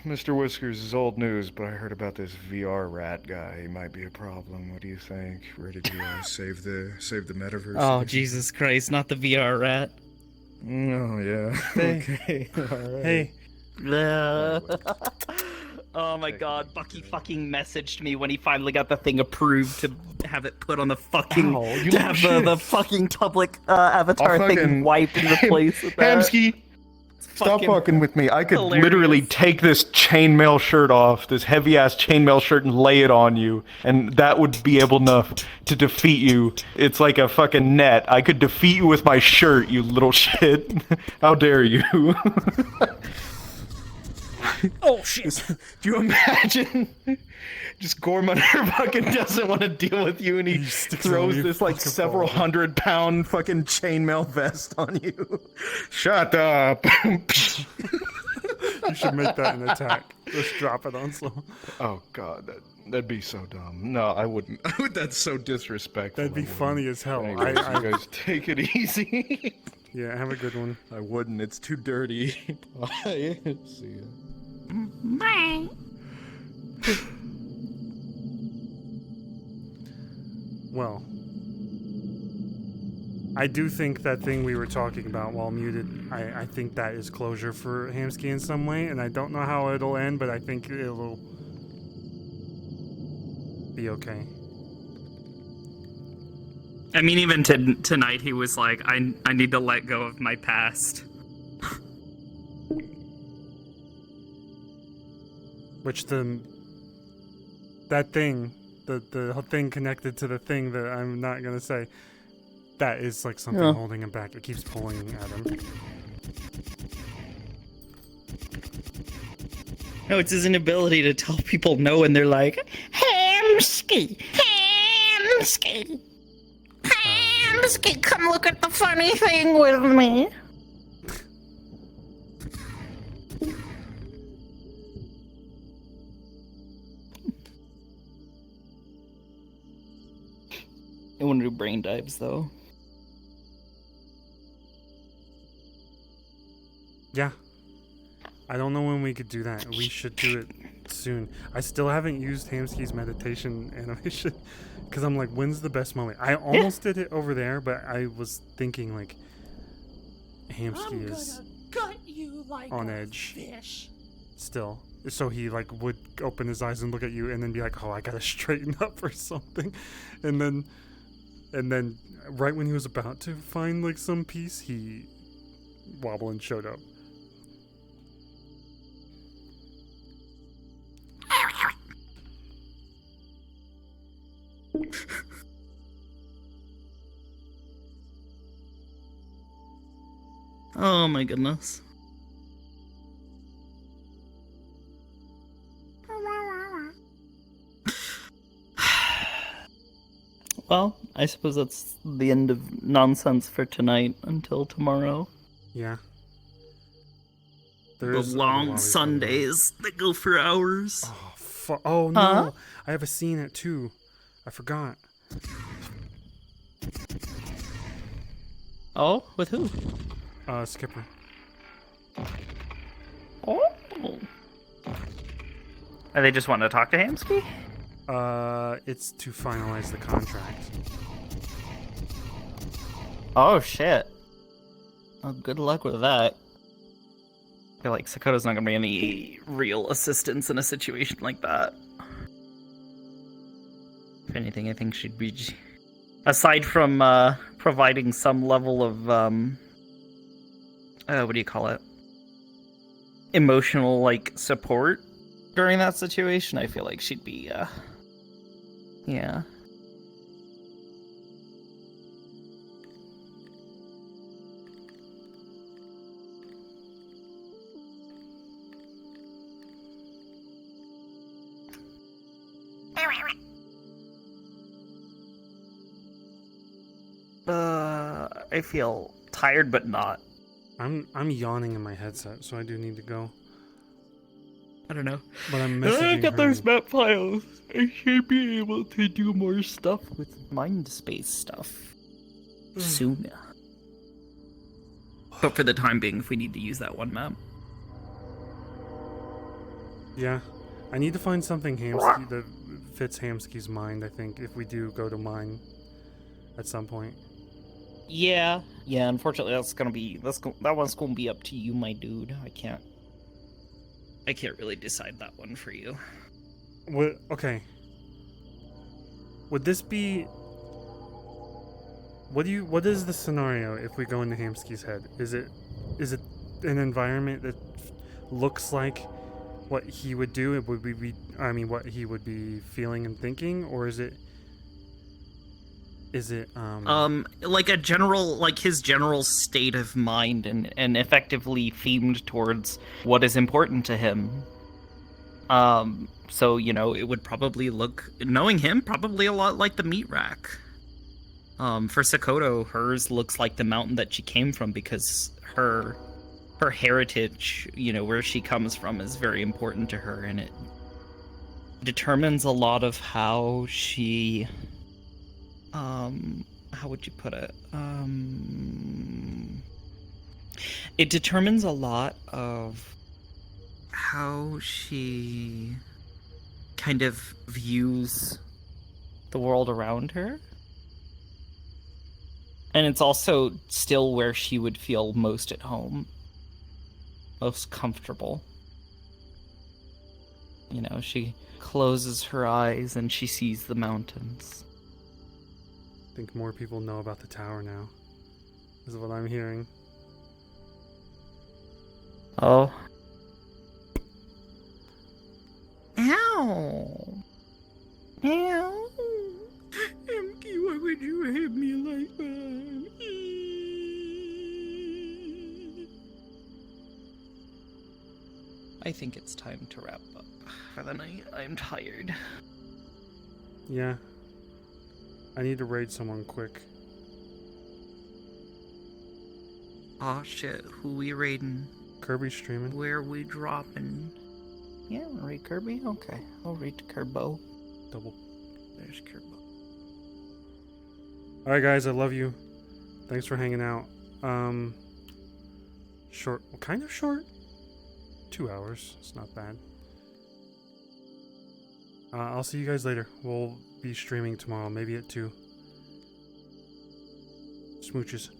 Mr. Whiskers is old news, but I heard about this VR rat guy. He might be a problem. What do you think? Ready to, save the metaverse? Oh, Jesus Christ, not the VR rat. Oh, yeah. Okay, alright. Hey, Oh my god, Bucky fucking messaged me when he finally got the thing approved to have it put on the fucking... Ow, you to little have shit. the fucking public avatar I'll thing fucking- wiped and replaced with that. Hamsky, stop fucking with me. I could hilarious. literally take this chainmail shirt off, this heavy-ass chainmail shirt, and lay it on you, and that would be able enough to defeat you. It's like a fucking net. I could defeat you with my shirt, you little shit. How dare you? Oh shit. Do you imagine? Just Gorman fucking doesn't want to deal with you, and he sticks it on throws you, this like fucking several fall. 100-pound fucking chainmail vest on you. Shut up. you should make that an attack. Just drop it on slow. Oh god, that'd be so dumb. No, I wouldn't. That's so disrespectful. That'd be I wouldn't. funny as hell. Anyways, you guys take it easy. Yeah, have a good one. I wouldn't. It's too dirty. Bye. See ya. Bye. Well, I do think that thing we were talking about while muted, I think that is closure for Hamsky in some way, and I don't know how it'll end, but I think it'll be okay. I mean, even tonight, he was like, I need to let go of my past. Which that thing, the whole thing connected to the thing that I'm not gonna say, that is like something holding him back. It keeps pulling at him. No, it's his inability to tell people no, and they're like, Hamsky, Hamsky, Hamsky, come look at the funny thing with me. I want to do brain dives, though. Yeah. I don't know when we could do that. We should do it soon. I still haven't used Hamsky's meditation animation because I'm like, when's the best moment? I almost did it over there, but I was thinking like, Hamsky is on edge Fish. still. So he like would open his eyes and look at you and then be like, oh, I gotta straighten up or something. And then right when he was about to find like some peace, he wobbling showed up. Oh my goodness. Well, I suppose that's the end of nonsense for tonight until tomorrow. Yeah. The There's long Sundays that go for hours. Oh no! Huh? I have a scene at 2. I forgot. Oh, with who? Skipper. Oh. Are they just wanting to talk to Hamsky? It's to finalize the contract. Oh shit. Oh, good luck with that. I feel like Sakota's not gonna be any real assistance in a situation like that. If anything, I think she'd be... Aside from, providing some level of, what do you call it? Emotional, like, support during that situation, I feel like she'd be, yeah. I feel tired, but not. I'm yawning in my headset, so I do need to go. I don't know. But I'm messaging I got her. those map files. I should be able to do more stuff with mind space stuff soon. But for the time being, if we need to use that one map. Yeah. I need to find something Hamsky that fits Hamsky's mind, I think, if we do go to mine at some point. Yeah, unfortunately that one's gonna be up to you, my dude. I can't really decide that one for you. Okay. Would this be... What is the scenario if we go into Hamsky's head? Is it an environment that looks like what he would do? It would be what he would be feeling and thinking, or is it like a general, like his general state of mind and effectively themed towards what is important to him. So, you know, it would probably look, knowing him, probably a lot like the meat rack. For Sakoto, hers looks like the mountain that she came from because her heritage, you know, where she comes from is very important to her, and it determines a lot of how she, how would you put it? It determines a lot of how she kind of views the world around her. And it's also still where she would feel most at home, most comfortable. You know, she closes her eyes and she sees the mountains. I think more people know about the tower now, is what I'm hearing. Oh. Ow. Ow. Emky, why would you hit me like that? I think it's time to wrap up for the night. I'm tired. Yeah. I need to raid someone quick. Aw, shit. Who we raiding? Kirby's streaming. Where we dropping? Yeah, raid Kirby? Okay. I'll raid Kerbo. Double. There's Kerbo. Alright guys, I love you. Thanks for hanging out. Short, well, kind of short. 2 hours, it's not bad. I'll see you guys later. We'll be streaming tomorrow, maybe at 2. Smooches.